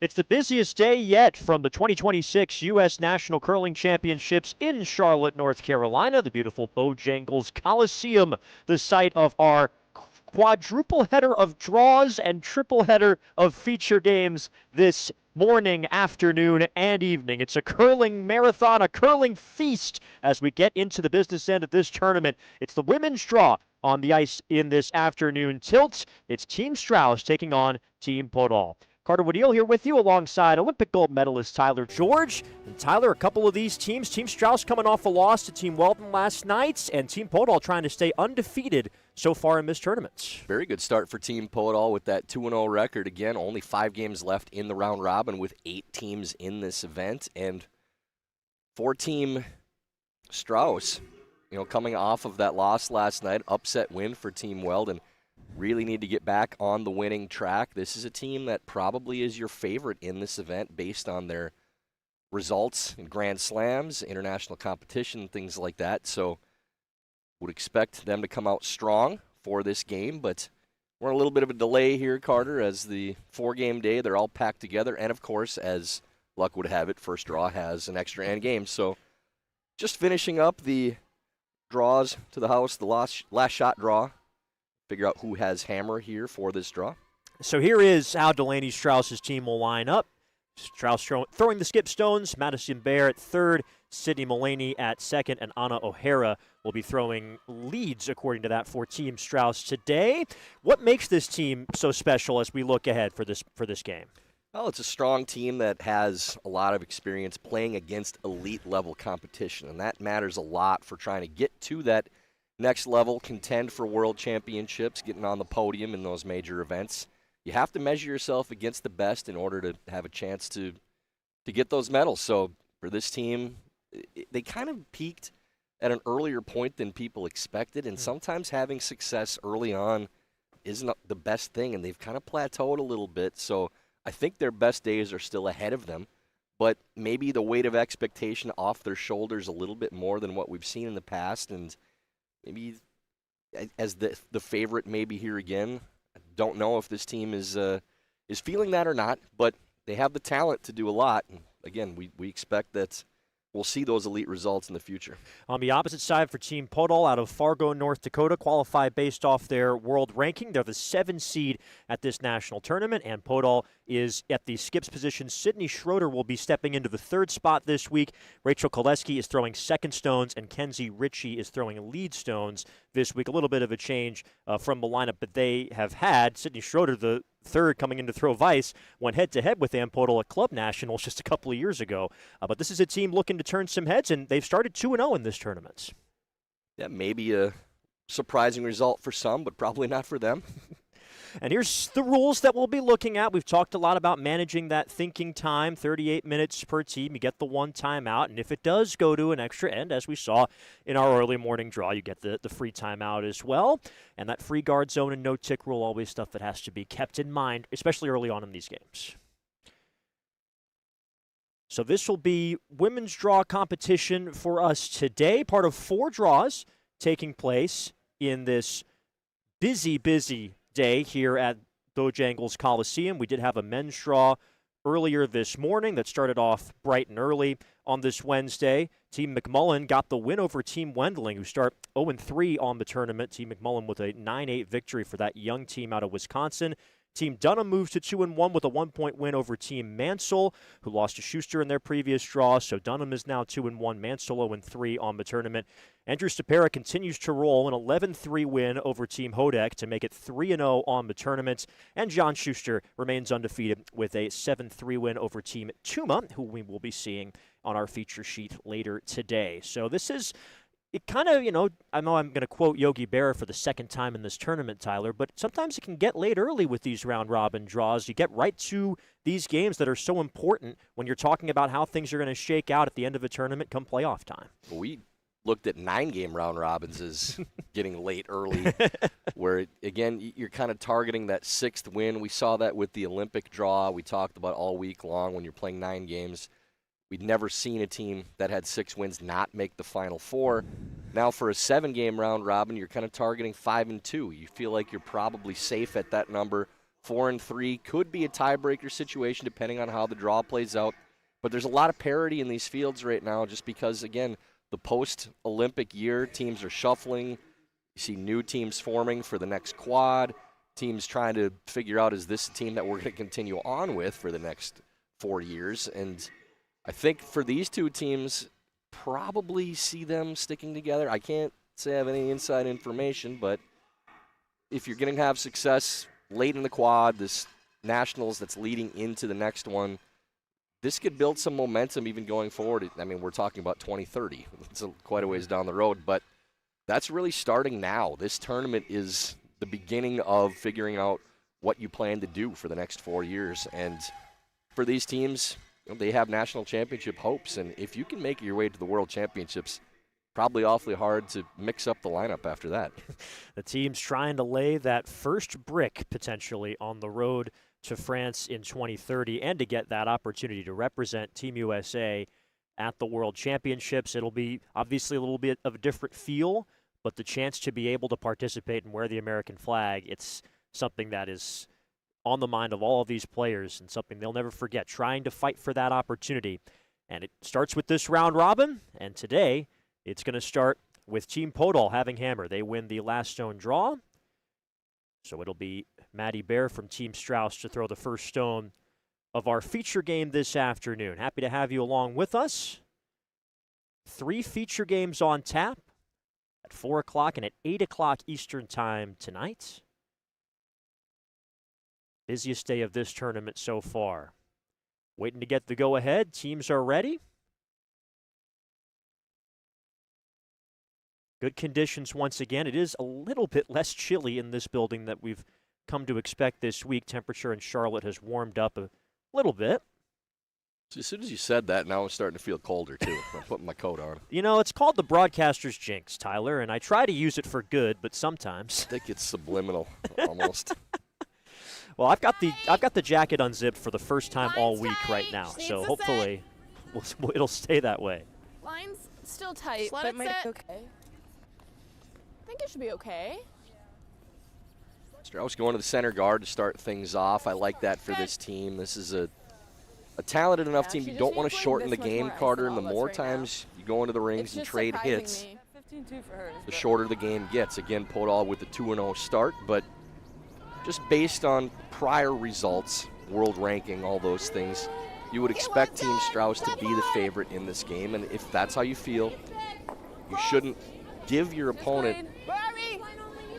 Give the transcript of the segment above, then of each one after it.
It's the busiest day yet from the 2026 U.S. National Curling Championships in Charlotte, North Carolina. The beautiful Bojangles Coliseum, the site of our quadruple header of draws and triple header of feature games this morning, afternoon, and evening. It's a curling marathon, a curling feast as we get into the business end of this tournament. It's the women's draw on the ice in this afternoon tilt. It's Team Strouse taking on Team Podoll. Carter Woodeel here with you alongside Olympic gold medalist Tyler George. And Tyler, a couple of these teams, Team Strouse coming off a loss to Team Weldon last night, and Team Podoll trying to stay undefeated so far in this tournament. Very good start for Team Podoll with that 2-0 record. Again, only 5 games left in the round robin with 8 teams in this event. And for Team Strouse, coming off of that loss last night, upset win for Team Weldon, really need to get back on the winning track. This is a team that probably is your favorite in this event based on their results in Grand Slams, international competition, things like that. So would expect them to come out strong for this game, but we're in a little bit of a delay here, Carter, as the 4-game day, they're all packed together. And, of course, as luck would have it, first draw has an extra end game. So just finishing up the draws to the house, the last shot draw. Figure out who has hammer here for this draw. So here is how Delaney Strouse's team will line up. Strouse throwing the skip stones, Madison Bear at third, Sydney Mullaney at second, and Anna O'Hara will be throwing leads, according to that, for Team Strouse today. What makes this team so special as we look ahead for this game? Well, it's a strong team that has a lot of experience playing against elite-level competition, and that matters a lot for trying to get to that next level, contend for world championships, getting on the podium in those major events. You have to measure yourself against the best in order to have a chance to get those medals. So for this team, they kind of peaked at an earlier point than people expected, and sometimes having success early on isn't the best thing, and they've kind of plateaued a little bit. So I think their best days are still ahead of them, but maybe the weight of expectation off their shoulders a little bit more than what we've seen in the past, and maybe as the favorite maybe here again. I don't know if this team is feeling that or not, but they have the talent to do a lot. And again, we expect that we'll see those elite results in the future. On the opposite side for Team Podoll out of Fargo, North Dakota, qualified based off their world ranking. They're the 7th seed at this national tournament, and Podoll is at the skips position. Sydney Schroeder will be stepping into the 3rd spot this week. Rachel Koleski is throwing second stones, and Kenzie Ritchie is throwing lead stones this week. A little bit of a change from the lineup that they have had. Sydney Schroeder, the 3rd coming in to throw vice, went head-to-head with Podoll at Club Nationals just a couple of years ago. But this is a team looking to turn some heads, and they've started 2-0 in this tournament. Yeah, maybe a surprising result for some, but probably not for them. And here's the rules that we'll be looking at. We've talked a lot about managing that thinking time, 38 minutes per team. You get the 1 timeout, and if it does go to an extra end, as we saw in our early morning draw, you get the free timeout as well. And that free guard zone and no-tick rule, always stuff that has to be kept in mind, especially early on in these games. So this will be women's draw competition for us today, part of 4 draws taking place in this busy day here at Bojangles Coliseum. We did have a men's draw earlier this morning that started off bright and early on this Wednesday. Team McMullen got the win over Team Wendling, who start 0-3 on the tournament. Team McMullen with a 9-8 victory for that young team out of Wisconsin. Team Dunham moves to 2-1 with a 1-point win over Team Mansell, who lost to Schuster in their previous draw. So Dunham is now 2-1, Mansell 0-3 on the tournament. Andrew Stapera continues to roll, an 11-3 win over Team Hodek to make it 3-0 on the tournament. And John Schuster remains undefeated with a 7-3 win over Team Tuma, who we will be seeing on our feature sheet later today. So this is it kind of, I know I'm going to quote Yogi Berra for the 2nd time in this tournament, Tyler, but sometimes it can get late early with these round-robin draws. You get right to these games that are so important when you're talking about how things are going to shake out at the end of a tournament come playoff time. We looked at 9-game round-robins as getting late early, where, again, you're kind of targeting that 6th win. We saw that with the Olympic draw. We talked about all week long when you're playing 9 games. We'd never seen a team that had 6 wins not make the Final Four. Now for a 7-game round robin, you're kind of targeting 5-2. You feel like you're probably safe at that number 4 and 3 could be a tiebreaker situation depending on how the draw plays out. But there's a lot of parity in these fields right now just because, again, the post-Olympic year, teams are shuffling. You see new teams forming for the next quad, teams trying to figure out, is this a team that we're going to continue on with for the next 4 years? And I think for these two teams, probably see them sticking together. I can't say I have any inside information, but if you're going to have success late in the quad, this nationals that's leading into the next one, this could build some momentum even going forward. I mean, we're talking about 2030. It's quite a ways down the road, but that's really starting now. This tournament is the beginning of figuring out what you plan to do for the next 4 years. And for these teams, they have national championship hopes. And if you can make your way to the World Championships, probably awfully hard to mix up the lineup after that. The team's trying to lay that first brick potentially on the road to France in 2030 and to get that opportunity to represent Team USA at the World Championships. It'll be obviously a little bit of a different feel, but the chance to be able to participate and wear the American flag, it's something that is on the mind of all of these players and something they'll never forget, trying to fight for that opportunity. And it starts with this round robin, and today it's going to start with Team Podoll having hammer. They win the last stone draw, so it'll be Maddie Bear from Team Strouse to throw the first stone of our feature game this afternoon. Happy to have you along with us. 3 feature games on tap at 4 o'clock and at 8 o'clock Eastern Time tonight. Busiest day of this tournament so far. Waiting to get the go-ahead. Teams are ready. Good conditions once again. It is a little bit less chilly in this building that we've come to expect this week. Temperature in Charlotte has warmed up a little bit. So as soon as you said that, now I'm starting to feel colder, too. I'm putting my coat on. You know, it's called the broadcaster's jinx, Tyler, and I try to use it for good, but sometimes. I think it's subliminal, almost. Well, I've got the jacket unzipped for the first time all week right now, so hopefully it'll stay that way. Line's still tight, Let but it might sit. okay. I think it should be okay. Strauss going to the center guard to start things off. I like that for this team. This is a talented enough team. she You just don't want needs to like shorten the this much game, more ice Carter, than and the all of us more right now. times you go into the rings It's and just trade surprising hits, me. 15-2 for her. the shorter the game gets. Again, Podoll with the 2-0 start, but just based on prior results, world ranking, all those things, you would expect Team Strauss to be the favorite in this game, and if that's how you feel, you shouldn't give your opponent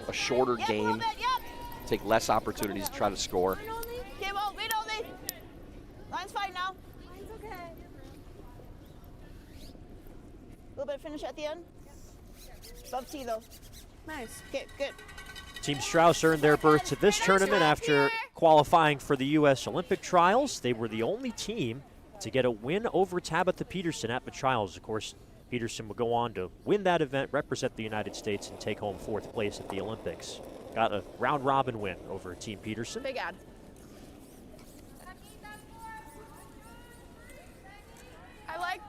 a shorter game, take less opportunities to try to score. Line's fine now. Line's okay. A little bit of finish at the end. Above T though. Nice. Okay, good. Team Strauss earned their berth to this tournament after qualifying for the U.S. Olympic trials. They were the only team to get a win over Tabitha Peterson at the trials. Of course, Peterson would go on to win that event, represent the United States, and take home 4th place at the Olympics. Got a round-robin win over Team Peterson. Big ad. I like.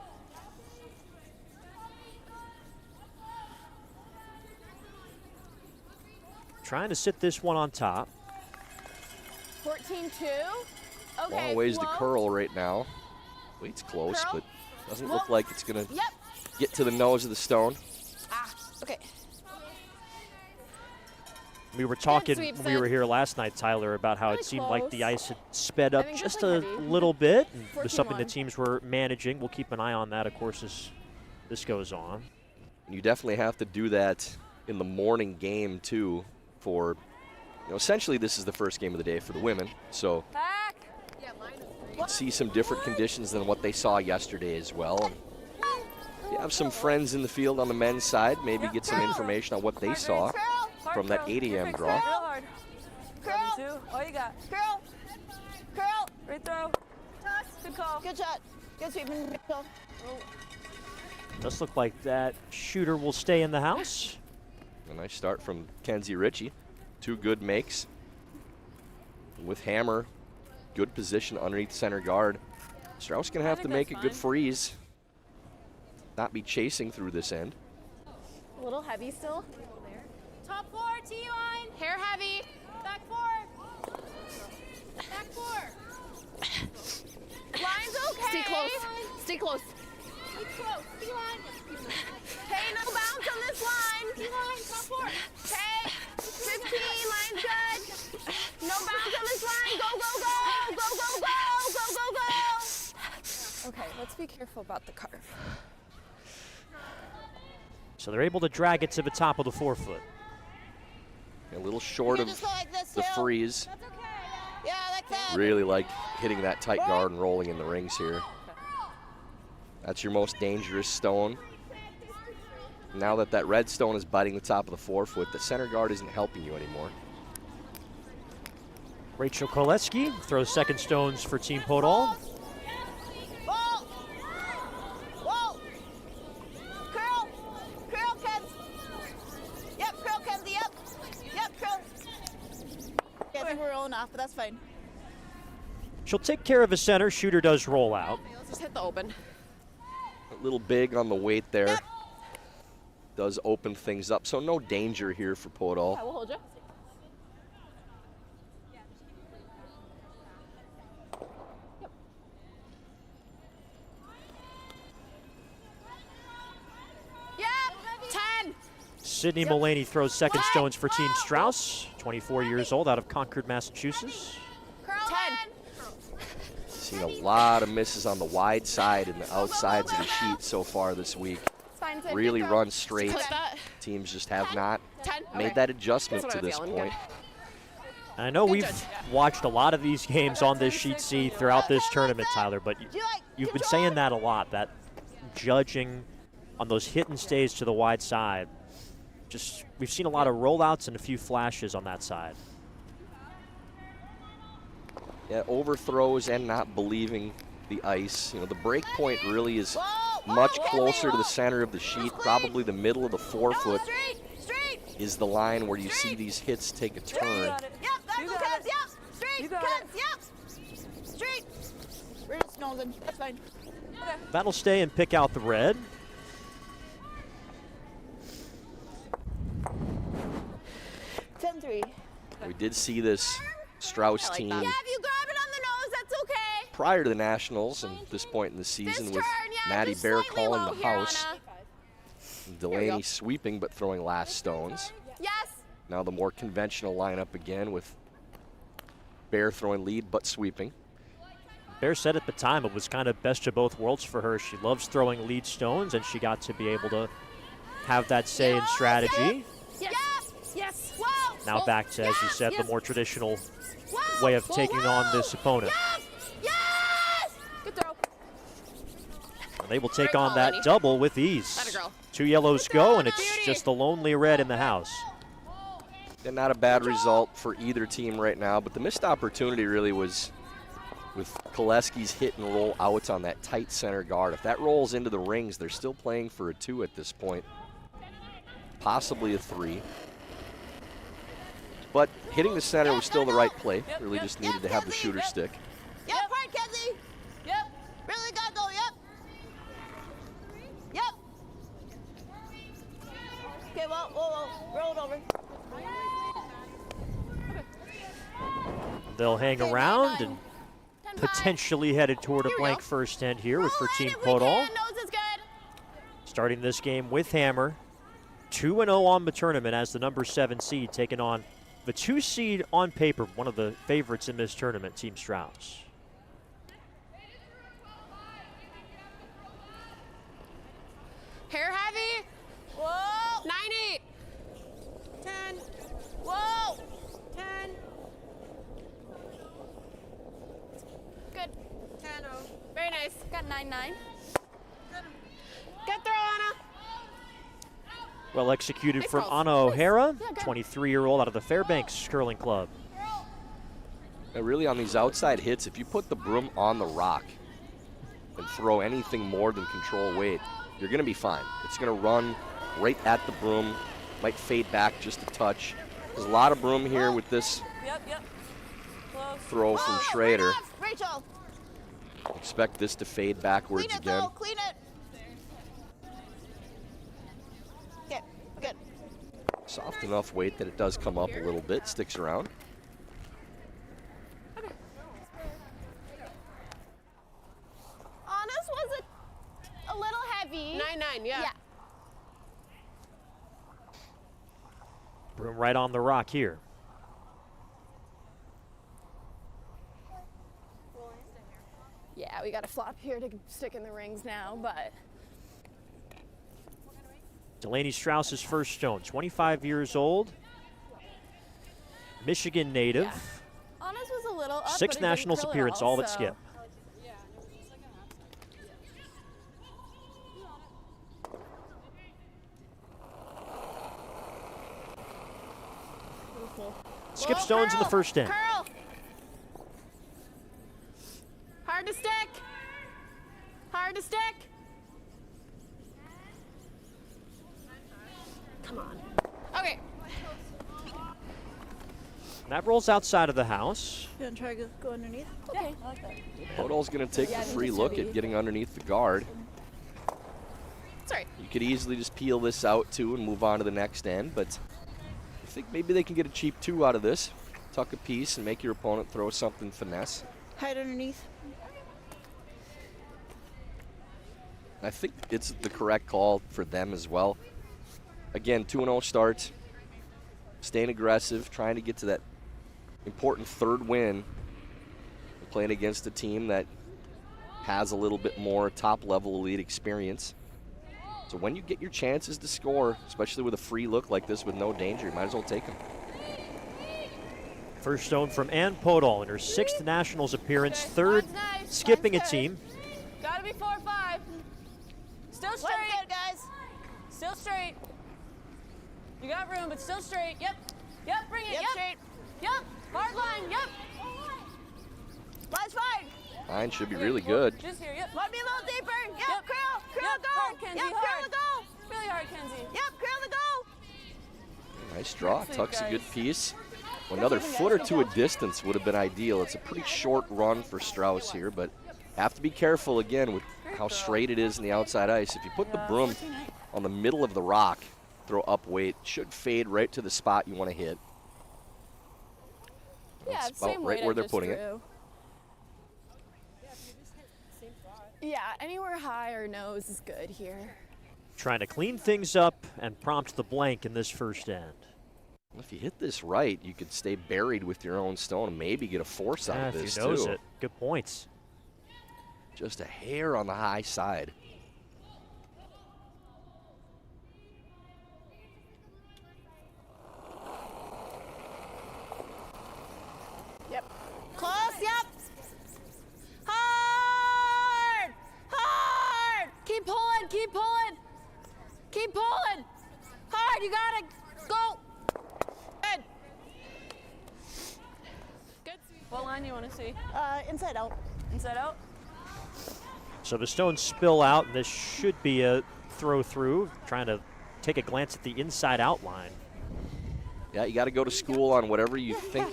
Trying to sit this one on top. 14-2. Okay. Long ways to whoa. curl right now. Weight's close, Curl. but doesn't Whoa. look like it's going to Yep. get to the nose of the stone. Okay. We were talking sweep, when we were Sid. here last night, Tyler, about how Really it seemed like close. the ice had sped I up think just that's, a like, heavy. little bit. And it was something the 14-1. teams were managing. We'll keep an eye on that, of course, as this goes on. You definitely have to do that in the morning game, too, for, essentially this is the first game of the day for the women. So Back. you can see some different conditions than what they saw yesterday as well. And if you have some friends in the field on the men's side, maybe get some information on what they saw from that 8 a.m. draw. Real hard. Curl. 7-2. All you got. Curl. Curl. Great throw. Toss. Good call. Good shot. Good sweep in the middle. Does look like that shooter will stay in the house. A nice start from Kenzie Ritchie. 2 good makes. With hammer, good position underneath center guard. Strauss going to have to think make a that's good fine. freeze. Not be chasing through this end. A little heavy still. Top 4, T line. Hair heavy. Back 4. Back 4. Line's okay. Stay close. Stay close. Stay close. Stay line. Okay, no bounce on this line. Stay line. Top 4. Okay. 15. Line's good. No bounce on this line. Go, go, go. Go, go, go. Go, go, go. Okay, let's be careful about the carve. So they're able to drag it to the top of the forefoot. A little short of Just go like this, the Hill. freeze. That's okay. Yeah, like that. Really like hitting that tight guard and rolling in the rings here. That's your most dangerous stone. Now that that red stone is biting the top of the forefoot, the center guard isn't helping you anymore. Rachel Koleski throws second stones for Team Podoll. Whoa. Whoa. Curl. Curl, Kenzie. Yep, curl, Kenzie. Yep. Yep, curl. Yeah, I think we're rolling off, but that's fine. She'll take care of the center. Shooter does roll out. Let's just hit the open. A little big on the weight there. Does open things up, so no danger here for Podoll. I will hold you. Yep. 10. Sydney Mulaney throws second stones for Team Strouse, 24 years old, out of Concord, Massachusetts. Curl 10. Seen a lot of misses on the wide side and the outsides of the sheet so far this week. It's fine. Sid. Really Good run throw. straight. Click that. Teams just have not 10. made Okay. that adjustment That's to what I'm this feeling. point. I know we've judge. watched a lot of these games on this sheet C throughout this tournament, Tyler, but you've been saying that a lot, that judging on those hit and stays to the wide side. Just, we've seen a lot of rollouts and a few flashes on that side. Yeah, overthrows and not believing the ice. You know, the break point really is much closer to the center of the sheet. Probably the middle of the forefoot is the line where you see these hits take a You turn. got it. Yep, that's You what got Kenzie. it. Yep. Straight. You got Kenzie. Yep. Straight. We're just nosing. That's fine. That'll stay and pick out the red. Ten-3. We did see this Strauss like team that. Yeah, if you grab it on the nose, that's okay. prior to the Nationals and this point in the season This with turn, yeah, Maddie just Bear slightly calling low the here, house. Anna. Delaney sweeping but throwing last stones. Yes. Now the more conventional lineup again with Bear throwing lead but sweeping. Bear said at the time it was kind of best of both worlds for her. She loves throwing lead stones, and she got to be able to have that say in strategy. Yes. Yes. Whoa. Now back to, as you said, the Yes. more traditional Whoa. way of taking on this opponent. Yes. Yes. Good throw. And they will take Great on call, that Lenny. double with ease. Atta girl. 2 yellows go, and it's Beauty. just the lonely red in the house. And not a bad result for either team right now, but the missed opportunity really was with Koleski's hit and roll out on that tight center guard. If that rolls into the rings, they're still playing for a 2 at this point, possibly a 3. But hitting the center was still the right play. Really just needed to have the shooter stick. Yep, hard, Kenzie. Yep. Really got though. Yep. Yep. Okay, well, whoa. Roll it over. They'll hang around and 10-5. potentially headed toward a Here we blank go. first hand here with for Roll Team it if we Podoll. can. Nose is good. Starting this game with Hammer. 2-0 on the tournament as the number 7 seed, taking on the 2 seed on paper, one of the favorites in this tournament, Team Strouse. Hair heavy. Whoa. 9-8. 10. Whoa. 10. Good. 10. Very nice. Got 9-9. Good throw, Anna. Well executed Nice from calls. Anna O'Hara, Yeah, good. 23-year-old out of the Fairbanks Curling Club. And really on these outside hits, if you put the broom on the rock and throw anything more than control weight, you're going to be fine. It's going to run right at the broom, might fade back just a touch. There's a lot of broom here with this Yep. Close. throw from Schrader. Rachel. Expect this to fade backwards Clean it again. though. Clean it. Okay. Good. Soft enough weight that it does come up a little bit, sticks around. Room right on the rock here. Yeah, we got to flop here to stick in the rings now, but Delaney Strouse's first stone, 25 years old, Michigan native. yeah. Honest was a little up, but Sixth it didn't nationals curl at appearance, all but so- skip. Skip Whoa, stones in the curl, first end. Curl. Hard to stick. Hard to stick. Come on. Okay. That rolls outside of the house. You want to try to go underneath? Okay. I like that. Podoll's going to take Yeah, I the think free it's look heavy. at getting underneath the guard. Sorry. You could easily just peel this out too and move on to the next end, but I think maybe they can get a cheap 2 out of this. Tuck a piece and make your opponent throw something finesse. Hide underneath. I think it's the correct call for them as well. Again, 2-0 start, staying aggressive, trying to get to that important third win. We're playing against a team that has a little bit more top-level elite experience. So when you get your chances to score, especially with a free look like this with no danger, you might as well take them. First stone from Ann Podoll in her 6th nationals appearance, Okay, 3rd line's nice, skipping a line's team. Gotta be 4-5. Still straight. Good, guys. Still straight. You got room, but still straight. Yep. Yep, bring it. Yep, Yep. straight. Yep. Hard line. Yep. Line's fine. Line should be Okay, really well, good. Just here. Yep. Want to be a little deeper? Yep, Yep. curl. Curl, Yep. go. Hard, Kenzie. Yep, hard. curl the go. Really hard, Kenzie. Yep, curl the go. Nice draw, Nicely, tucks a good guys. piece. Another foot or two of distance would have been ideal. It's a pretty short run for Strouse here, but have to be careful again with how straight it is in the outside ice. If you put the broom on the middle of the rock, throw up weight, should fade right to the spot you want to hit. Yeah, That's it's the same about right weight where I they're just putting it. drew. Yeah, anywhere high or nose is good here. Trying to clean things up and prompt the blank in this first end. If you hit this right, you could stay buried with your own stone and maybe get a force out of If this you nose too. it, good points. Just a hair on the high side. Yep. Close, yep. Hard. Hard. Keep pulling, keep pulling. Keep pulling. Hard, you gotta go. Good. Good. What line do you want to see? Inside out. Inside out? So the stones spill out, and this should be a throw through. Trying to take a glance at the inside out line. Yeah, you got to go to school on whatever you think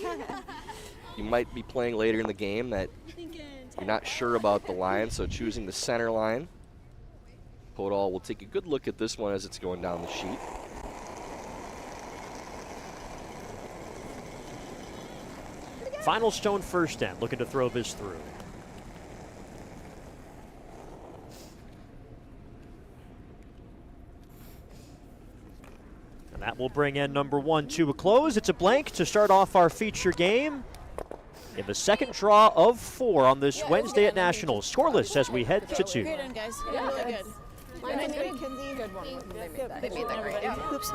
you might be playing later in the game that you're not sure about the line, so choosing the center line. Podoll will take a good look at this one as it's going down the sheet. Final stone first end, looking to throw this through. And that will bring in number 1 to a close. It's a blank to start off our feature game in the second draw of 4 on this Wednesday at Nationals. Scoreless as we head to 2. Great end, guys. Yeah, Really it's- good. Line's Good, good. Kenzie. Good one. They made that. They made that great. Yeah. Oops.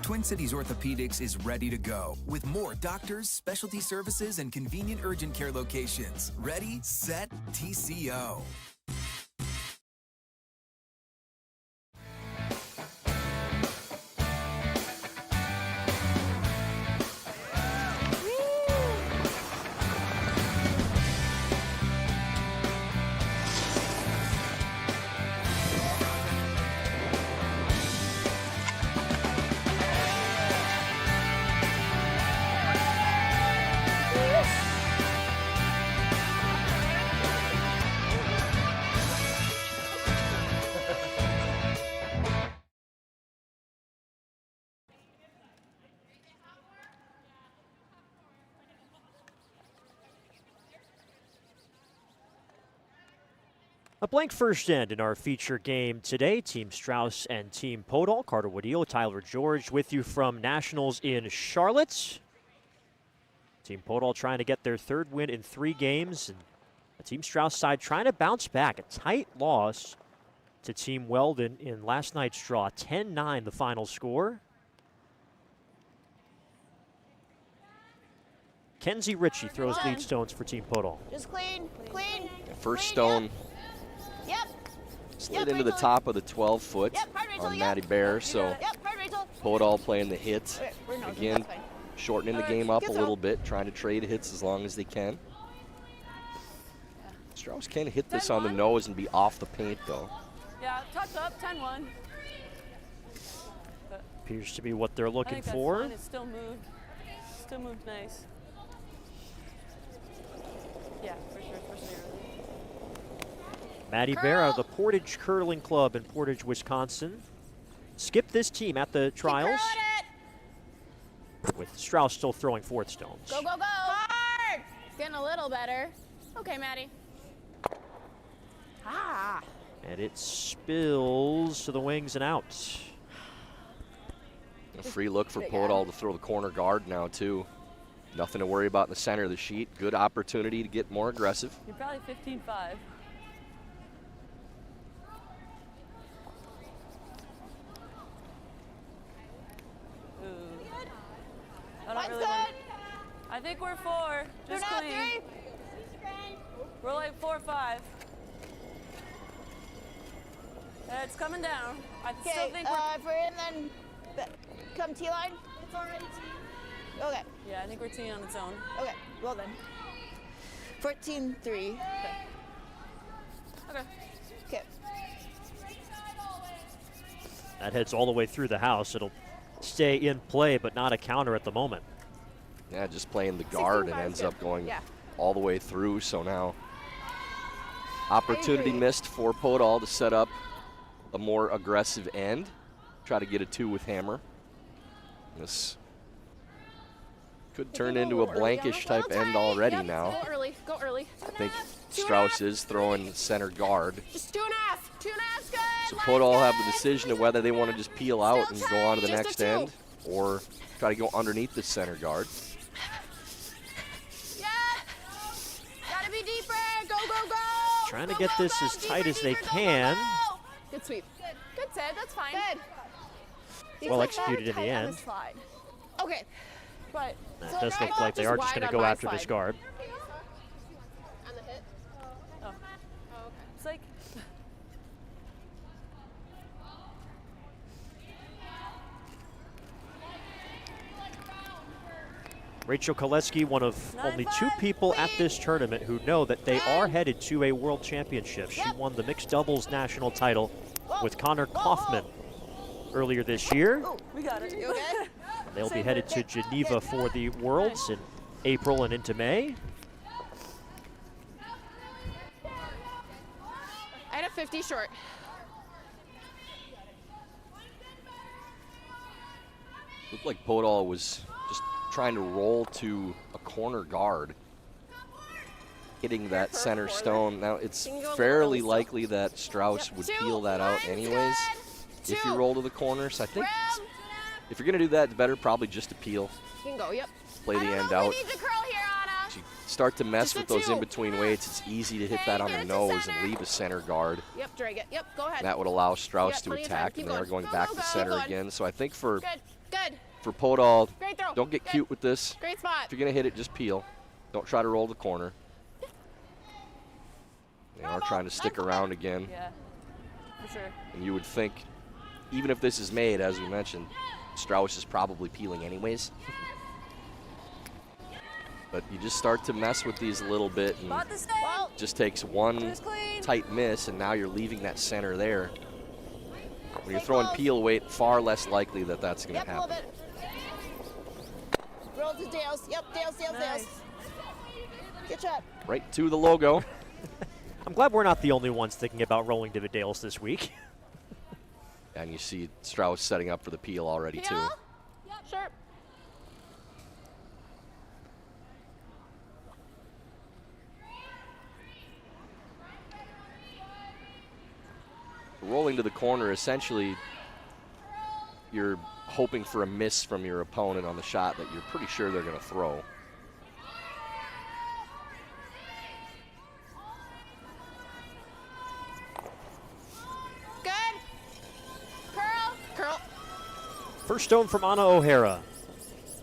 Twin Cities Orthopedics is ready to go with more doctors, specialty services, and convenient urgent care locations. Ready, set, TCO. A blank first end in our feature game today. Team Strouse and Team Podoll. Carter Woodillo, Tyler George with you from Nationals in Charlotte. Team Podoll trying to get their third win in 3 games. And the Team Strouse side trying to bounce back. A tight loss to Team Weldon in last night's draw. 10-9 the final score. Kenzie Ritchie throws lead stones for Team Podoll. Just clean, clean. First stone Yep. slid into the top of the 12-foot Yep, hard Rachel, on yep. Matty Bear, so Yep, hard Rachel. Podoll playing the hit. Okay, we're not, Again, that's fine. shortening the game up a Good little zone. bit, trying to trade hits as long as they can. Strauss can hit this on the 10-1. nose and be off the paint, though. Yeah, tucked up, 10-1. But Appears to be what they're I looking think that's for. fine. It still moved. Still moved nice. Yeah, for sure, especially early. Maddie Bear out of the Portage Curling Club in Portage, Wisconsin. Skipped this team at the trials, with Strauss still throwing fourth stones. Go, go, go. Hard. It's getting a little better. Okay, Maddie. Ah. And it spills to the wings and out. A free look for Podoll to throw the corner guard now, too. Nothing to worry about in the center of the sheet. Good opportunity to get more aggressive. You're probably 15-5. Ooh. I don't Mine's really want. good. I think we're 4. Just You're not clean. 3. We're like 4 or 5. It's coming down. I still Okay, think we're. if we're in, then come T-line. It's already T. Okay, Yeah, I think we're teeing on its own. okay, well then. 14-3. Okay. Okay. That heads all the way through the house. It'll stay in play, but not a counter at the moment. Yeah, just playing the guard and 16-5 is ends good. up going Yeah. all the way through. So now opportunity agree. missed for Podoll to set up a more aggressive end. Try to get a 2 with hammer. This could turn into a blankish type end already Yep. now. Go early. Go early. I think Strauss is throwing center guard. Just 2.5. 2.5's good. So Line's Podoll have the good. decision of whether they want to just peel out Still and go on to the tight, next just a 2. end or try to go underneath the center guard. Yeah. Gotta be deeper. Go, go, go. Trying to Go, get go, this go. as tight Deeper, as they deeper. Go, go, can. go. Good sweep. Good save. That's fine. Good. Well executed in the end. Okay. But That so does right look like they are just just going wide to on go my after this slide. guard. On the hit. Oh. It's like. Rachel Koleski, one of only 2 people at this tournament who know that they are headed to a world championship. She won the mixed doubles national title with Connor Kaufman earlier this year. We got it. You okay? They'll be headed to Geneva for the Worlds in April and into May. I had a 50 short. Looked like Podoll was just trying to roll to a corner guard, hitting that center stone. Now, it's Can you go a little fairly early still? likely that Strauss would peel that out anyways if you roll to the corner. So I think if you're going to do that, it's better probably just to peel, You can go. Yep. play the I don't end know if out. we need to curl here, Anna. As you start to mess Just a with those 2. in-between weights, it's easy to hit Okay, that on get the it to nose center. and leave a center guard. Yep. Drag it. Yep. Go ahead. That would allow Strauss Yep, to plenty of time. attack, Keep and they are going. going Go, back go, to go. center Keep going. again. So I think for Good. Good. Podoll, Great throw. don't get Good. cute with this. Great spot. If you're going to hit it, just peel. Don't try to roll the corner. They are trying to stick around again. Yeah. For sure. And you would think, even if this is made, as we mentioned, Strauss is probably peeling anyways. But you just start to mess with these a little bit, and Bought the stay. it just takes one Just clean. tight miss, and now you're leaving that center there. When you're throwing peel weight, far less likely that that's going to Yep, a little happen. bit. Roll to Dales. Yep, Dales. Nice. Good shot. Right to the logo. I'm glad we're not the only ones thinking about rolling to Vidales this week. And you see Strauss setting up for the peel already, too. Peel? Yep. Sharp. rolling to the corner, essentially you're hoping for a miss from your opponent on the shot that you're pretty sure they're going to throw. Good. Curl. Curl. First stone from Anna O'Hara.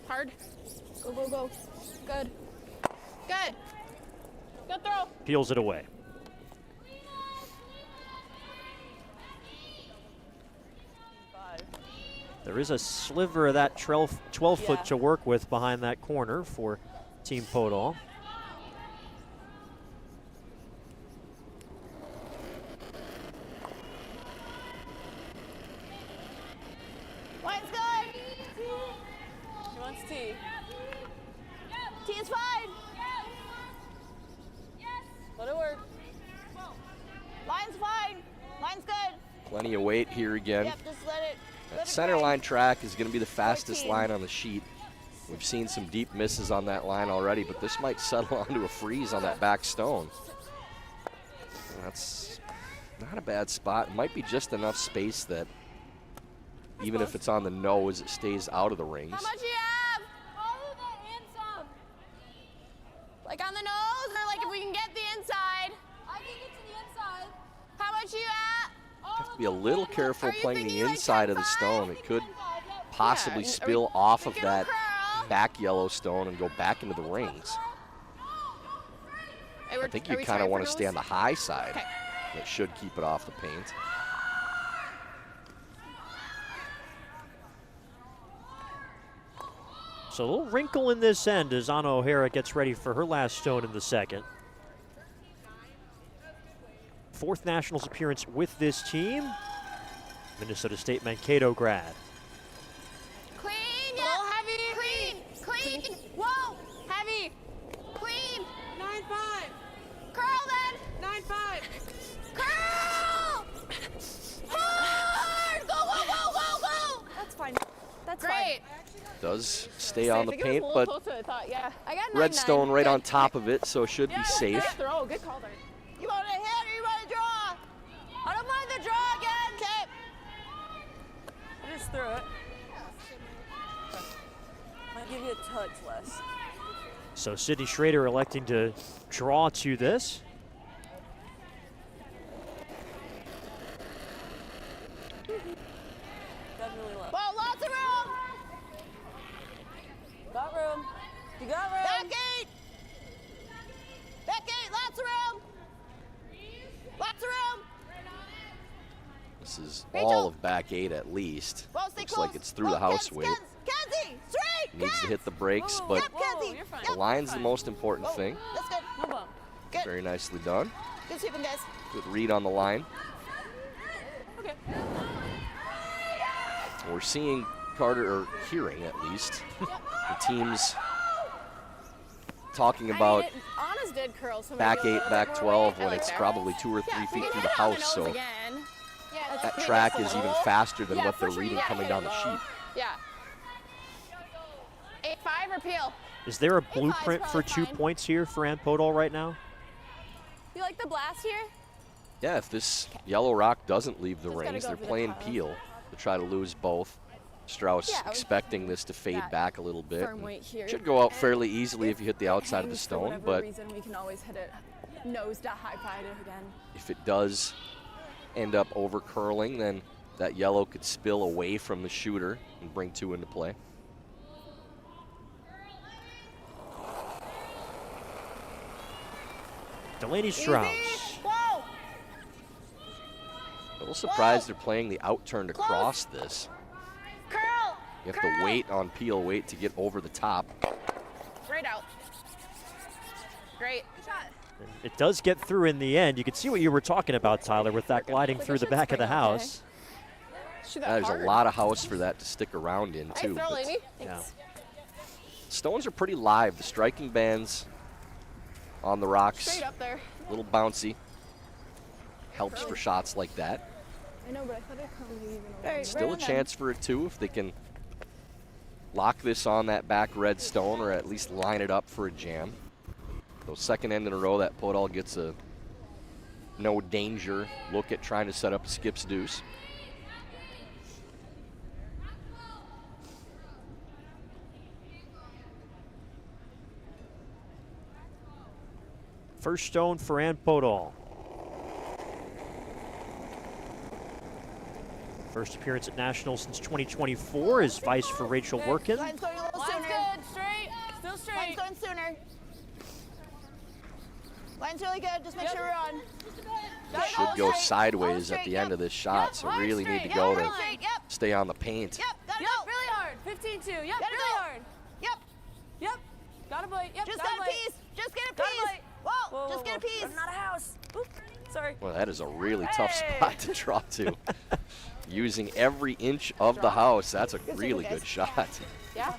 Hard. Go, go, go. Good. Good. Good throw. Peels it away. There is a sliver of that 12 foot to work with behind that corner for Team Podoll. Line's good. She wants tea. T is fine. Let it work. Line's fine. Line's good. Plenty of weight here again. Yep, just let it. That Let it center grind. line track is going to be the fastest 14. line on the sheet. We've seen some deep misses on that line already, but this might settle onto a freeze on that back stone. That's not a bad spot. It might be just enough space that even if it's on the nose, it stays out of the rings. How much do you have? All of the inside. Like on the nose, or like if we can get the inside? I can get to the inside. How much you at? Have to be a little careful Are you playing the thinking like inside of the 10-5? stone. It could possibly Yeah, spill off of give a that curl. back yellow stone and go back into the rings. Hey, I think are you we kind of trying want for to stay on the nose? high side. Okay. That should keep it off the paint. So a little wrinkle in this end as Anna O'Hara gets ready for her last stone in the second. Fourth Nationals appearance with this team. Minnesota State Mankato grad. Clean, yeah. Heavy. Clean. Whoa. Heavy. Clean. 9-5. Curl then. 9-5. Curl. Hard. Go, go, go, go, go. That's fine. That's Great. Does stay on the I think it was paint, a little but closer than I thought, yeah. I got 9-9. redstone right Good. on top of it, so it should Yeah, be safe. Good throw. Good call there. You want to hit or you want to draw? I don't mind the draw again. Okay. I just threw it. Might give you a touch less. So Sydney Schrader electing to draw to this. Definitely low. Well, lots of room. Got room. You got room. Back eight. Back eight. Lots of room. Lots of room. This is Rachel. all of back eight at least. Well, stay Looks close. like it's through the Well, house Kenzie, weight. Kenzie, straight. Needs to hit the brakes, Whoa, but Yep, whoa, Kenzie. you're fine. the Yep. line's the most important Oh, thing. that's good. No bump. Good. Very nicely done. Good sweeping, guys. Good read on the line. Okay. We're seeing Carter, or hearing at least, the teams talking about Anna's did curl, so back maybe a 8, little back bit more 12 weight. I when like it's that. probably 2 or 3 Yeah, we feet can through hit the it on house, nose so again. Yeah, that that's track pretty is low. even faster than Yeah, what for they're sure. reading Yeah, coming hit down it the low. sheet. Yeah. 8-5 or peel? Is there a five's blueprint for probably 2 fine. points here for Ann Podoll right now? You like the blast here? Yeah, if this yellow rock doesn't leave the Just gotta rings, go they're for the playing cutoff. peel to try to lose both. Strauss Yeah, I would expecting this to fade that back a little bit. firm weight here. Should go out And fairly easily if you hit the it outside of the hangs for stone, whatever but reason, we can always hit it nose to high five it again. if it does end up over curling, then that yellow could spill away from the shooter and bring 2 into play. Delaney Strouse. Whoa. A little surprised they're playing the outturned across this. Curl. You have to wait on peel, wait to get over the top. Right out. Great. And it does get through in the end. You can see what you were talking about, Tyler, with that gliding Like, through it the should back of the spring okay. house. Shoot that There's hard. a lot of house for that to stick around in, Nice too. throw, but Lainey. Yeah. Thanks. stones are pretty live. The striking bands on the rocks, Straight up there. a little bouncy. Helps for shots like that. I know, but I thought it come even over. Still a chance for it, too, if they can lock this on that back red stone or at least line it up for a jam. So second end in a row that Podoll gets a no danger look at trying to set up a skips deuce. First stone for Ann Podoll. First appearance at Nationals since 2024 is vice for Rachel Workin. Line's going a little Line's sooner. good. Straight. Still Line's straight. going sooner. Line's really good. Just make sure we're on. Should go sideways at the end of this shot, so really need to go to stay on the paint. Yep, gotta Yep, go. really hard. 15-2. Yep, Gotta really go. hard. Yep, Yep. Got a bite. Yep, just got get a bite. piece. Just get a Got a piece. bite. Whoa, Whoa, just get a piece. Running out of house. Oop. Sorry. Well, that is a really tough Hey. spot to draw to. Using every inch of the house, that's a really guys. good shot. Yeah.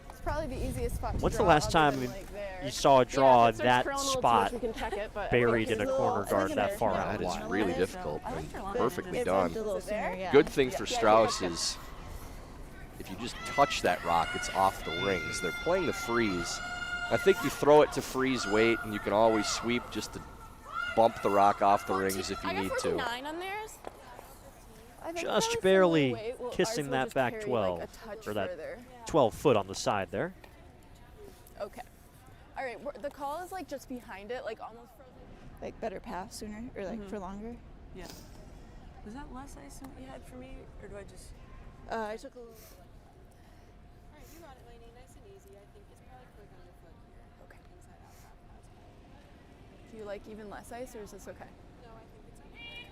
It's probably the easiest spot to When's the draw last other time than, like, there. you saw a draw if it starts that curling a little too spot much, we can check it, but buried it's in a a little- corner guard it's that there. far Yeah, out That is wide? really difficult and perfectly It's done. a little sooner, yeah. Good thing for Strouse is if you just touch that rock, it's off the rings. They're playing the freeze. I think you throw it to freeze weight, and you can always sweep just to bump the rock off the rings if you I got need to. 49 on theirs. I think Just probably barely similar weight, well, kissing ours will that just back carry, 12, like, a touch or that further. 12 foot on the side there. Okay. All right, the call is like just behind it, like almost frozen. Like better pass sooner, or like for longer. Yeah. Was that less ice than what you had for me, or do I just? I took a little. All right, you got it, Lainey. Nice and easy. I think it's probably quick underfoot here. Okay. Inside out, half pass. Do you like even less ice, or is this okay? No, I think it's okay.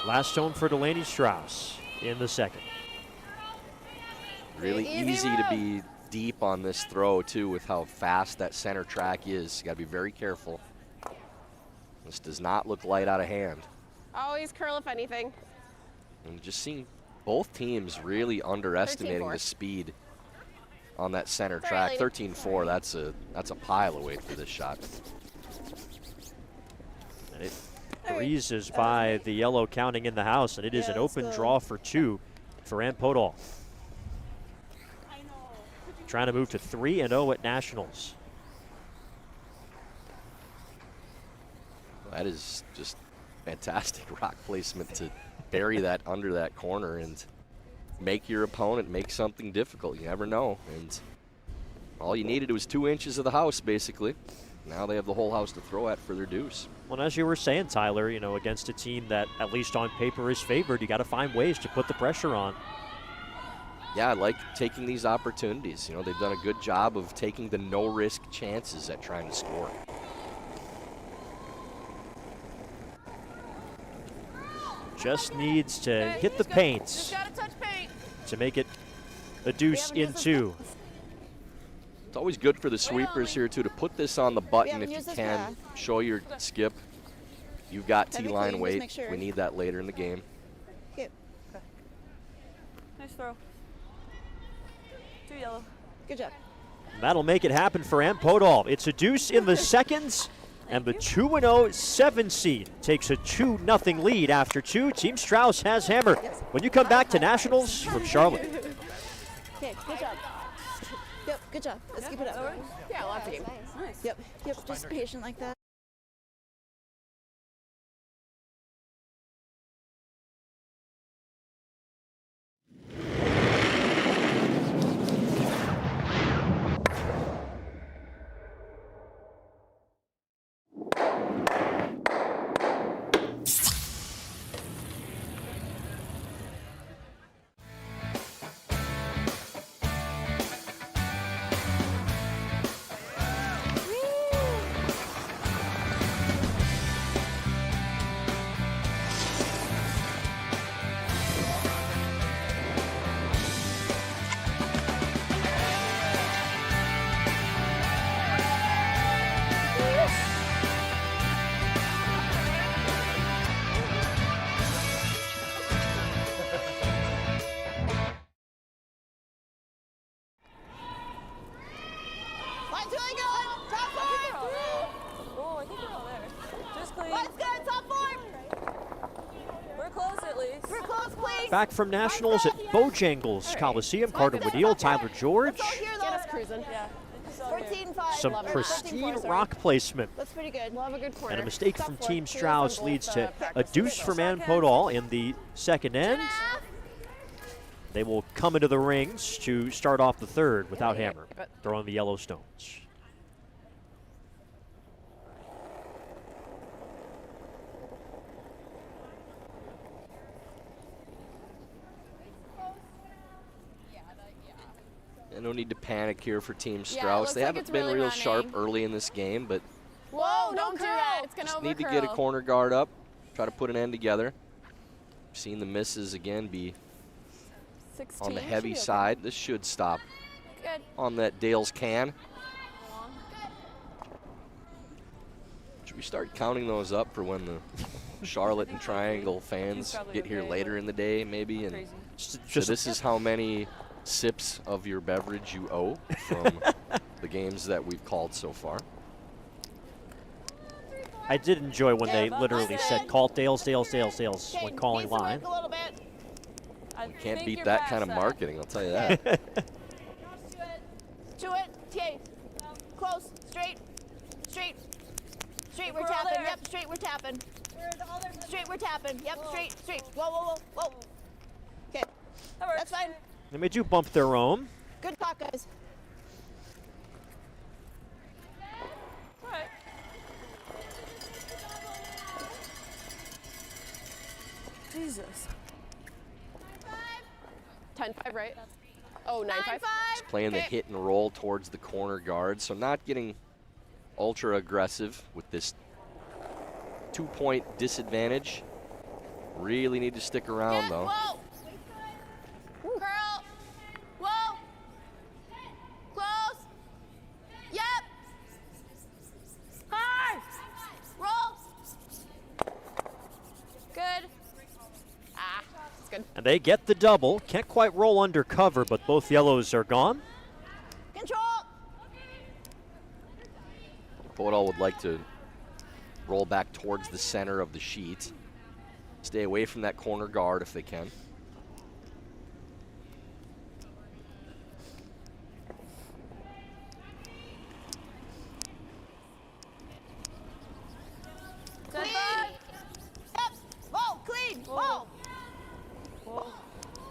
Last stone for Delaney Strouse in the second. Really Easy easy to road. be deep on this throw, too, with how fast that center track is. You got to be very careful. This does not look light out of hand. Always curl if anything. And just seeing both teams really underestimating 13-4. the speed on that center Sorry, track. lady. 13-4, that's a pile of weight for this shot. And it breezes by the yellow counting in the house, and it is Yeah, an let's open go. draw for two for Ann Podoll. Trying to move to 3-0 at Nationals. That is just fantastic rock placement to bury that under that corner and make your opponent make something difficult. You never know. And all you needed was 2 inches of the house, basically. Now they have the whole house to throw at for their deuce. Well, as you were saying, Tyler, you know, against a team that, at least on paper, is favored, you got to find ways to put the pressure on. Yeah, I like taking these opportunities. You know, they've done a good job of taking the no-risk chances at trying to score. Just needs to hit the Just paint gotta touch paint. to make it a deuce in two. It's always good for the sweepers here, too, to put this on the button haven't if you used this can. path. Show your skip. You've got Technically, T-line just weight. make sure. We need that later in the game. Okay. Nice throw. 2 yellow. Good job. That'll make it happen for Ann Podoll. It's a deuce in the seconds, and the 2-0 7 seed takes a 2-0 lead after two. Team Strouse has hammer. When you come back to Nationals from Charlotte. Okay, good job. Yep, good job. Let's keep it up. Yeah, lots of games. Nice. Yep, just patient like that. please. We're close, please. Back from Nationals at Bojangles Coliseum, Carter Woodeel, Tyler George. Let's go here, though. Get us cruising. Yeah. 14-5. Some Love it. pristine 14-4, rock placement. That's pretty good. We'll have a good corner. And a mistake Stop from for it. Team See this on Strauss both, leads to a practice. deuce for Man Podoll in the second end. They will come into the rings to start off the third without Hammer, throwing the Yellowstones. No need to panic here for Team Yeah, it Strauss. looks They like haven't it's been really real sharp running. early in this game, but Whoa, don't do that. It's going to just overcurl. need to get a corner guard up, try to put an end together. Seen the misses again be 16. on the Should heavy be okay. side. This should stop Good. on that Dale's can. Should we start counting those up for when the Charlotte and Triangle fans probably get here okay, later in the day, maybe? And Crazy. so this is how many sips of your beverage you owe from the games that we've called so far. I did enjoy when they literally said, call Dales when Okay, calling piece of line. work a little bit. I Can't think beat you're that past kind of that. marketing, I'll tell you that. To it. Okay. Close. Straight. Straight. Straight, we're We're all tapping. there. Yep, straight, we're tapping. Straight, we're tapping. Yep, straight, straight. Whoa, whoa, whoa, whoa. Okay. That works. That's fine. They may do bump their own. Good talk, guys. All right. Jesus. 10-5, right? Oh, 9-5. 9-5. Playing the Okay. hit and roll towards the corner guard, so not getting ultra aggressive with this 2-point disadvantage. Really need to stick around Yeah, though. whoa. Curl. Whoa. Close. Yep. Hard. Roll. Good. Ah, that's good. And they get the double. Can't quite roll under cover, but both yellows are gone. Control. Podoll would like to roll back towards the center of the sheet. Stay away from that corner guard if they can. Clean. Yep. Whoa, clean. Whoa.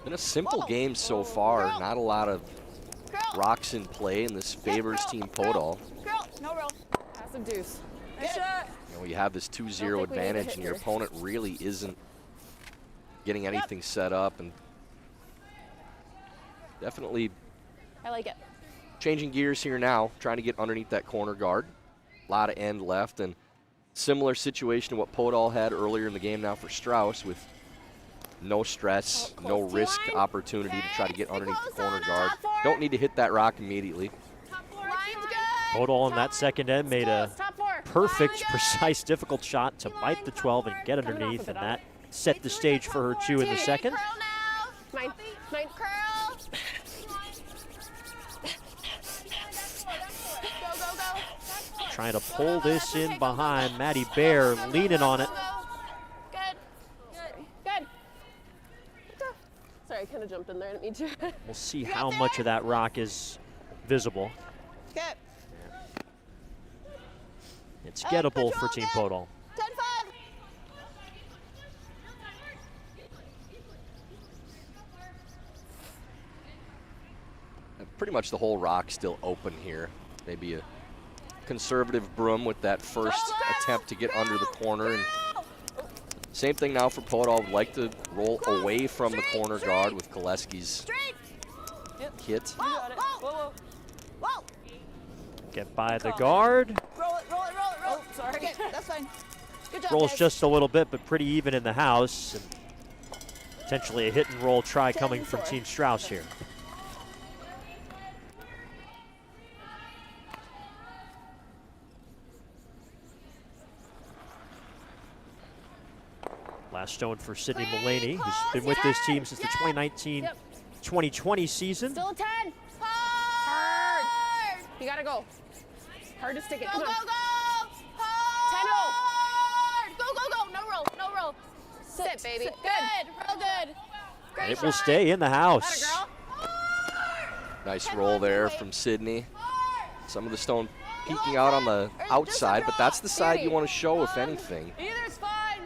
Been a simple Whoa. game so far. Curl. Not a lot of Curl. rocks in play, and this favors Curl, Team curl, Podoll. Curl. No roll. Pass of deuce. Nice shot. You know, you have this 2-0 think we need to advantage, hit and your here. opponent really isn't getting anything set up, and definitely I like it. changing gears here now, trying to get underneath that corner guard. A lot of end left, and similar situation to what Podoll had earlier in the game now for Strauss, with no stress, no close to risk line. opportunity to try to get Stay underneath the close corner on guard. top four. Don't need to hit that rock immediately. Line's good. Podoll in that second end made a Close, top 4. perfect, precise, difficult shot to bite the 12 and get Coming off underneath, of it, and that set the stage for her two in the second. Curl now. Mine. Mine. Curl. Go, go, go. Trying to pull this in behind. Maddie Bear leaning on it. Good. Good. Sorry, I kind of jumped in there. I didn't mean to. We'll see how much of that rock is visible. Good. It's gettable for control Team good. Podoll. 10-5. Pretty much the whole rock still open here. Maybe a conservative broom with that first attempt to get under the corner. And same thing now for Podoll. Would like to roll away from the corner guard with Koleski's Straight. hit. Whoa, You got it. whoa, Whoa, whoa. whoa. Get by the call. guard. Roll it, roll it, roll it, roll it. Oh, sorry. Okay, that's fine. Good job, Rolls guys. just a little bit, but pretty even in the house. And potentially a hit and roll try coming from 10-4. Team Strauss here. Last stone for Sydney Mulaney, who's been with this team since the 2019-2020 season. Still a 10. Hard. You gotta go. Hard to stick it. Go, Come go, on. go. Hard. Go, go, go. No roll, no roll. Sit, baby. Good. Real good. Great It will shot. stay in the house. Atta girl. Nice roll there from Sydney. Some of the stone peeking out on the outside, but that's the side you want to show, if anything. Either's fine.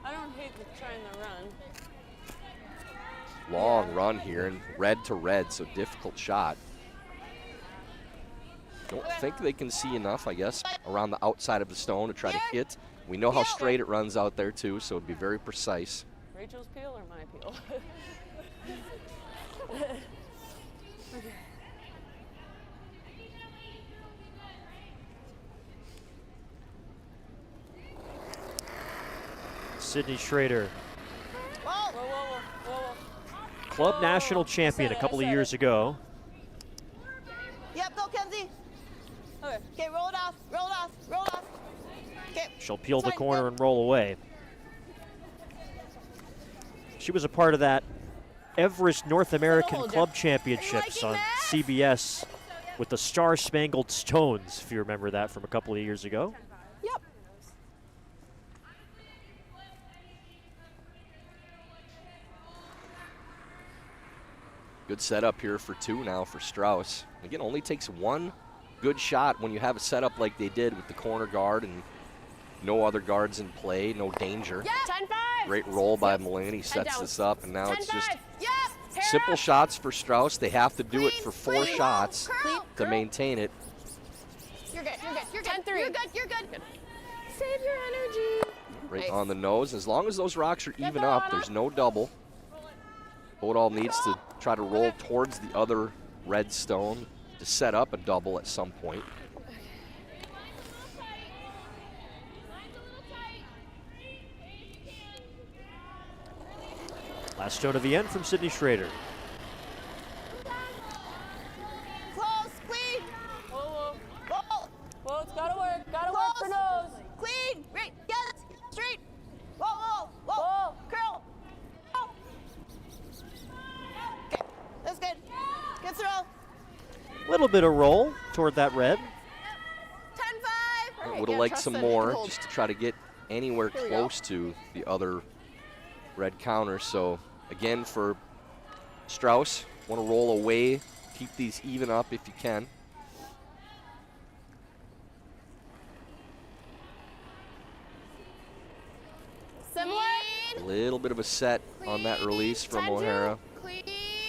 I don't hate trying to run. Long run here, and red to red, so difficult shot. Don't think they can see enough, I guess, around the outside of the stone to try to hit. We know how straight it runs out there, too, so it'd be very precise. Rachel's peel or my peel? Okay. Sydney Schrader, Whoa, whoa, whoa, whoa, whoa. club national champion a couple of years ago. Yep, go, Kenzie. Okay. Okay, roll it off, roll it off, roll it off. Okay. She'll peel the Sorry, corner go. and roll away. She was a part of that Everest North American hold Club you. Championships Are on you liking CBS with the Star Spangled Stones, if you remember that from a couple of years ago. Yep. Good setup here for two now for Strouse. Again, only takes one good shot when you have a setup like they did with the corner guard and no other guards in play, no danger. Yep. 10-5. Great roll by Mulaney, sets down. this up, and now it's 10-5. just Yep. Pair simple up. shots for Strouse. They have to do it Clean, for 4 clean. shots Curl, to curl. maintain it. You're good. You're good. You're good. 10-3. You're good. You're good. Save your energy. Right Nice. on the nose. As long as those rocks are even up, there's no double. Podoll needs to try to roll towards the other red stone to set up a double at some point. Last stone of the end from Sydney Schrader. Close, clean. Whoa, whoa. Roll. Whoa, it's gotta work. Gotta work for nose. Clean. Right. Yes. Straight. Whoa, whoa, whoa. Whoa. Curl. Oh. Okay. That's good. Good throw. Little bit of roll toward that red. 10-5. Would have liked some more just to try to get anywhere Here we go. close to the other red counter. So again, for Strouse, want to roll away, keep these even up if you can. Similar. A little bit of a set on that release from 10-2. O'Hara. Clean.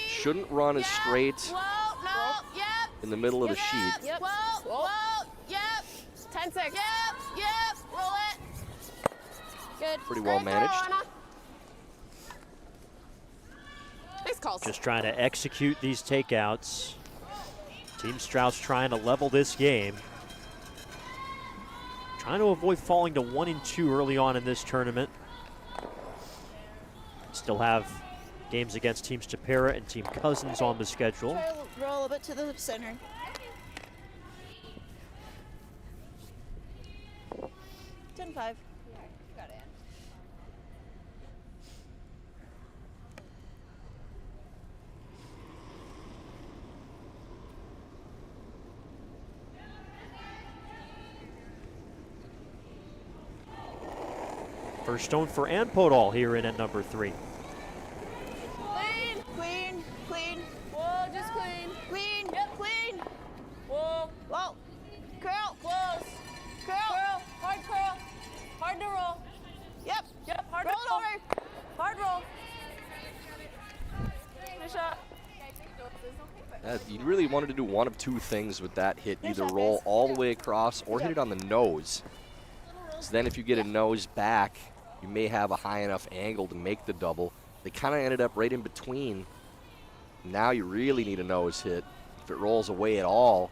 Shouldn't run as straight Whoa. No. Yep. in the middle of the Yep. sheet. Yep. Whoa. Whoa. Yep. 10-6. Yep. Yep. Roll it. Good. Pretty well Great throw, managed. Anna. Nice calls. Just trying to execute these takeouts. Team Strauss trying to level this game. Trying to avoid falling to 1 and 2 early on in this tournament. Still have games against Team Stapera and Team Cousins on the schedule. Try to roll a bit to the center. $10-5. Got it. First stone for Ann Podoll here in at number 3. Clean. Clean. Clean. Whoa, just clean. Clean. Yep. Clean. Whoa, Whoa. Curl. close. Curl. Curl, hard curl. Hard to roll. Yep. Yep, hard Roll to it roll. over. Hard roll. Nice shot. You really wanted to do one of two things with that hit. Nice Either shot, roll guys. all the way across or hit it on the nose. So then if you get a nose back, you may have a high enough angle to make the double. They kind of ended up right in between. Now you really need a nose hit. If it rolls away at all,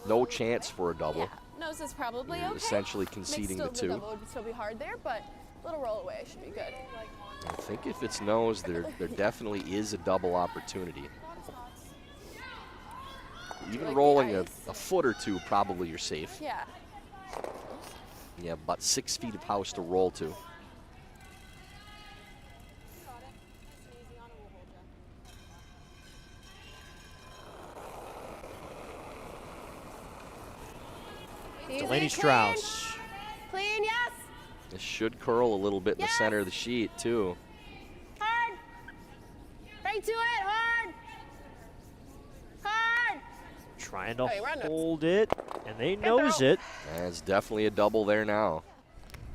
no chance for a double. Yeah. Nose is probably You're okay. essentially conceding the two. double would still be hard there, but a little roll away should be good. I think if it's nose, there definitely is a double opportunity. Even Like the rolling a ice. foot or two, probably you're safe. Yeah. You have about 6 feet of house to roll to. Easy, Delaney clean. Strouse. Clean, yes. This should curl a little bit in the center of the sheet, too. Hard. Right to it. Hard. Hard. Trying to Okay, we're on it. hold it, and they nose it. And it's definitely a double there now.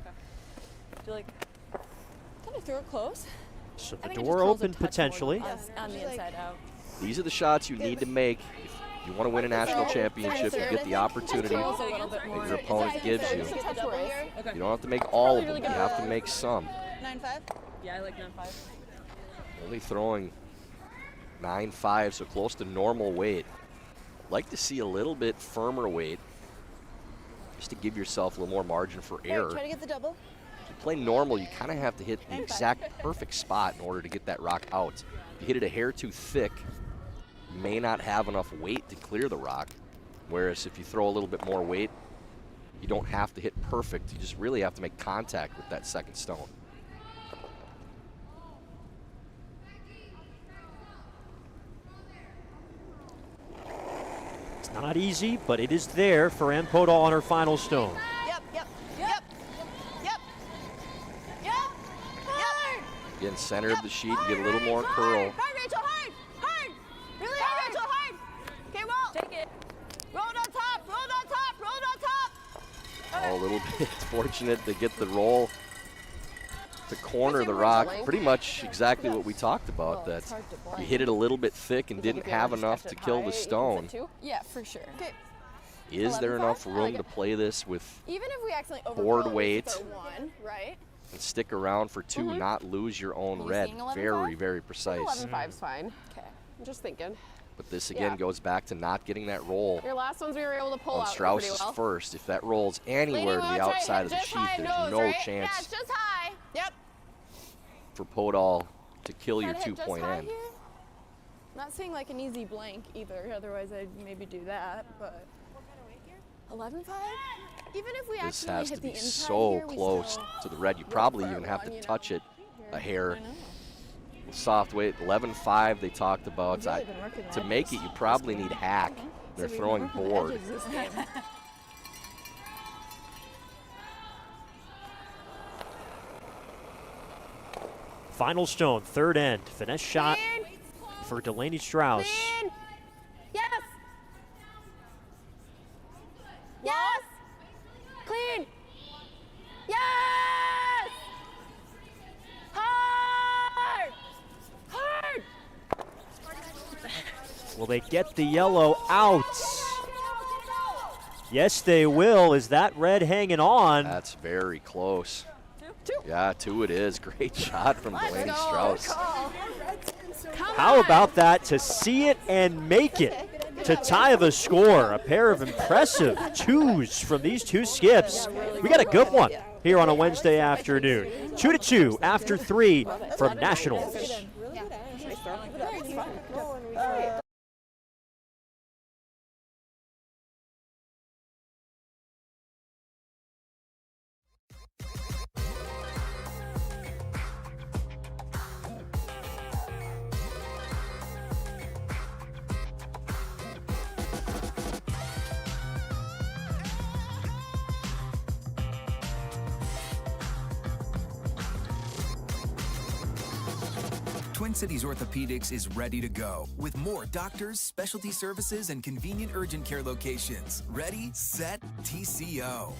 Do you like? Can I throw it close? So I the think it just door curls a open touch more potentially. on the inside out. These are the shots you need to make if you want to win a national championship. You get the opportunity Curls a little bit that more. your opponent gives you. Okay. You don't have to make all of them. You have to make some. 9-5. Yeah, I like 9-5. Only throwing 9.5, so close to normal weight. Like to see a little bit firmer weight, just to give yourself a little more margin for error. Try to get the double. If you play normal, you kind of have to hit the exact perfect spot in order to get that rock out. If you hit it a hair too thick, you may not have enough weight to clear the rock. Whereas if you throw a little bit more weight, you don't have to hit perfect. You just really have to make contact with that second stone. It's not easy, but it is there for Ann Podoll on her final stone. Yep, yep, yep, yep, yep, yep. Again, center of the sheet, you get a little more curl. Hard, Rachel, hard, hard. Really hard, Rachel, hard. Okay, roll. Take it. Roll it on top, roll it on top, roll it on top. Oh, a little bit fortunate to get the roll to corner the rock. Pretty much exactly what we talked about, that you hit it a little bit thick and didn't have enough to kill the stone. Yeah, for sure. Okay. Is there enough room to play this with Even if we accidentally board overcall, weight for one, right? and stick around for two, not lose your own you red? seeing 11.5? Very, very precise. 11.5's fine. Okay. I'm just thinking. But this again Yeah. goes back to not getting that roll Your last ones we were able to pull on out Strauss's pretty well. first. If that rolls anywhere to the outside of the sheet, there's no Yeah, chance it's just high. Yep. for Podoll to kill your That hit just two-point high end. here. Not seeing like an easy blank either. Otherwise, I'd maybe do that. But 11.5. Even if we This accidentally has hit to the be inside so here, we close still to the red. You look probably for even a have to one, you know? touch it a hair. I know. Soft weight, 11.5 they talked about. We've really been working To that make it, you probably need hack. They're So we've throwing been working the board. edges this game. Final stone, third end. Finesse shot Clean. for Delaney Strouse. Clean. Yes. Yes. Clean. Yes. Hard. Hard. Will they get the yellow out? Yes, they will. Is that red hanging on? That's very close. Two. Yeah, two it is. Great shot from Delaney Strouse. How about that to see it and make it to tie the score? A pair of impressive twos from these two skips. We got a good one here on a Wednesday afternoon. 2-2 after 3 from Nationals. Twin Cities Orthopedics is ready to go with more doctors, specialty services, and convenient urgent care locations. Ready, set, TCO.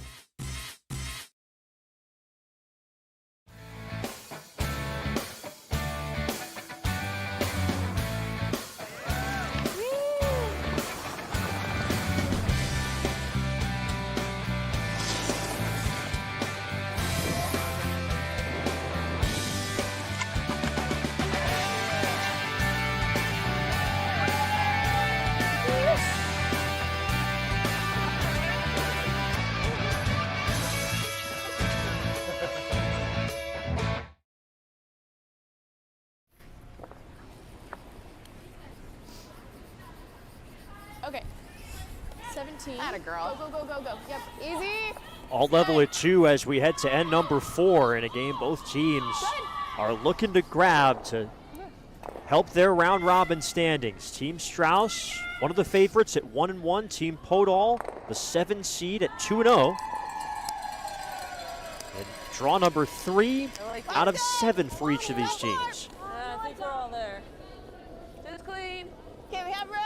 Okay. 17. Atta girl. Go, go, go, go, go. Yep. Easy. All level at 2 as we head to end number 4 in a game both teams are looking to grab to help their round robin standings. Team Strauss, one of the favorites at 1-1. Team Podoll, the 7 seed at 2-0. And Draw number 3 I like out that. of 7 for each of these teams. I think we're all there. Just clean. Okay, we have room.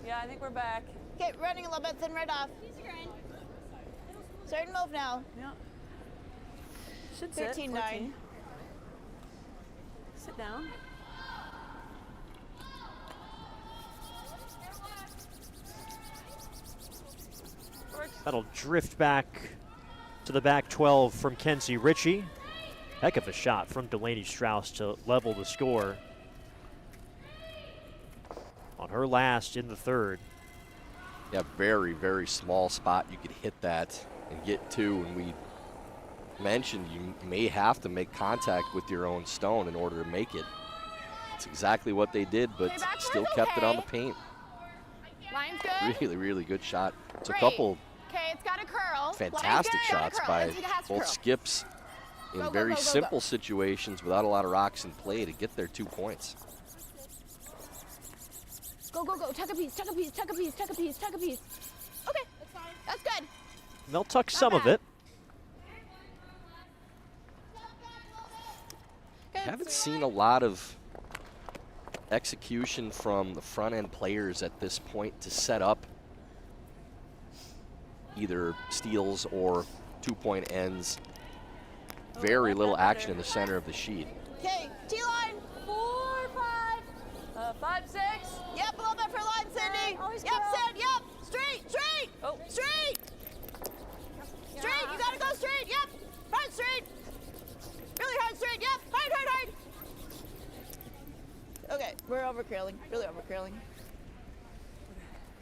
Yeah, I think we're back. Okay, running a little bit, then right off. Starting to move now. Yeah. Should sit. 13-9. 14. Sit down. That'll drift back to the back 12 from Kenzie Ritchie. Heck of a shot from Delaney Strouse to level the score on her last in the third. Yeah, very, very small spot. You could hit that and get 2. And we mentioned you may have to make contact with your own stone in order to make it. It's exactly what they did, but Okay, back still four's kept it on okay. the paint. Line's good. Really, really good shot. It's a Great. couple Okay, it's got a curl. fantastic Line's good. shots Got a curl. by It's got a both curl. skips in Go, go, very go, go, go. simple situations without a lot of rocks in play to get their 2 points. Go, go, go. Tuck a piece, tuck a piece, tuck a piece, tuck a piece, tuck a piece. Okay, that's fine. That's good. They'll tuck some of bad. it. Good. Haven't seen a lot of execution from the front end players at this point to set up either steals or 2-point ends. Very little action in the center of the sheet. Okay, T-line. 4, 5. 5, 6. Yep, a little bit for line, Cindy. Always Yep, curl. Sid, yep. Straight, straight. Oh. Straight. Straight, you gotta go straight, yep. Hard straight. Really hard straight, yep. Hard, hard, hard. Okay, we're over curling, really over curling.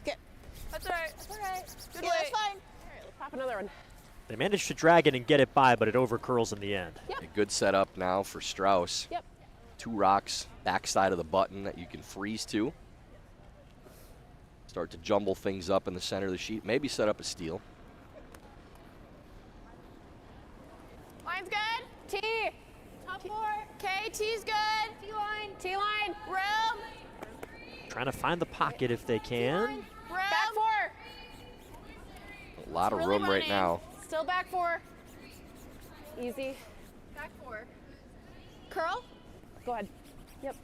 Okay, That's all right. That's all right. Good yeah, that's weight. fine. All right, let's pop another one. They managed to drag it and get it by, but it overcurls in the end. A good setup now for Strouse. Yep. 2 rocks backside of the button that you can freeze to. Start to jumble things up in the center of the sheet. Maybe set up a steal. Line's good. T. Top 4. Okay, T's good. T-line. T-line. Room. Trying to find the pocket if they can. Room. Back 4. A lot of Really room right running. now. Still back 4. Easy. Back 4. Curl. Go ahead. Yep.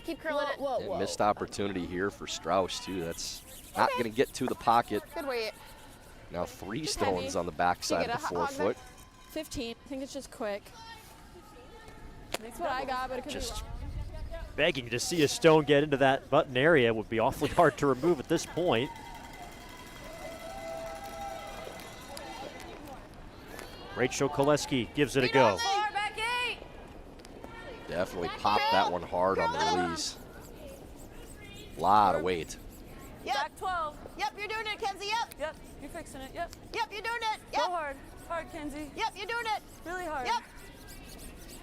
Keep curling it. Whoa, And missed opportunity here for Strouse too. That's not Okay. going to get to the pocket. Good weight. Now 3 Just stones heavy. on the backside get of the a hog 4-foot. 15. I think it's just quick. That's what I got, but it could Just be wrong. begging to see a stone get into that button area would be awfully hard to remove at this point. Rachel Koleski gives it a go. 4, back 8. Definitely popped that one hard on the release. Lot of weight. Yep. Back 12. Yep, you're doing it, Kenzie. Yep. Yep, you're fixing it. Yep. Yep, you're doing it. Go Yep. hard. Hard, Kenzie. Yep, you're doing it. Really hard. Yep.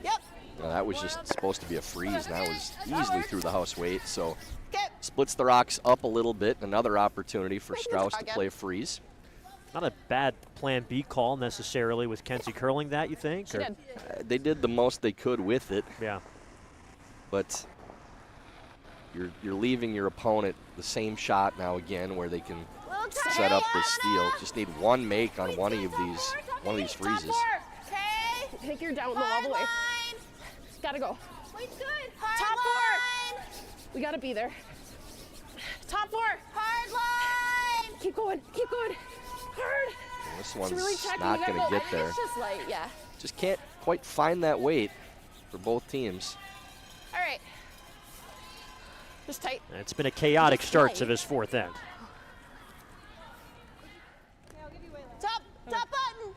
Yep. Now, that was just supposed to be a freeze, and that was easily through the house weight. So Okay. splits the rocks up a little bit. Another opportunity for Make the Strouse to target. play a freeze. Not a bad plan B call necessarily with Kenzie curling that, you think? She Or- did. They did the most they could with it, Yeah. but you're leaving your opponent the same shot now again, where they can Little tight. set up this steal. Just need one make on one of these Top freezes. 4. Okay. I think you're down low all Hard the way. line. Gotta go. Weight's good. Hard Top 4. line. We gotta be there. Top 4. Hard line. Keep going. Keep going. Hard. This It's one's really checking. not You gotta going to go. get there. It's just light, yeah. Just can't quite find that weight for both teams. All right. Just tight. And it's been a chaotic start to this fourth end. Top button.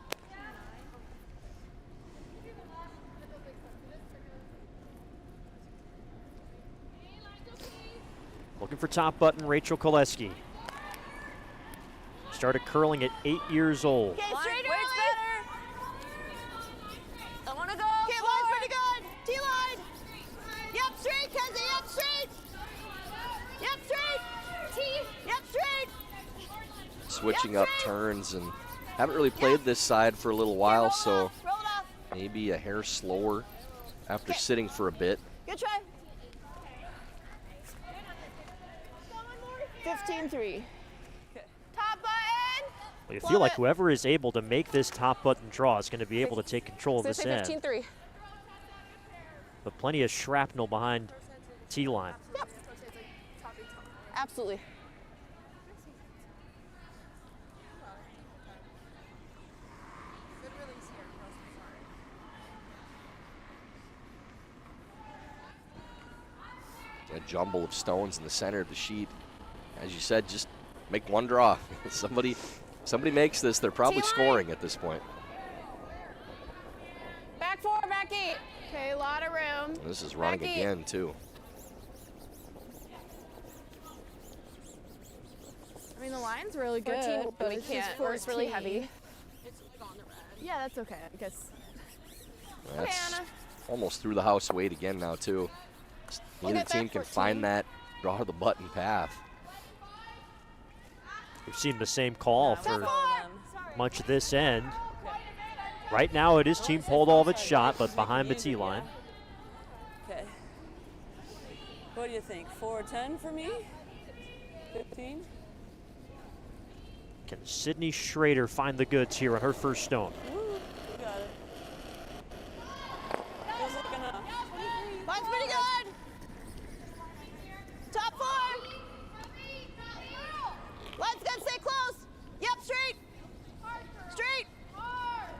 Looking for top button, Rachel Koleski. Started curling at 8 years old. Okay, Line, straight weight's early. better. I wanna go. Okay, line's pretty good. T-line. Yep, straight, Kenzie. Yep, straight. Yep, straight. T. Yep, straight. Switching Yep, up straight. turns, and haven't really played this side for a little while, Roll so off, roll it off. maybe a hair slower after Okay. sitting for a bit. Good try. 15-3. Okay. Top button. Well, you feel like whoever is able to make this top button draw is going to be able to take control of this end. 15-3. But plenty of shrapnel behind T-line. Yep. Absolutely. A jumble of stones in the center of the sheet. As you said, just make one draw. Somebody makes this, they're probably scoring at this point. Back four, back eight. Okay, a lot of room. And this is running Back eight. again, too. I mean, the line's really good, 14, but we this is can't. It's really 14. heavy. It's like on the red. Yeah, that's okay, I guess. That's Anna. almost through the house weight again now, too. We'll Neither get that team can 14. find that draw the button path. We've seen the same call Yeah, for we'll follow them. much of this end. Right now it is Team Podoll its shot, but behind the T-line. Okay. What do you think? 4-10 for me? 15? Can Sydney Schrader find the goods here on her first stone? Woo, you got it. Feels like enough. Line's pretty good. Top four. Line's good. Stay close. Yep, straight. Straight.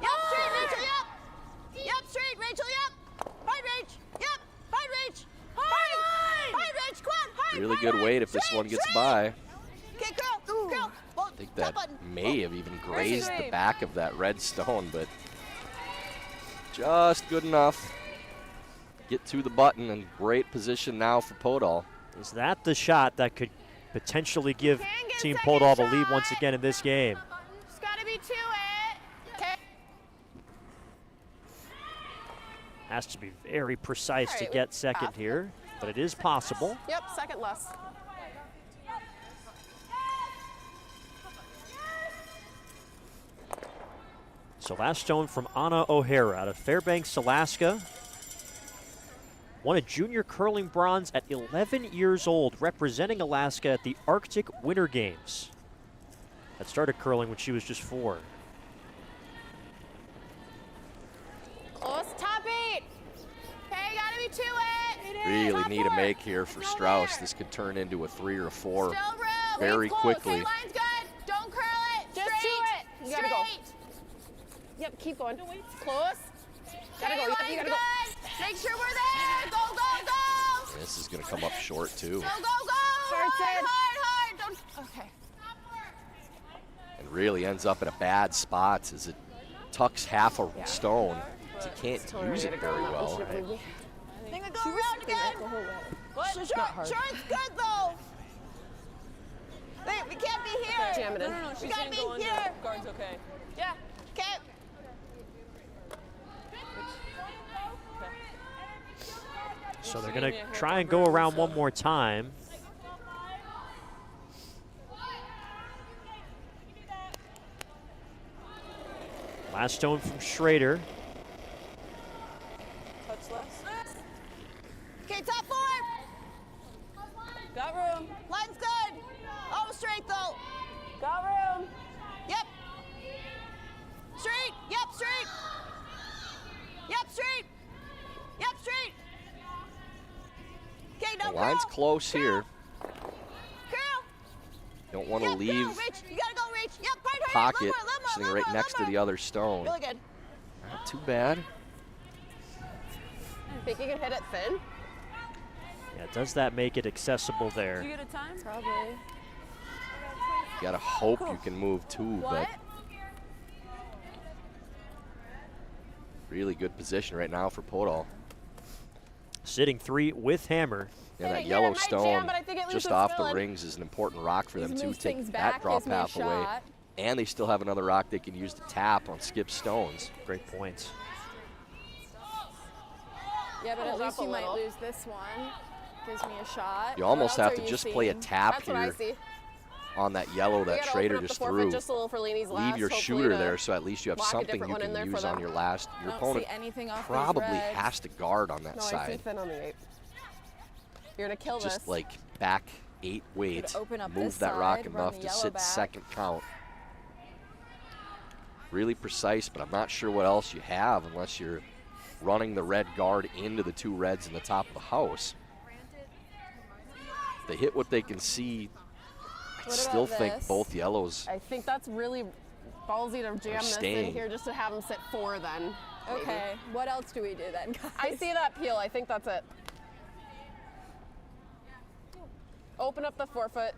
Yep, straight, Rachel. Yep. Yep, straight, Rachel. Yep. Hard Rach. Yep. Hard Rach. Hard. Hard Rach. Come on. Hard. Really hard, good weight hard. if this Straight, one gets straight. by. Okay, girl. Well, I think that top button. may have even grazed the straight. back of that red stone, but just good enough. Get to the button and great position now for Podoll. Is that the shot that could potentially give Can get Team second Podoll the lead shot. once again in this game? It's gotta be to it. Okay. Has to be very precise to Alright, get second half. here, but it is possible. Yep, second less. So last stone from Anna O'Hara out of Fairbanks, Alaska. Won a junior curling bronze at 11 years old, representing Alaska at the Arctic Winter Games. That started curling when she was just 4. Close, top eight. Okay, gotta be to it. Really Top need a four. make here for Still Strouse. there. This could turn into a 3 or a 4 Still room. very Close. quickly. Okay, line's good. Don't curl it. Just Straight. to it. You gotta go. Straight. Yep, keep going. Close. Gotta go. Okay, Yep, line's you gotta good. go. Make sure we're there. Go, go, go. This is going to come up short, too. Go, go, go. Hard side. Hard. Don't. Okay. And really ends up in a bad spot as it tucks half a stone. So you can't use it very well. Think we go around again. Short's good though. Wait, we can't be here. Jam it in. No, she's We gotta saying be go under. here. Guard's okay. Yeah. Okay. So they're going to try and go around one more time. Last stone from Schrader. Touch less. Okay, top four. Got room. Line's good. Oh, straight though. Got room. Yep. Straight. Yep, straight. Yep, straight. Yep, straight. Okay, The no line's curl. close here. Curl. Don't want to Yep, leave go, Rich. You gotta go, Rich. Yep, hard, hard. pocket Little more, sitting little right more, next to little the other stone. more. Really good. Not too bad. Think you can hit it thin? Yeah, does that make it accessible Did there? you get a time? Probably. You got to hope you can move too, but really good position right now for Podoll. Sitting 3 with hammer. Yeah, that Yeah, it yellow might jam, stone but I think at least just it's off the filling. rings is an important rock for them These to moves take things that back, draw gives me a path away. shot. And they still have another rock they can use to tap on skip stones. Great point. Yeah, but at Drop least a you might little. lose this one. Gives me a shot. You What almost else have are to you just play a seeing? tap That's what I here see. on that yellow We that gotta Schrader open up just the forfeit threw. just a little for Leanie's last, Leave your hopefully shooter to there so at least you have lock a something different you one in can there for use on them. your last. I Your don't opponent see anything off these probably reds. has to guard on that No, I see side. thin on the 8. You're gonna kill Just this. like back 8 weight, open up move this that rock side, run enough the to yellow sit back. second count. really precise, but I'm not sure what else you have unless you're running the red guard into the 2 reds in the top of the house. They hit what they can see. I still think both yellows. I think that's really ballsy to jam this in here just to have them sit 4 then. Okay, what else do we do then, guys? I see that peel. I think that's it. Open up the forefoot.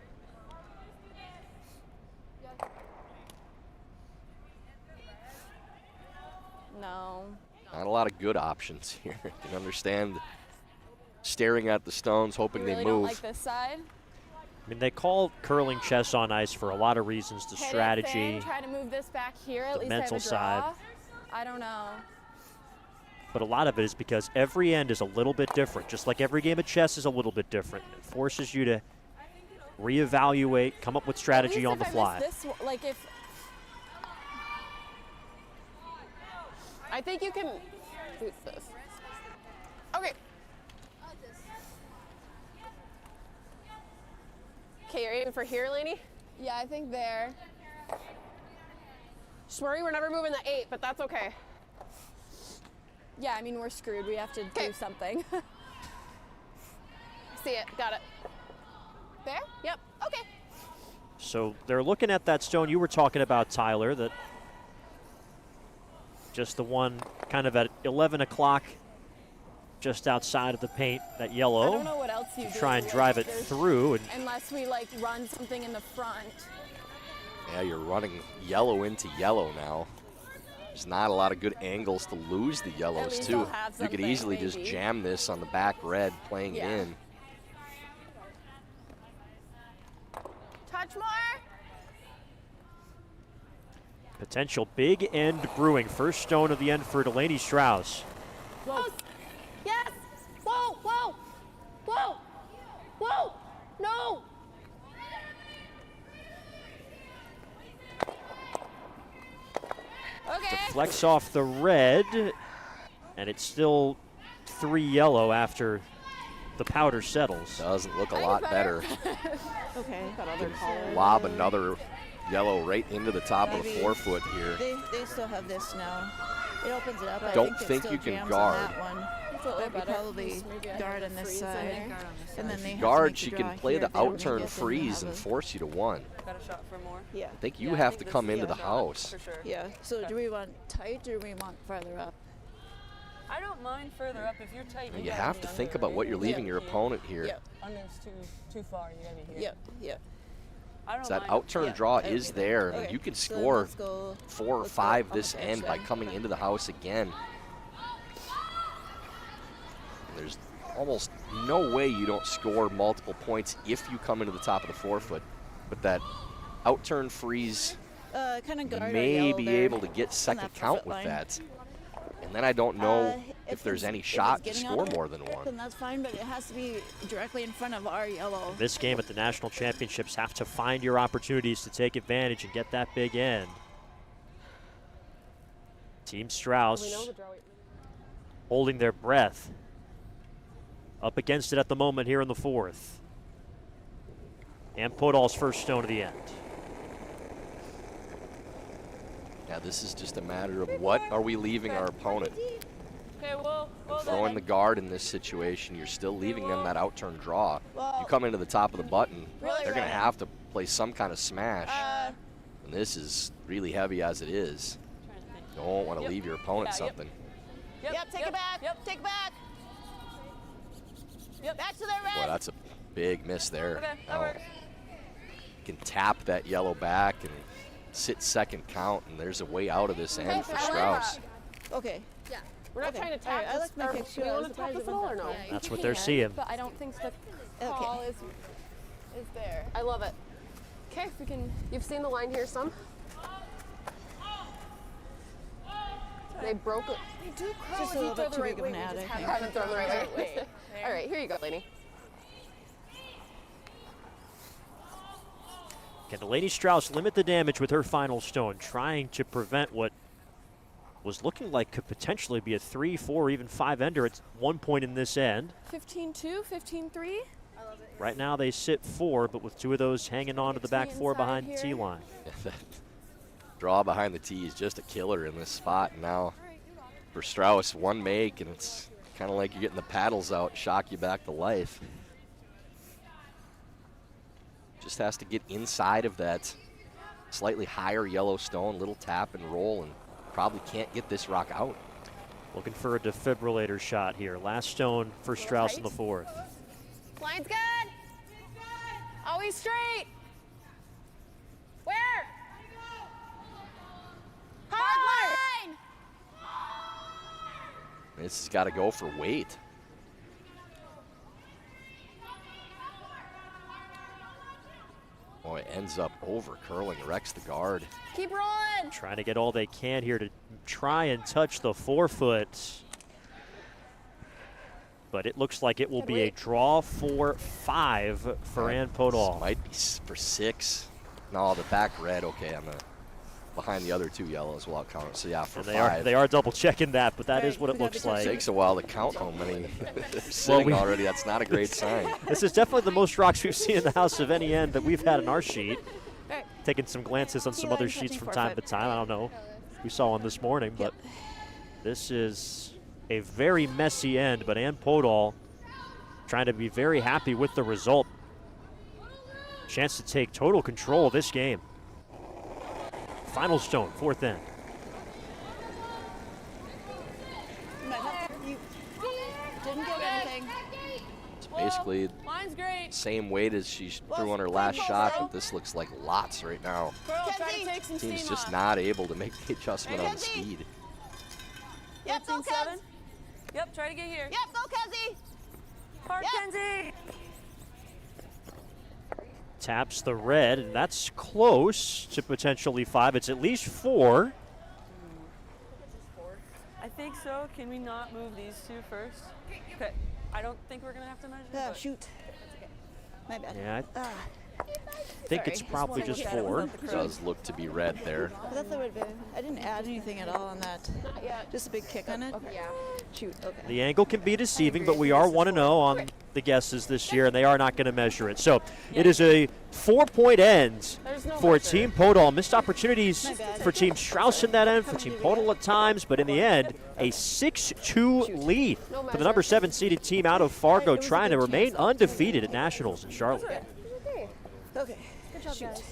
No. Not a lot of good options here. You can understand staring at the stones, hoping You really they move. don't like this side? I mean, they call curling chess on ice for a lot of reasons, the Hit it, strategy. Finn. Try to move this back here. At the least mental I have a draw. side. I don't know. But a lot of it is because every end is a little bit different. Just like every game of chess is a little bit different. It forces you to reevaluate, come up with strategy on the fly. This, like if I think you can boost this. Okay. Okay, you're aiming for here, Lainey? yeah, I think there. Shmurry, we're never moving the 8, but that's okay. Yeah, I mean we're screwed. We have to Okay. do something. See it. Got it. There? Yep. Okay. So they're looking at that stone you were talking about, Tyler, that just the one kind of at 11 o'clock just outside of the paint, that I yellow. don't know what else you do. Try and really. drive it There's- through. And Unless we like run something in the front. Yeah, you're running yellow into yellow now. There's not a lot of good angles to lose the yellows, least too. I'll have You could something, easily just maybe. jam this on the back red, playing Yeah. it in. Touch more. potential big end brewing. First stone of the end for Delaney Strouse. Whoa. Yes. Whoa, whoa, whoa, whoa. No. Okay. Deflects off the red, and it's still 3 yellow after the powder settles. Doesn't look a lot better. Okay. That other color. Lob another yellow right into the top of the Maybe. forefoot here. They still have this now. It opens it up. I Don't think, think it you still can jams guard. On that one. But we probably guard on this side. And then they have to Guard, make she the can draw play here the if they don't outturn make it, then they freeze have and a- force you to 1. Got a shot for more. Yeah. I think you Yeah, I have think to this come is into the shot, house. For sure. Yeah. So do we want tight or do we want farther up? I don't mind further up if you're tight. You gotta have be to under, think about right? what you're You leaving gotta your be opponent here. Yep. Under's too far. You gotta be here. Yep. Yep. I don't So that mind. outturn Yeah, draw I is agree. there. and Okay, You can so then score let's go- 4 or let's go 5 on this the edge end by then. coming into the house again. There's almost no way you don't score multiple points if you come into the top of the forefoot. But that outturn freeze kind of guard our may yellow be there able to get on second that count forefoot with line. that. And then I don't know if there's it's- any if shot it's to getting score out of more than it, 1. Then that's fine, but it has to be directly in front of our yellow. This game at the National Championships, have to find your opportunities to take advantage and get that big end. Team Strauss We know the draw. holding their breath. Up against it at the moment here in the 4th. And Podoll's first stone of the end. Yeah, this is just a matter of what are we leaving our opponent. Okay, well, Throwing the guard in this situation, you're still leaving them that outturn draw. You come into the top of the button, Really they're going to right. have to play some kind of smash. And this is really heavy as it is. You don't want to leave your opponent Yeah, yep. something. Yep, take it back. Yep. Take it back. Yep. Back to their Boy, red. that's a big miss there. Okay, that Now, works. can tap that yellow back and sit second count, and there's a way out of this end for I like Strauss. Okay. We're not Okay. trying to All right, tap I this. like my Or kick, too. we I was want to tap surprised this it at all or went no? that far. That's what they're seeing. But I don't think the call is there. I love it. Okay, if we can. You've seen the line here some. They broke it. They do curl Just if a you little throw bit the too right big of way. an We ad, just I have think. Haven't thrown the right way. All right, here you go, Lainey. Can Delaney Strouse limit the damage with her final stone, trying to prevent what was looking like could potentially be a 3, 4, even 5-ender at one point in this end. 15-2, 15-3. Right now they sit 4, but with 2 of those hanging on to the back Three 4 inside behind the here. T-line. Draw behind the tee is just a killer in this spot. And now for Strouse, one make, and it's kind of like you're getting the paddles out, shock you back to life. Just has to get inside of that slightly higher yellow stone, little tap and roll, and probably can't get this rock out. Looking for a defibrillator shot here. Last stone for Strouse in the fourth. Line's good. Always straight. Where? Hard line. This has got to go for weight. Boy, it ends up over curling, wrecks the guard. Keep rolling. Trying to get all they can here to try and touch the 4-foot. But it looks like it will be a draw for 5 for Ann Podoll. Might be for 6. No, the back red, okay, on the behind the other 2 yellows will count it. So yeah, for And 5. they are double checking that, but that is what it looks like. It takes a while to count how many they're sitting already. That's not a great sign. This is definitely the most rocks we've seen in the house of any end that we've had in our sheet. Taking some glances on some other sheets from time to time. I don't know. We saw one this morning, but this is a very messy end. But Ann Podoll trying to be very happy with the result. Chance to take total control of this game. Final stone, 4th end. You didn't get anything. It's basically Line's great. same weight as she threw on her last shot, but this looks like lots right now. Girl, try to take some Team's steam just off. not able to make the adjustment on the speed. Yep, go 13-7. Kenz. Yep, try to get here. Yep, go Kenzie. Hard, Yep. Kenzie. Taps the red, and that's close to potentially 5. It's at least 4. I think so. Can we not move these 2 first? Okay. I don't think we're going to have to measure. Oh, but shoot. My bad. Yeah, Ah, I think it's Sorry. probably Just just wanna look 4. at it without the Does look to be red there. I thought that would have been. I didn't add anything at all on that. Just a big kick on it. Yeah. Shoot. Okay. The angle can be deceiving, but we are 1-0 on the guesses this year, and they are not going to measure it. So it is a 4-point end There's no for measure. Team Podoll. Missed opportunities My bad. for Team Strouse in that end, for Team Podoll at times, but in the end, a 6-2 lead for the number 7 seeded team out of Fargo, trying to remain undefeated at Nationals in Charlotte. Okay. Good job, Shoot. guys.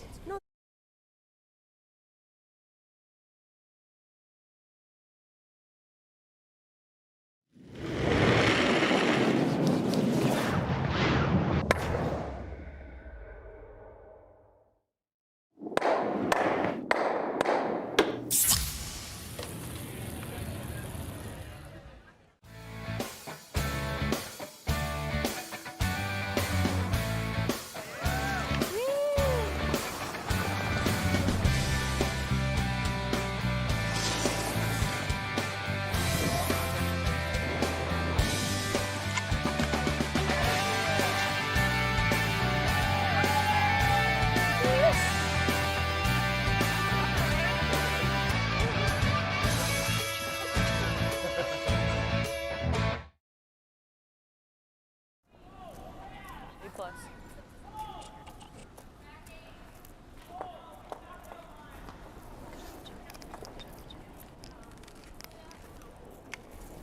A+.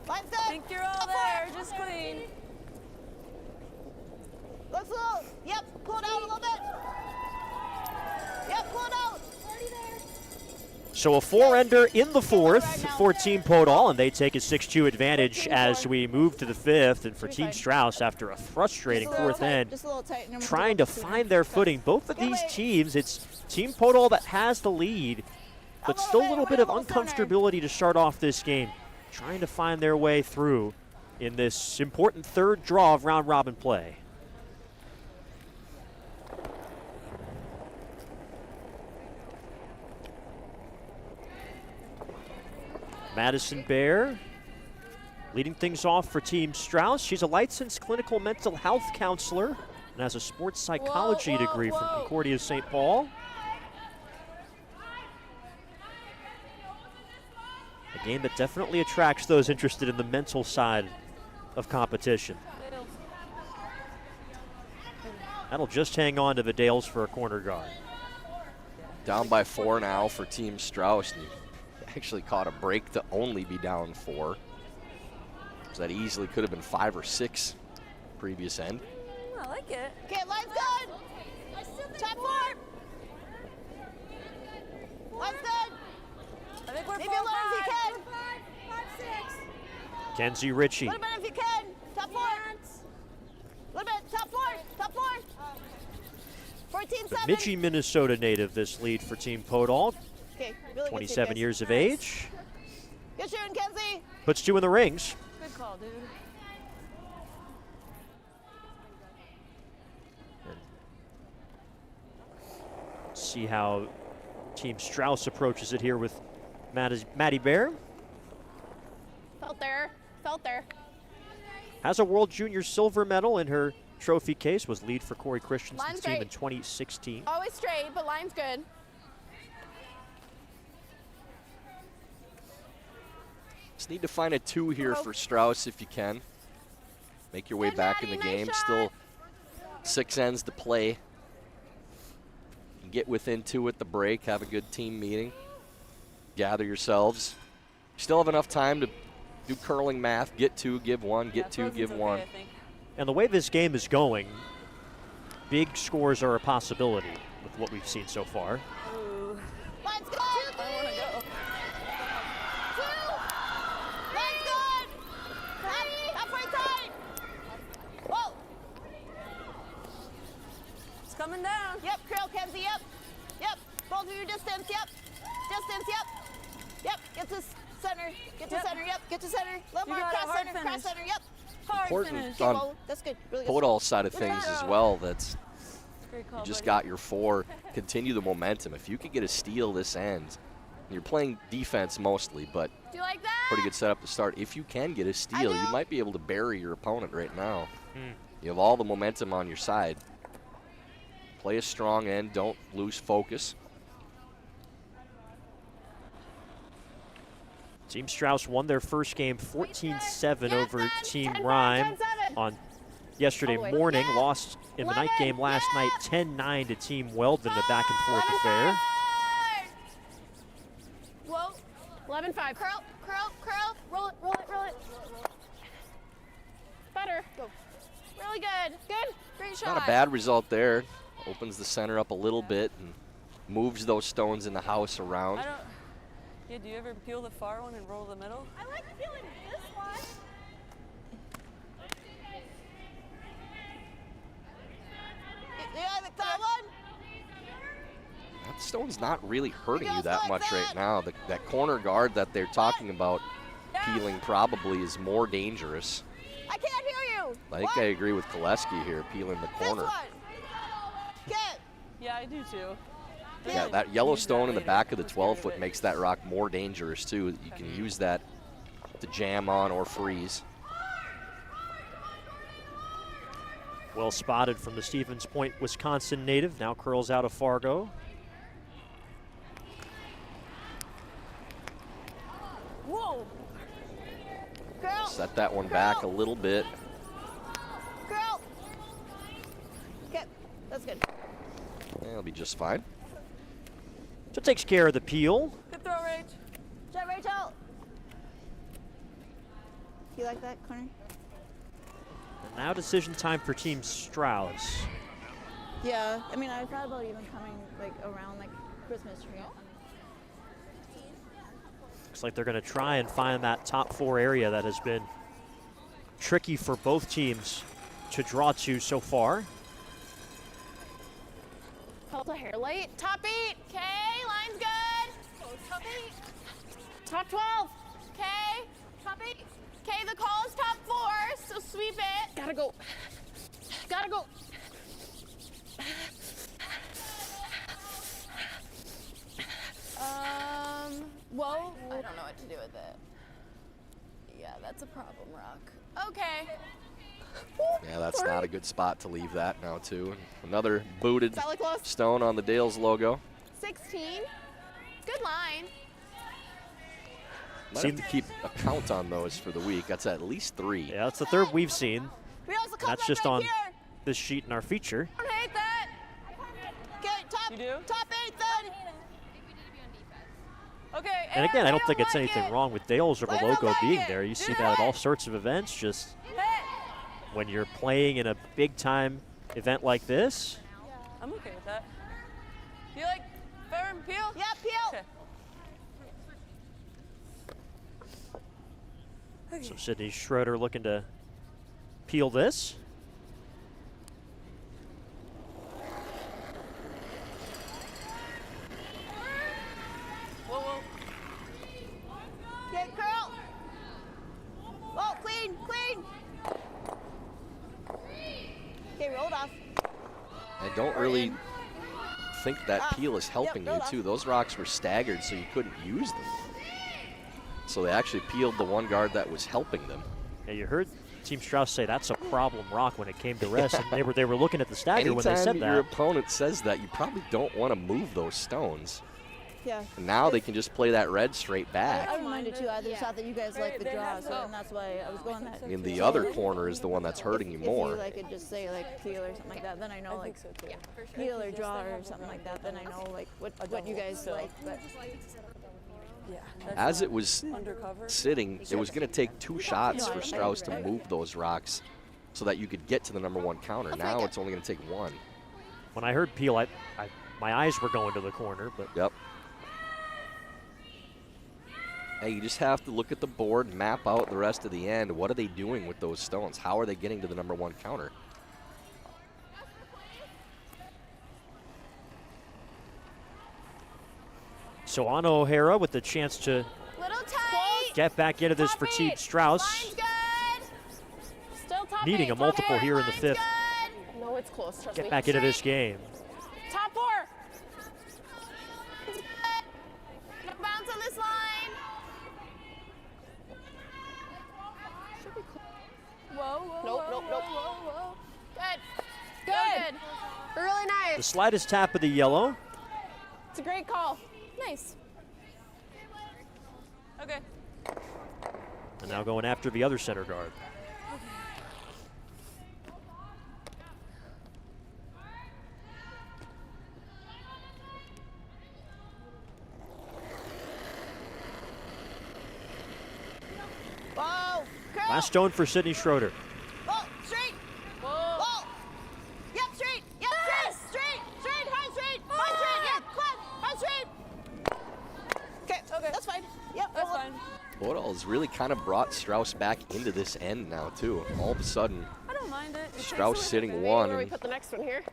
Line's good. Think you're all there. Just clean. Looks low. Yep. Pull it out a little bit. Yep. Pull it out. So a 4-ender in the 4th for Team Podoll, and they take a 6-2 advantage as we move to the 5th. And for Team Strouse, after a frustrating 4th end, Just a little tight. Number trying to find their footing. Both of these teams, it's Team Podoll that has the lead, but still a little bit of uncomfortability to start off this game. Trying to find their way through in this important 3rd draw of round-robin play. Madison Bear leading things off for Team Strouse. She's a licensed clinical mental health counselor and has a sports psychology degree from Concordia St. Paul. A game that definitely attracts those interested in the mental side of competition. That'll just hang on to the Dales for a corner guard. Down by 4 now for Team Strouse. And you actually caught a break to only be down 4. So that easily could have been 5 or 6 previous end. I like it. Okay, line's good. Top 4. Line's good. I think we're Maybe a little if you can. Kenzie Ritchie. A little bit if you can. Top 4. A little bit. Top 4. Top 4. 14-7. Bemidji, Minnesota native, this lead for Team Podoll. Okay, really good 27 shooting, years of guys. age. Good shooting, Kenzie. Puts 2 in the rings. Good call, dude. See how Team Strouse approaches it here with Maddie Bear. Felt there. Felt there. Has a World Junior silver medal in her trophy case. Was lead for Corey Christensen's Line's team great. in 2016. Always straight, but line's good. Just need to find a 2 here for Strouse if you can. Make your way Good, back in Maddie, the nice game. shot. Still 6 ends to play. Get within 2 at the break. Have a good team meeting. Gather yourselves. Still have enough time to do curling math. Get 2, give 1. Get 2, give 1. I think. And the way this game is going, big scores are a possibility with what we've seen so far. Ooh. Line's good. I want to go. 2. Line's good. Top right tight. Whoa. It's coming down. Yep, curl, Kenzie, yep. Yep, both of you distance, yep. Distance, yep. Yep, get to center, get to Yep. center, yep. Get to center, a little You more got a cross hard center, finish. yep. Hard Important finish. on Whoa, that's good, really good. Podoll side of Good things job. as well. That's Great call, you just buddy. got your 4. Continue the momentum. If you could get a steal this end, you're playing defense mostly, but Do you like that? pretty good setup to start. If you can get a steal, you do. might be able to bury your opponent right now. You have all the momentum on your side. Play a strong end. Don't lose focus. Team Strouse won their first game 14-7 Yes, over Ben. Team 10-5, Rhyme 10-7. on yesterday All the way. morning. Yes. Lost in the night game last night 10-9 to Team Weldon in a back and forth affair. Whoa. 11-5. Curl, curl, curl. Roll it, roll it, roll it. Better. Go. Really good. Good. Great shot. Not a bad result there. Opens the center up a little bit and moves those stones in the house around. I don't. Yeah, do you ever peel the far one and roll the middle? I like feeling this one. You like that one? That stone's not really hurting you goes that like much that. right now. That corner guard that they're talking about peeling probably is more dangerous. I can't hear you. I think What? I agree with Koleski here, peeling the This corner. one. Get. Yeah, I do too. Yeah, that yellow stone in the back of the 12-foot makes that rock more dangerous too. You can use that to jam on or freeze. Well spotted from the Stevens Point, Wisconsin native. Now curls out of Fargo. Whoa. Girl. Set that one back a little bit. Girl. Okay, that's good. That'll be just fine. So it takes care of the peel. Good throw, Rach. Jet Rachel. You like that corner? And now decision time for Team Strouse. Yeah. I mean, I thought about even coming like around like Christmas tree. Looks like they're going to try and find that top 4 area that has been tricky for both teams to draw to so far. Felt a hair late. Top 8. Okay, line's good. Top 8. Top 12. Okay. Top 8. Okay, the call is top 4, so sweep it. Gotta go. Gotta go. Whoa. I don't know what to do with it. Yeah, that's a problem, Rock. Okay. Yeah, that's not a good spot to leave that now too. Another booted Sally close. stone on the Dales logo. 16. Good line. Might have to keep a count on those for the week. That's at least 3. Yeah, that's the third we've seen. We also come That's back just right on here. this sheet in our feature. I don't hate that. Okay, top. You do? Top 8 then. Okay. And again, I don't think like it's anything it. wrong with Dale's or the They don't logo like being it. there. You see Do that at it. all sorts of events, just Hit. when you're playing in a big-time event like this. I'm okay with that. You like firm peel? Yep, peel. Okay. So Sydney Schroeder looking to peel this. Whoa, whoa. Okay, curl. Oh, clean, clean. Okay, roll it off. I don't really think that peel is helping roll you, off. too. Those rocks were staggered, so you couldn't use them. So they actually peeled the one guard that was helping them. Yeah, you heard Team Strauss say that's a problem rock when it came to rest, and they were looking at the stagger when they said Anytime your that. opponent says that, you probably don't want to move those stones. Yeah. And now they can just play that red straight back. I don't mind it too. I just thought that you guys like the They draw, have so the- and that's why I was going that. I mean, the other corner is the one that's hurting you If more. you like could just say like peel or something like that, then I know like So too. peel or draw or something like that, then I know like what you guys like. But Yeah. That's As not it was undercover. sitting, it was going to take 2 shots No, for I Strauss to agree. move those rocks so that you could get to the #1 counter. Now it's only going to take 1. When I heard peel, my eyes were going to the corner, but Yep. Hey, you just have to look at the board, map out the rest of the end. What are they doing with those stones? How are they getting to the #1 counter? so Anna O'Hara with the chance to Little tight. get back into this for Top Team eight. Strauss. Line's good. Still top Needing eight. a multiple Top here in the line's fifth. good. no, it's close. Trust Get me. back into this game. Top 4. No bounce on this line. Whoa, whoa, Nope, whoa, nope, whoa, nope. whoa, whoa. Good. Good. Really nice. The slightest tap of the yellow. It's a great call. Nice. Okay. And now going after the other center guard. Whoa, curl. Last stone for Sydney Schroeder. Whoa, straight. Whoa. Yep, straight. Yep, straight. Straight, hard straight. Hard straight. Yep, close. Hard straight. Okay, that's fine. Yep, That's roll it. fine. Podoll has really kind of brought Strauss back into this end now, too. All of a sudden, I don't mind it. It takes Strauss away sitting the- one Where we and put the next one here?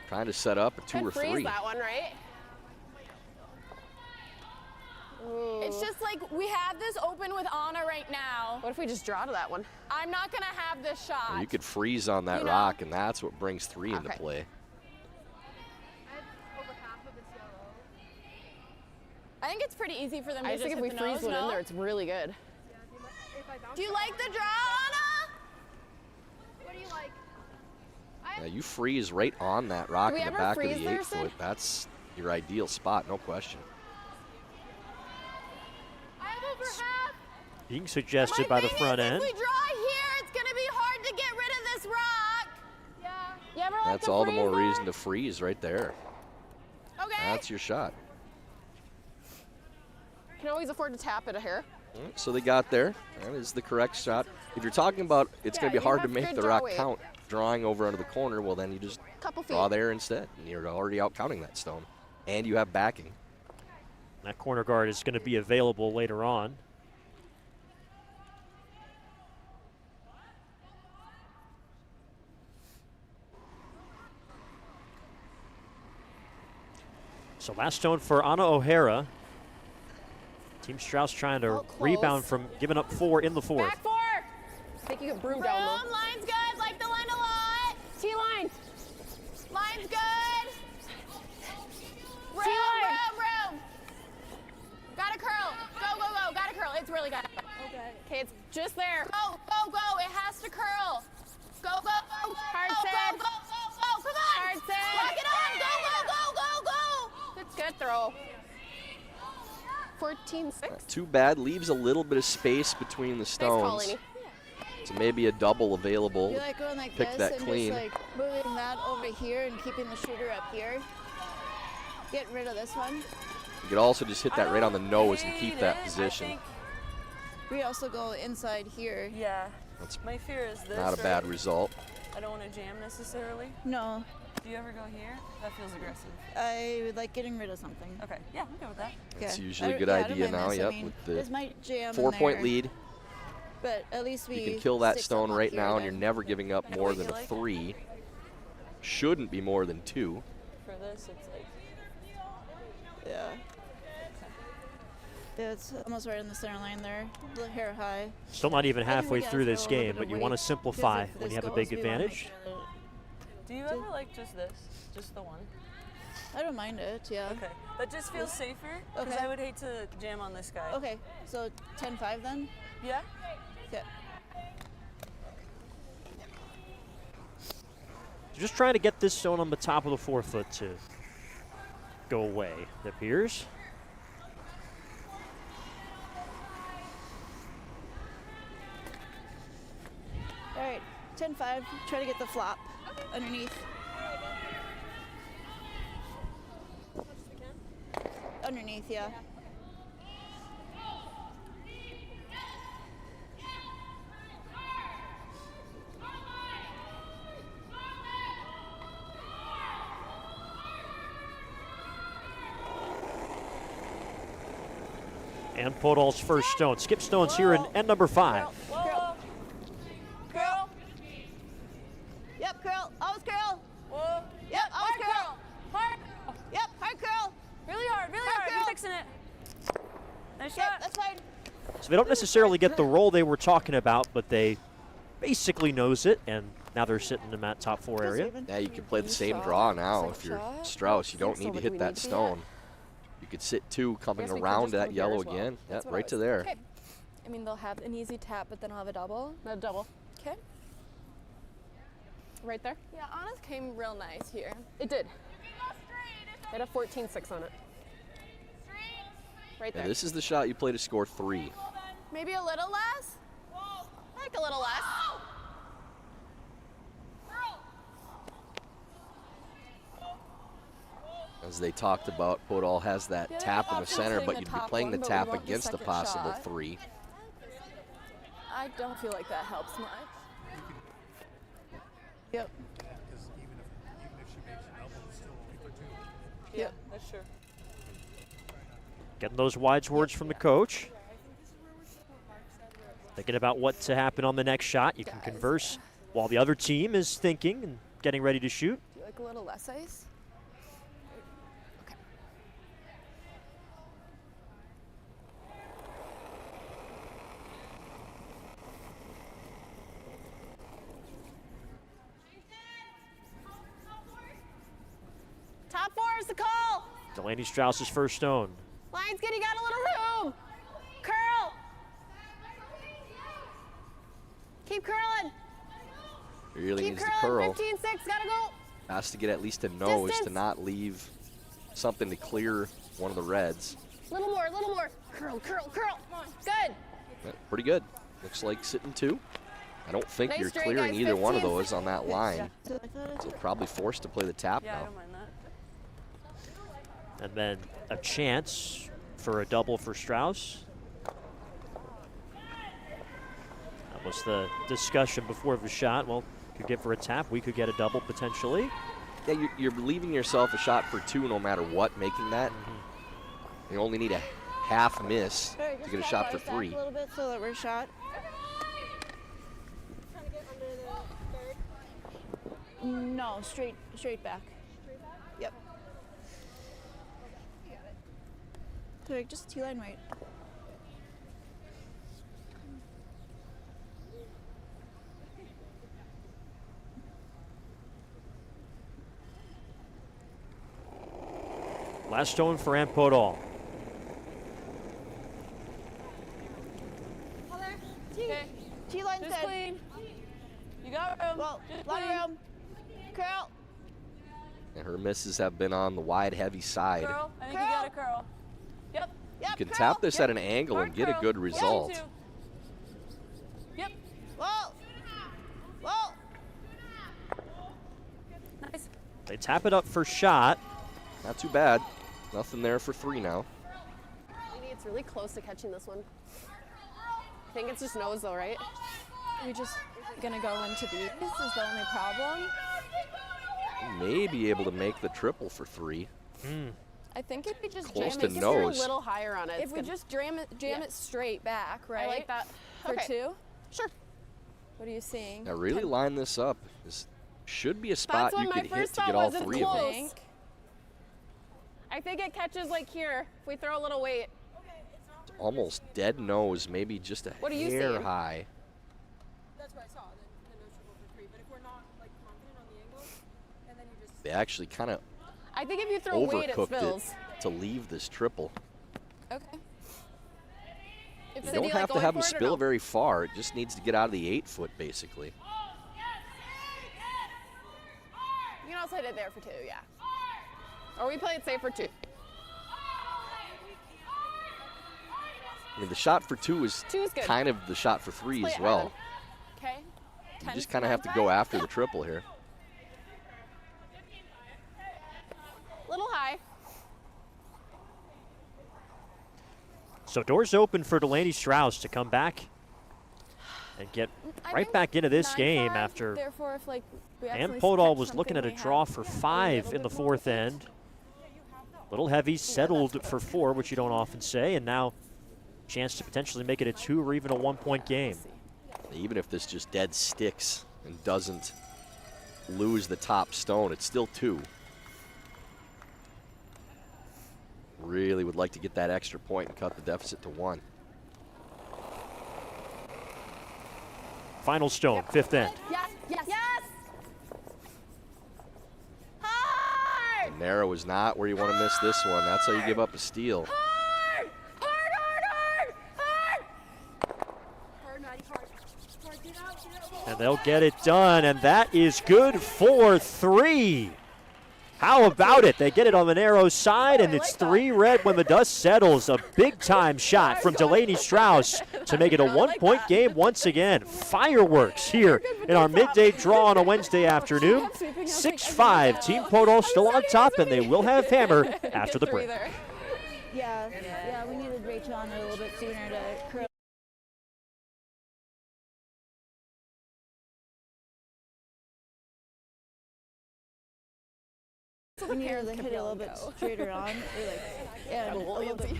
trying to set up a 2 or Could freeze 3. that one, right? It's just like we have this open with Anna right now. What if we just draw to that one? I'm not gonna have this shot. You could freeze on that You know. rock, and that's what brings 3 into Okay. play. I think it's pretty easy for them to I just think if hit we the freeze nose, one in no? there, it's really good. Do you like the draw, Anna? What do you like? Yeah, you freeze right on that rock Do we in the ever back of freeze the there, 8 foot. Sid? That's your ideal spot, no question. I have over half. Being suggested by the front If end. we draw here, it's gonna be hard to get rid of this rock. Yeah. You ever like That's to all the freeze more there? reason to freeze right there. Okay. That's your shot. Can always afford to tap it a hair. So they got there. That is the correct shot. If you're talking about it's going to Yeah, be you hard to have make good the draw rock weight. count drawing over under the corner, well, then you just Couple feet. draw there instead. And you're already out counting that stone. And you have backing. That corner guard is going to be available later on. So last stone for Anna O'Hara. Team Strauss trying to Oh, close. rebound from giving up 4 in the 4th. Back 4. I think you can broom down though. Room, line's good. Like the line a lot. T-line. Line's good. Room, T-line. room. Gotta curl. Go, go, go. Gotta curl. It's really good. Okay, it's just there. Go, go, go. It has to curl. Go, go, go. Hard go, set. go, go, go, go. Come on. Hard set. Lock it on. Go, go, go, go, go. It's good throw. 14-6. Too bad. Leaves a little bit of space between the Nice call, stones. Lainey. So maybe a double available. You like going like Pick this that and clean. just like moving that over here and keeping the shooter up here. Get rid of this one. You could also just hit that right on the nose and I keep hate that it. I position. think- We also go inside here. Yeah. That's My fear is this. not a bad right? result. I don't want to jam necessarily. No, Do you ever go here? That feels aggressive. I would like getting rid of something. Okay. Yeah, I'm good with that. That's Yeah. usually a I- good yeah, I don't idea mind now, this. I yep, mean, with this the might jam 4-point in there, lead. But at least we You can kill that stick stone something up right here now, and you're then. never giving up Kinda more like than you a like. 3. Shouldn't be more than 2. For this, it's like. Yeah. Yeah, it's almost right in the center line there. The hair high. Still not even I think we halfway gotta through throw this a little game, bit but of you weight, want to 'cause simplify if when this you have a goes, big we wanna advantage. make sure Do you ever like just this? Just the one? that- I don't mind it, yeah. Okay. That just feels safer. Because Okay. I would hate to jam on this guy. Okay, so 10-5 then? Yeah? Okay. Just trying to get this stone on the top of the 4-foot to go away, it appears. All right, 10-5. Try to get the flop underneath. Underneath, yeah. And Podoll's first stone. Skip stones here in end number 5. Whoa! Curl! Yep, curl. Always curl. Whoa! Yep, always curl. Hard! Yep, hard curl. Really hard, really hard. Curl. You're fixing it. Nice Yep, shot. that's fine. So they don't necessarily get the roll they were talking about, but they basically knows it, and now they're sitting in that top 4 area. Yeah, you can play the same draw now. If you're Strauss, you don't need to hit that stone. You could sit 2 coming guess we could around just go that here yellow as well. again. That's Yep, what I right to was- there. Okay. I mean, they'll have an easy tap, but then I'll have a double. A double. Okay. Right there? Yeah, Honest came real nice here. It did. It had a 14-6 on it. Right Yeah, there. this is the shot you play to score 3. Maybe a little less? Like a little less. As they talked about, Podoll has that Yeah, tap in the option's center, hitting but the you'd be top playing one, the but we tap want the against a second possible shot. 3. I don't feel like that helps much. Yep. Yeah, that's true. Getting those wise words from the coach. Thinking about what to happen on the next shot. You can Guys. converse while the other team is thinking and getting ready to shoot. Do you like a little less ice? Okay. Top 4 is the call. Delaney Strouse's first stone. Lionskin, you got a little room. Curl. Keep curling. He really Keep needs to curling. curl. 15-6, gotta go. Has to get at least a nose to Distance. not leave something to clear one of the reds. Little more, little more. Curl, curl, curl. Good. Yeah, pretty good. Looks like sitting 2. I don't think Nice you're straight, clearing guys. either one of 15. those on that line. Yeah. So probably forced to play the tap Yeah, I now. don't mind that. And then a chance for a double for Strauss. That was the discussion before the shot. Well, could get for a tap. We could get a double potentially. Yeah, you're leaving yourself a shot for 2 no matter what, making that. You only need a half miss All right, to just get a tap shot for ours back 3. a little bit so that we're shot. No, straight back. Yep. Derek, just T-line right. Last stone for Ann Podoll. Okay, T-line just set. clean. You got room. Well, just lot of clean. room. Curl. And her misses have been on the wide, heavy side. Curl. I think Curl. you got a curl. Yep. Yep, You can curl. tap this at an angle and Hard get a curl. good Yeah, result. you too. Yep. Whoa. Whoa. Nice. They tap it up for shot. Not too bad. Nothing there for 3 now. It's really close to catching this one. I think it's just nose though, right? Are we just gonna go into these? Is the only problem? May be able to make the triple for 3. I think if we just Close jam to it, If you're a nose. little higher on it, if it's we good. just jam it straight back, right? I like that. For Okay. 2. Sure. What are you seeing? Now really line this up. This should be a spot That's what you my could hit first to thought get all was. It's 3 of them. close. I think it catches like here if we throw a little weight. Almost dead nose, maybe just a What are you hair seeing? high. That's what I saw, the nose triple for 3. But if we're not like confident on the angle, and then you just They actually kind of I think if you throw weight, it overcooked spills. it to leave this triple. Okay. If You City, don't like, have to going have for them it or spill no? very far. It just needs to get out of the 8-foot, basically. You can also hit it there for 2, yeah. Or we play it safe for 2. I mean, the shot for 2 is 2 is good. kind of the shot for 3 Play as it, well. Okay. You just kind of have to go after the triple here. Little high. So doors open for Delaney Strouse to come back and get I right think back into this 9-5, game after. Therefore, if like we And actually Podoll catch was looking at a something, we draw have for a 5 little in the bit more 4th end. Little heavy, settled for 4, which you don't often say, and now chance to potentially make it a 2 or even a 1-point game. Even if this just dead sticks and doesn't lose the top stone, it's still 2. Really would like to get that extra point and cut the deficit to 1. Final stone, 5th end. Yes, yes, yes! Hard! And narrow is not where you want to miss this one. That's how you give up a steal. Hard! Hard, hard, hard! Hard! hard, Maddie, hard. Hard, get out. And they'll get it done, and that is good for 3. How about it? They get it on the narrow side, and it's 3 red when the dust settles. A big-time shot from Delaney Strouse to make it a 1-point game once again. Fireworks here in our midday draw on a Wednesday afternoon. 6-5, Team Podoll still on top, and they will have hammer after the break. Yeah, we needed Rachel on it a little bit sooner to curl. We needed to hit it a little bit straighter on. Or like, yeah, a little bit.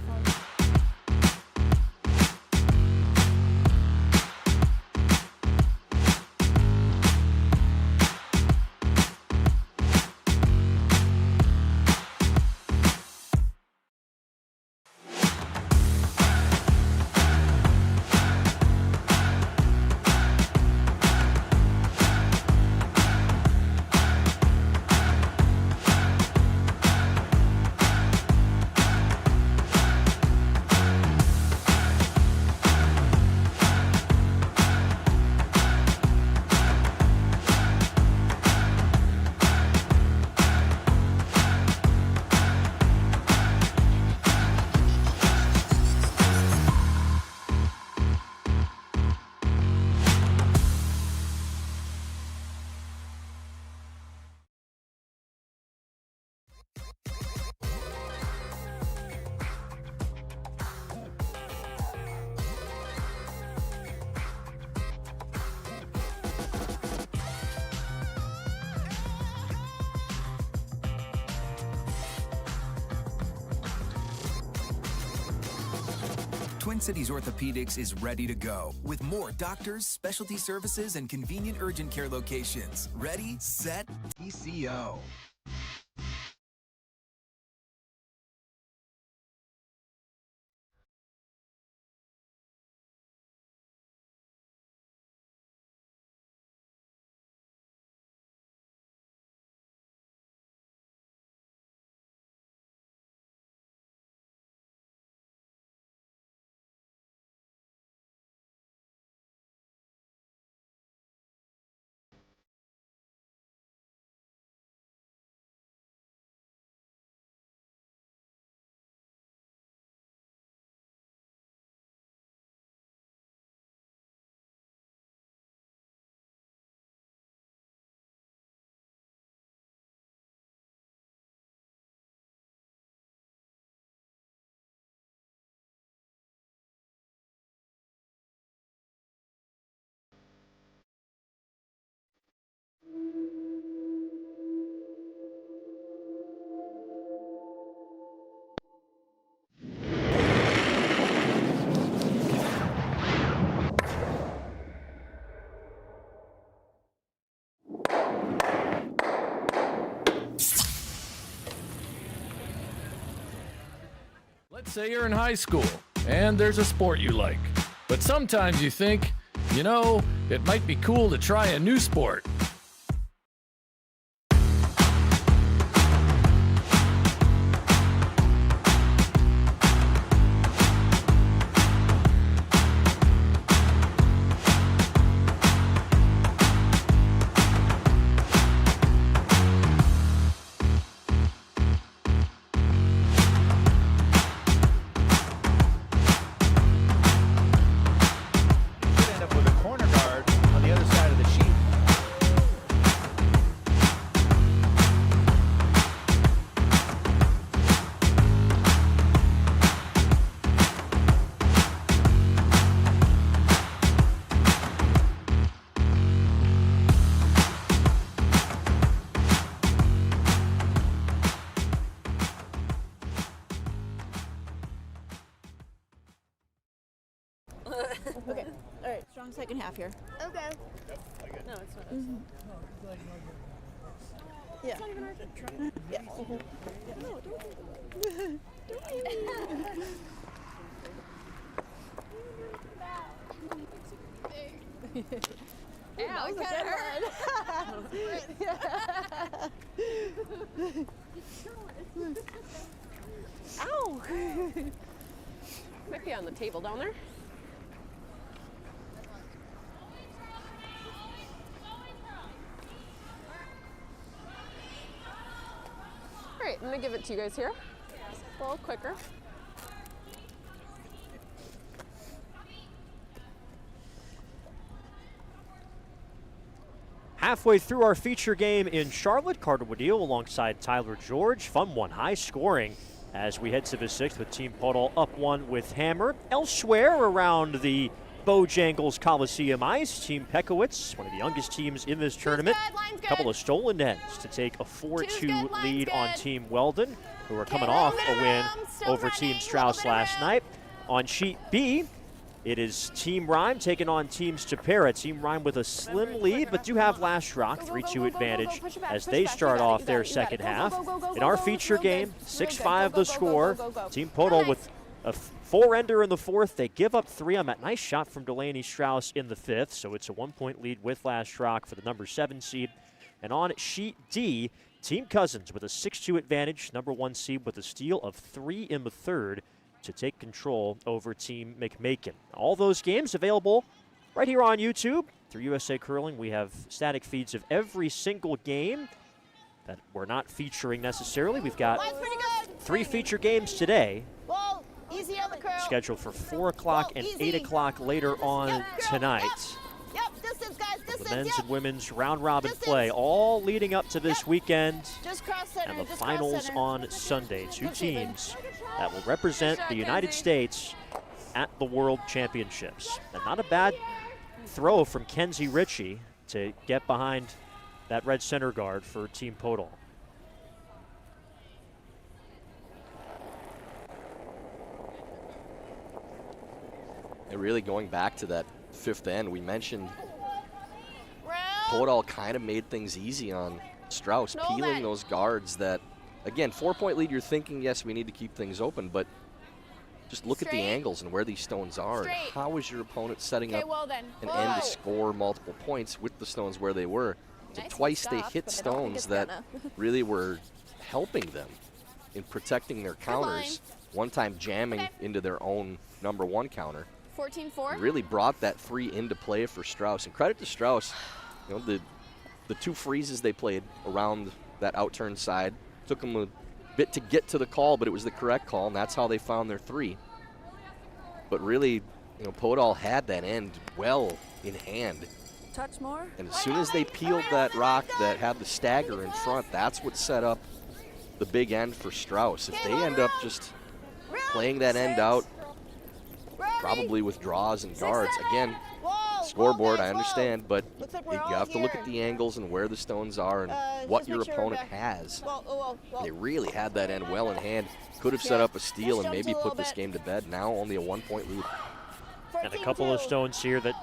Twin Cities Orthopedics is ready to go with more doctors, specialty services, and convenient urgent care locations. Ready, set, TCO. Let's say you're in high school and there's a sport you like, but sometimes you think, you know, it might be cool to try a new sport. Okay. All right. Strong second half here. Okay. No, it's not. Yeah. Yeah. Ow, it kind of hurt. Ow! Might be on the table down there. All right, I'm gonna give it to you guys here. A little quicker. Halfway through our feature game in Charlotte, Carter Woodeel alongside Tyler George. Fun one, high scoring as we head to the sixth with Team Podoll up one with Hammer. Elsewhere around the Bojangles Coliseum ice, Team Pekowitz, one of the youngest teams in this tournament. A couple of stolen ends to take a 4-2 lead on Team Weldon, who are coming off a win over Team Strouse last night. On sheet B, it is Team Rhyme taking on Team Stupera. Team Rhyme with a slim lead, but do have last rock, 3-2 advantage as they start off their second half. In our feature game, 6-5 the score. Team Podoll with a 4-ender in the fourth. They give up 3 on that nice shot from Delaney Strouse in the fifth, so it's a 1-point lead with last rock for the number 7 seed. And on sheet D, Team Cousins with a 6-2 advantage, number 1 seed with a steal of 3 in the third to take control over Team McMakin. All those games available right here on YouTube. Through USA Curling, we have static feeds of every single game that we're not featuring necessarily. We've got 3 feature games today, Well, easy on the curl. scheduled for 4 o'clock and 8 o'clock later on tonight. Yep, distance, guys, distance. The men's yep. and women's round-robin play, all leading up to this weekend. Just cross center. And the just finals cross center. on Sunday. 2 teams that will represent the United States at the World Championships. And not a bad throw from Kenzie Ritchie to get behind that red center guard for Team Podoll. And really going back to that fifth end, we mentioned Podoll kind of made things easy on Strouse, peeling those guards that, again, 4-point lead, you're thinking, yes, we need to keep things open, but just look at the angles and where these stones are. And how is your opponent setting up an end to score multiple points with the stones where they were? So twice they hit stones that really were helping them in protecting their counters. One time jamming into their own number 1 counter. 14-4. Really brought that 3 into play for Strouse. And credit to Strouse, you know, the 2 freezes they played around that outturned side. Took them a bit to get to the call, but it was the correct call, and that's how they found their 3. But really, you know, Podoll had that end well in hand. Touch more. And as soon as they peeled that rock that had the stagger in front, that's what set up the big end for Strouse. If they end up just playing that end out, probably with draws and guards, again, scoreboard, I understand, but you have to look at the angles and where the stones are and what your opponent has. They really had that end well in hand. Could have set up a steal and maybe put this game to bed. Now only a 1-point lead. And a couple of stones here that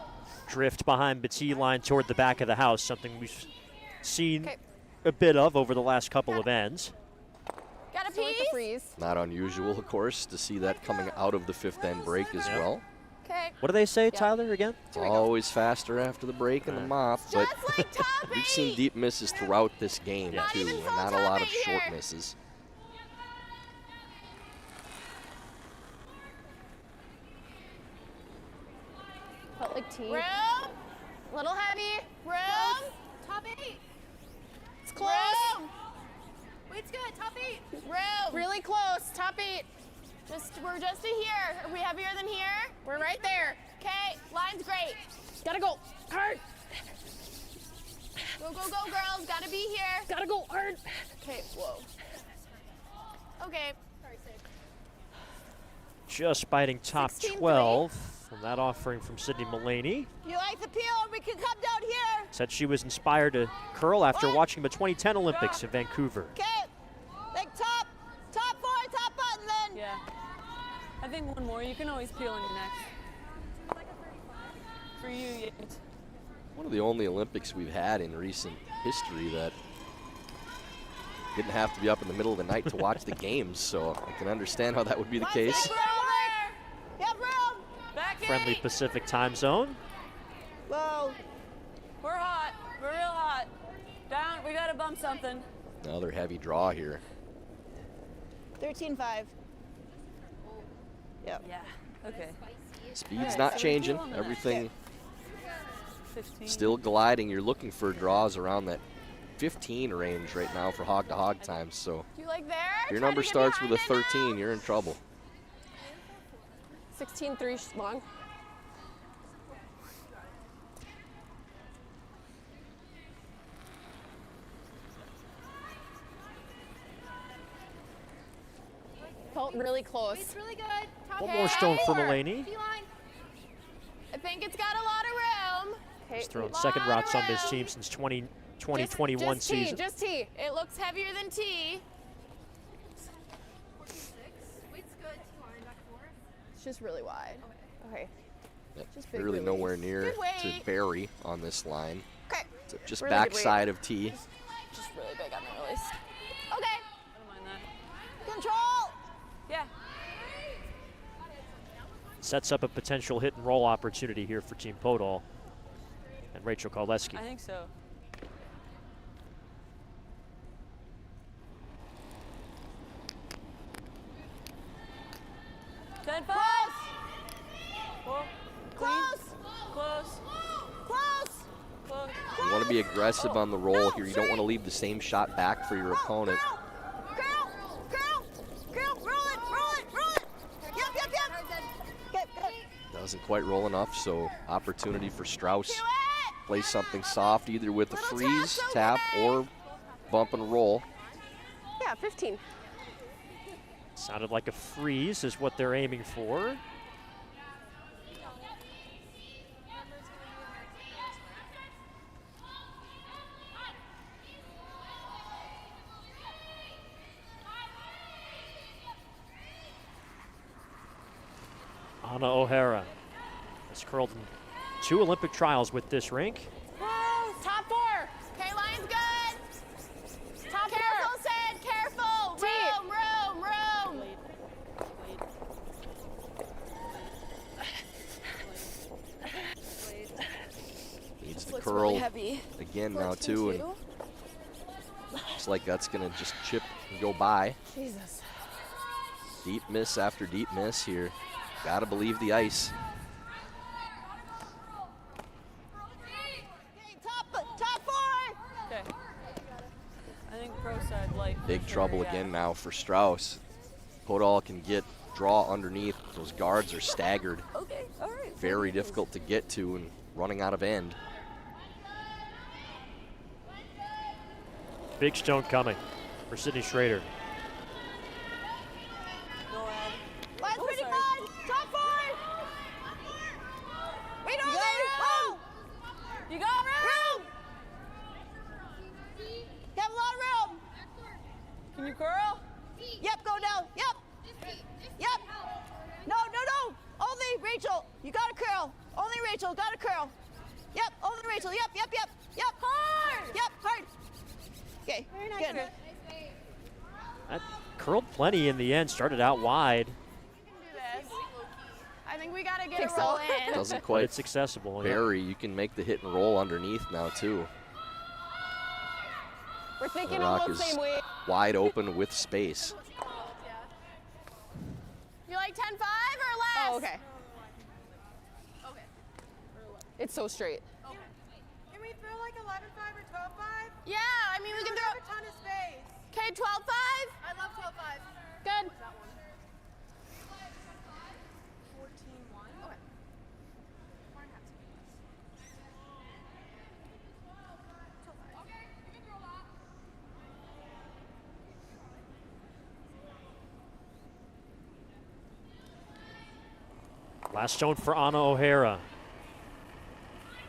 drift behind the tee line toward the back of the house, something we've seen a bit of over the last couple of ends. Got a pee? freeze. Not unusual, of course, to see that coming out of the fifth end break as well. Okay. What do they say, Tyler, again? Always faster after the break and the mop, but Just like top we've seen deep misses throughout this game, too, and not a lot of short misses. Felt like tea. Room. Little heavy. Room. Top 8. It's close. Room. Weight's good. Top 8. Room. Really close. Top 8. We're just to here. Are we heavier than here? We're right there. Okay. Line's great. Gotta go hard. Go, go, go, girls. Gotta be here. Gotta go hard. Okay. Whoa. Okay. Just biting top 16-3. 12 from that offering from Sydney Mulaney. You like the peel? We can come down here. Said she was inspired to curl after watching the 2010 Olympics in Vancouver. Okay. Like top 4, top button then. Yeah. I think one more. You can always peel in your neck. For you, Yates. One of the only Olympics we've had in recent history that didn't have to be up in the middle of the night to watch the games, so I can understand how that would be the case. Yep, room. Back in. Friendly Pacific time zone. Whoa. We're hot. We're real hot. Down. We gotta bump something. Another heavy draw here. 13-5. Yep. Yeah. Okay. Speed's not changing. Everything 15. still gliding. You're looking for draws around that 15 range right now for hog-to-hog times, so Do you like there? if your Try to number get starts with a behind it 13, now. you're in trouble. 16-3 long. Felt really close. Weight's really good. Top One 8. more stone for Four. Mulaney. Beeline. I think it's got a lot of room. Okay. He's thrown Lot second of routes on this room. team since 2021 just T, season. just T. It looks heavier than T. 46. Weight's good. T-line back 4. It's just really wide. Okay. Just big Really release. nowhere near Good to weight. bury on this line. Okay. So just Really good weight. backside of T. Just really big on the release. Okay. I don't mind that. Control. Yeah. Sets up a potential hit and roll opportunity here for Team Podoll and Rachel Koleski. I think so. Ten Close. 5. Four. Clean. Close. Close. Close. Close. You want to be aggressive on the roll here. You don't want to leave the same shot back for your opponent. Girl, roll it. Yep. Okay, good. Doesn't quite roll enough, so opportunity for Strouse. Play something soft, either with a freeze, tap, or bump and roll. Yeah, 15. Sounded like a freeze is what they're aiming for. Anna O'Hara has curled in 2 Olympic trials with this rink. Top 4. Okay, line's good. Top careful, Sid. Careful. T. Room. Needs to Looks curl really heavy. again now too, and looks like that's gonna just chip and go by. Jesus. Deep miss after deep miss here. Gotta believe the ice. Okay, top 4. Okay. I think pro side light. for Big sure, trouble yeah. again now for Strouse. Podoll can draw underneath. Those guards are staggered. Okay. All right. Very difficult to get to and running out of end. Big stone coming for Sydney Schrader. Go ahead. Line's Oh, pretty sorry. good. Top 4. Wait, You got room. You got room. You have a lot of room. Can you curl? Yep, go down. Yep. No. Only Rachel. You gotta curl. Only Rachel. Gotta curl. Yep. Only Rachel. Yep. Hard. Yep. Hard. Okay. Good. That curled plenty in the end, started out wide. I think we gotta get Think a roll so? in. Doesn't But quite it's accessible. yeah. bury. You can make the hit and roll underneath now, too. We're thinking The rock almost is same way. wide open with space. You like 10-5 or less? Oh, okay. It's so straight. Can we throw like 11-5 or 12-5? Yeah, I mean we can We throw. have a ton of space. Okay, 12-5. I love 12-5. Good. 14-1. Okay. Last stone for Anna O'Hara.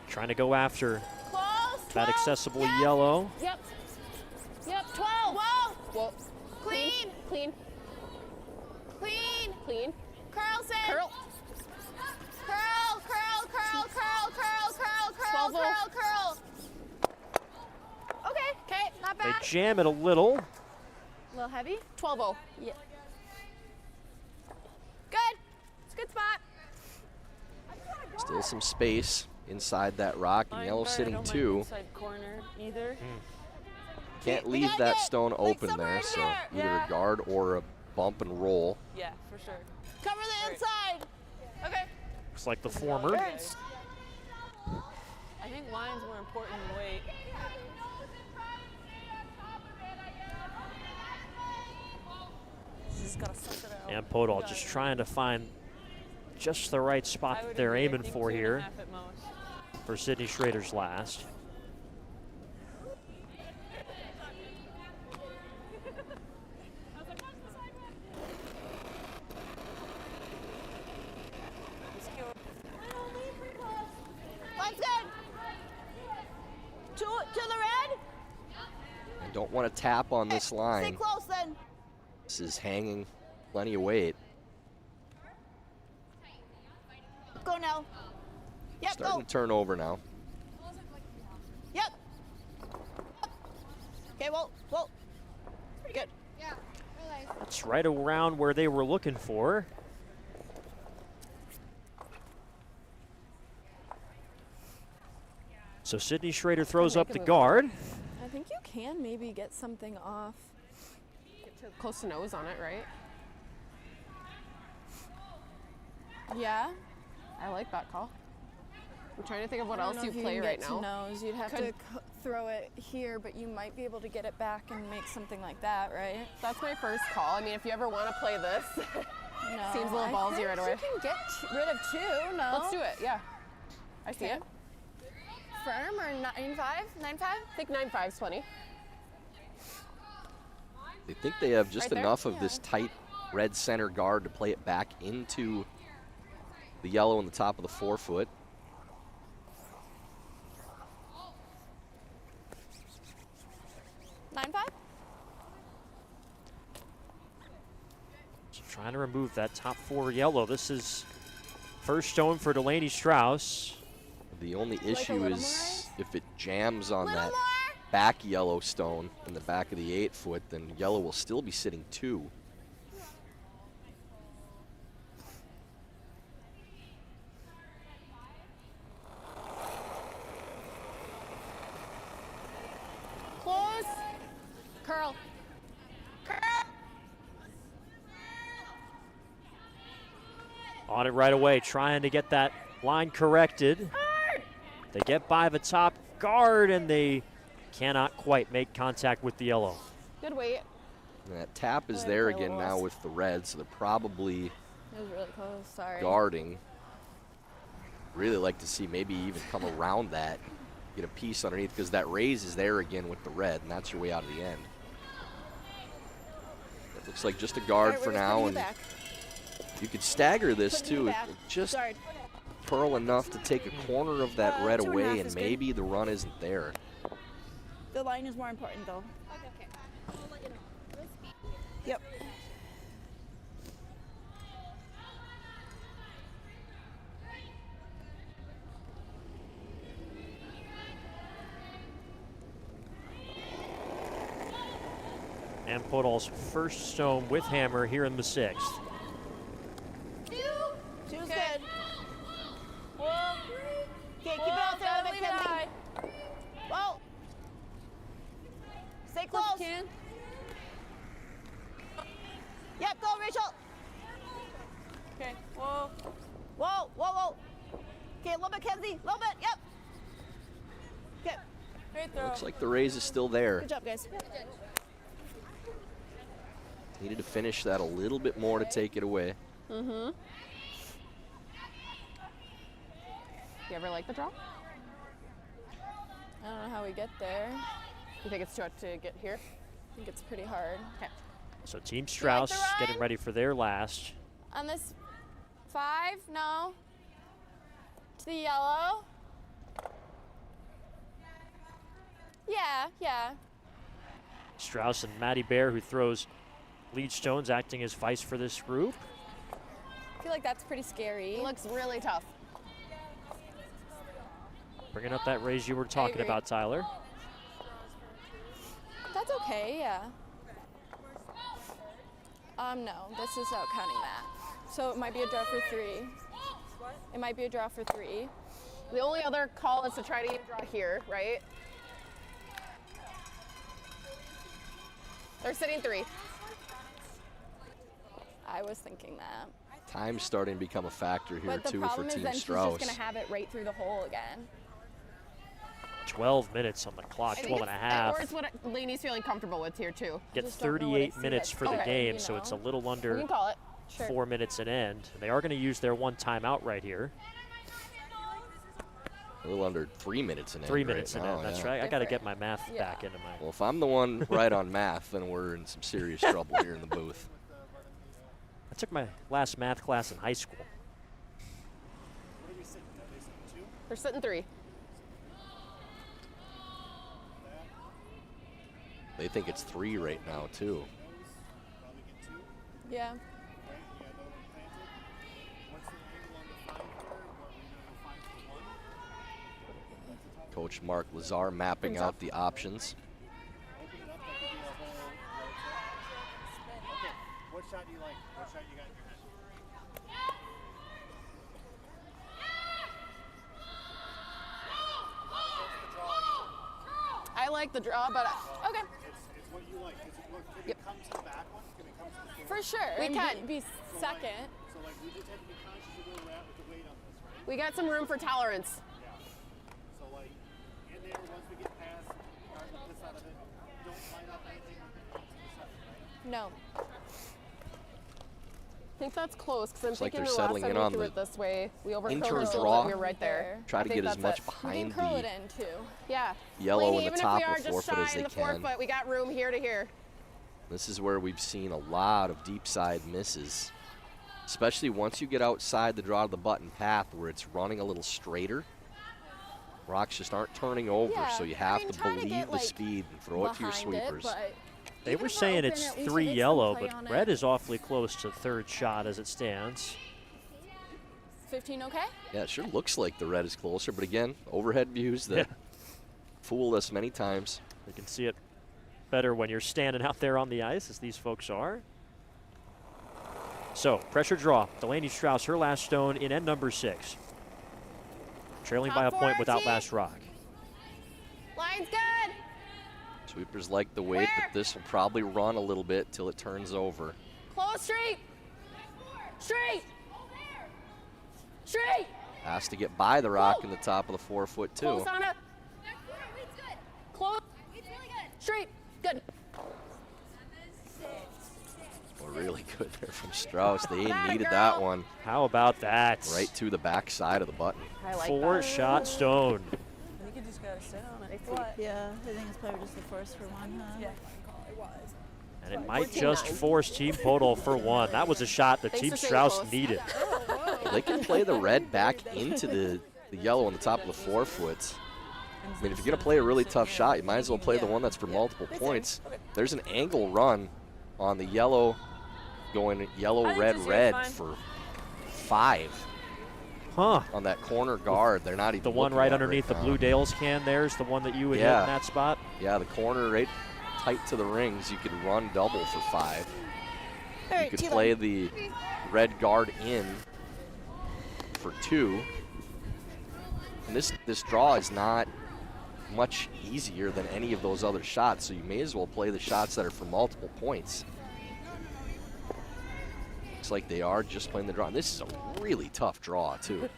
Trying to go after Close. that 12. accessible Yes. yellow. Yep. Yep. 12. Whoa. Whoa. Clean. Clean. Clean. Clean. Curls in. Curl. Curl, curl, curl, curl, curl, curl, curl, 12-0. curl, curl. Okay, not They bad. jam it a little. A little heavy. 12-0. Yeah. Good. It's a good spot. Still some space inside that rock, and yellow sitting 2. Inside corner either. Can't We leave gotta that get, stone like, open somewhere there, in so here. either Yeah. a guard or a bump and roll. Yeah, for sure. Cover the inside. Okay. Looks like the former. I think line's more important than weight. Just gotta suss it out. And Podoll just trying to find just the right spot I that would they're agree, I aiming think for 2.5 here at most. for Sydney Schrader's last. Line's good. To the red. And don't want to tap on this Stay line. close then. This is hanging plenty of weight. Go now. Yep, Starting go. to turn over now. Yep. Okay, well, pretty good. Yeah, really. That's right around where they were looking for. So Sydney Schrader throws make up a the move. guard. I think you can maybe get something off. Get to close to nose on it, right? Yeah. I like that call. I'm trying to think of what I don't else know you if you play can right get now. to nose. You'd have to Could- throw it here, but you might be able to get it back and make something like that, right? That's my first call. I mean, if you ever want to play this, No. Seems a little I ballsy think right away. You can get rid of 2. No. let's do it. Yeah. I see Okay. it. Firm or 9-5? 9-5? I think 9-5's plenty. They think they have just Right there? enough of this tight red center guard to play it back into the yellow on the top of the 4-foot. So trying to remove that top 4 yellow. This is first stone for Delaney Strouse. The only a issue little is if it jams on Little that more. back yellow stone in the back of the 8-foot, then yellow will still be sitting 2. Close. Curl. Curl. On it right away, trying to get that line corrected. They get by the top guard and they cannot quite make contact with the yellow. Good weight. And that tap is Oh, there okay, again well, now with the red, so they're probably It was really close. Sorry. guarding. Really like to see maybe even come around that, get a piece underneath, because that raise is there again with the red, and that's your way out of the end. It looks like just a guard for now, and you could stagger this Putting you too. back. Just Guard. curl enough to take a corner of that red 2.5 away, is and good. maybe the run isn't there. The line is more important though. Yep. And Podoll's first stone with hammer here in the 6th. Two's good. Whoa. Okay, keep it out there a little bit, Kenzie. Whoa. Stay close. Can. Yep, go, Rachel. Okay. Whoa. Whoa, whoa, whoa. Okay, a little bit, Kenzie. A little bit, yep. Okay, Great throw. Looks like the raise is still there. good job, guys. Needed to finish that a little bit more to take it away. Mm-hmm. You ever like the draw? I don't know how we get there. You think it's too hard to get here? I think it's pretty hard. Okay. So Team Strouse getting ready for their last. On this 5, no. To the yellow. Yeah. Strouse and Maddie Bear, who throws lead stones, acting as vice for this group. I feel like that's pretty scary. It looks really tough. Bringing up that raise you were talking agree. about, Tyler. That's okay, yeah. No, this is out counting that. So it might be a draw for 3. It might be a draw for 3. The only other call is to try to get a draw here, right? They're sitting 3. I was thinking that. Time's starting to become a factor here, But the too, for problem is Team then she's Strouse. just going to have it right through the hole again. 12 minutes on the clock, I think 12 and a half. Or it's what Lainey's feeling comfortable with here, too. Get just don't know what I 38 see minutes that's for the okay, game, you so it's a know? little We under can call it. Sure. 4 minutes an end. They are going to use their one timeout right here. A little under 3 minutes in 3 end minutes right an now, end, that's yeah. right. I got to get my math Yeah. back into my. Well, if I'm the one right on math, then we're in some serious trouble here in the booth. I took my last math class in high school. They're sitting 3. They think it's 3 right now, too. Yeah. Coach Mark Lazar mapping out the options. What shot do you like? What shot you got in your head? I like the draw, but okay. It's what you like. Is it, can it come to the back one? Can it come to the For sure. We and can. Be second. So like we just have to be conscious of where we're at with the weight on this, right? We got some room for tolerance. Yeah. So like in there, once we get past this side of it, don't line up anything with the side, right? No. I think that's close because I'm Looks like thinking they're the last settling time in we on threw the it this way, we overcurled inter it, draw. we were right there. Try I to think get as that's much it. We behind can curl the it in too. Yeah. yellow Lainey, in the even top if we are of the just 4 foot shy as in they the 4 can. foot, we got room here to here. This is where we've seen a lot of deep side misses, especially once you get outside the draw to the button path where it's running a little straighter. Rocks just aren't turning over, Yeah, so you I have mean, to try to believe get, the like, speed and throw it to your Behind it, sweepers. but They even were if we're saying open, it's at least 3 it gets some yellow, play but on red it. is awfully close to third shot as it stands. 15 okay? Yeah, it sure looks like the red is closer, but again, overhead views that fooled us many times. You can see it better when you're standing out there on the ice, as these folks are. So, pressure draw. Delaney Strouse, her last stone in end number 6. Trailing by a point without last rock. Line's good. Sweepers like the weight, but this will probably run a little bit till it turns over. Close, straight. Straight. Straight. Has to get by the rock in the top of the 4 foot, too. Close on it. Close. Straight. Good. Well, really good there from Strauss. They Atta needed girl. that one How about that? right to the back side of the button. I like 4-shot stone. I think you just gotta sit on it. Yeah, I think it's probably just the force for one, huh? Yeah. It was. And it might 14-9. just force Team Podoll for one. That was a shot that Thanks Team for staying Strauss close. needed. They can play the red back into the yellow on the top of the 4 foot. I mean, if you're going to play a really tough shot, you might as well play the one that's for multiple points. There's an angle run on the yellow, going yellow, I think red, this red year's for 5 Huh. on that corner guard. They're not even The one looking right at underneath the now. Blue Dales can there's the one that you would hit Yeah. in that spot. Yeah, the corner right tight to the rings, you could run double for 5. All You right, could T-line. play the red guard in for 2. And this draw is not much easier than any of those other shots, so you may as well play the shots that are for multiple points. Looks like they are just playing the draw. And this is a really tough draw, too.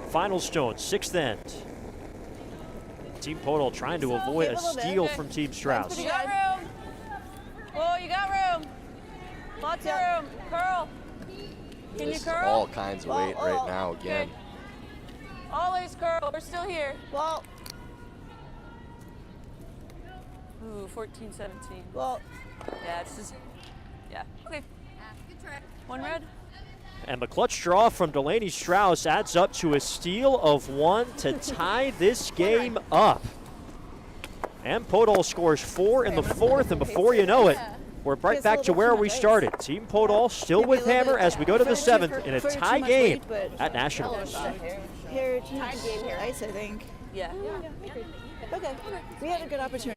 Final stone, 6th end. Team Podoll trying to avoid a steal from Team Strouse. You got room. Oh, you got room. Lots of room. Curl. Can you This is curl? all kinds of weight right now again. Always curl. We're still here. Well, Ooh, 14, 17. well, Yeah, it's just. Yeah. Okay. One red. And the clutch draw from Delaney Strouse adds up to a steal of 1 to tie this game up. And Podoll scores 4 in the 4th, and before you know it, we're right back to where we started. Team Podoll still with Hammer as we go to the 7th in a tie game at Nationals. here, tied game here. Ice, I think. Yeah. Okay, we had a good opportunity.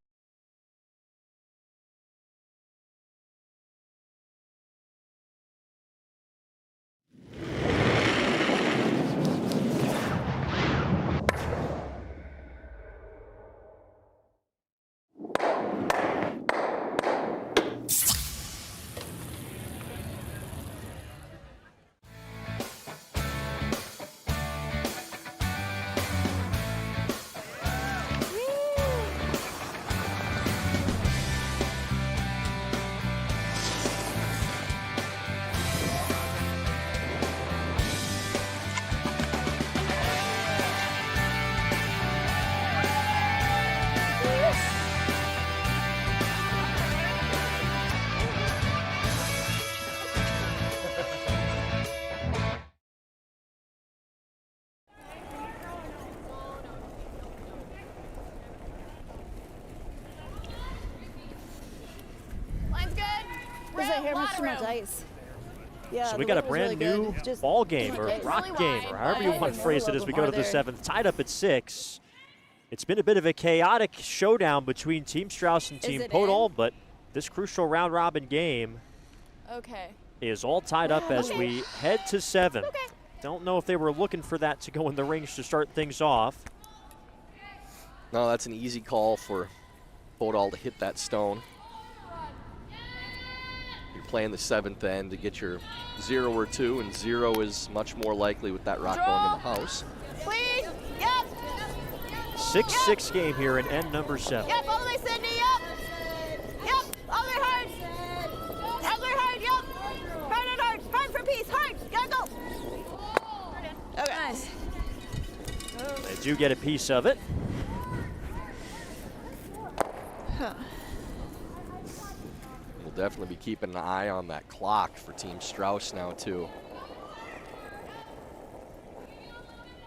Line's good. Because I hear Lot much of too much room. ice. Yeah, So we the got a wind was really brand good. new Just ball game or It's rock really game wide, or however you but want to phrase it as we go to the farther. 7th. Tied up at 6. It's been a bit of a chaotic showdown between Team Strouse and Team it Podoll, but this crucial round robin game Okay. is all tied up as we head to 7. Don't know if they were looking for that to go in the rings to start things off. No, that's an easy call for Podoll to hit that stone. You're playing the 7th end to get your 0 or 2, and 0 is much more likely with that rock going in the house. Please, yep, 6-6 game here in end number 7. yep, all the way, Sydney, yep. Yep, all the way hard. All the way hard, yep. Hard and hard, hard for peace, hard, gotta go. Okay. Nice. They do get a piece of it. We'll definitely be keeping an eye on that clock for Team Strouse now, too.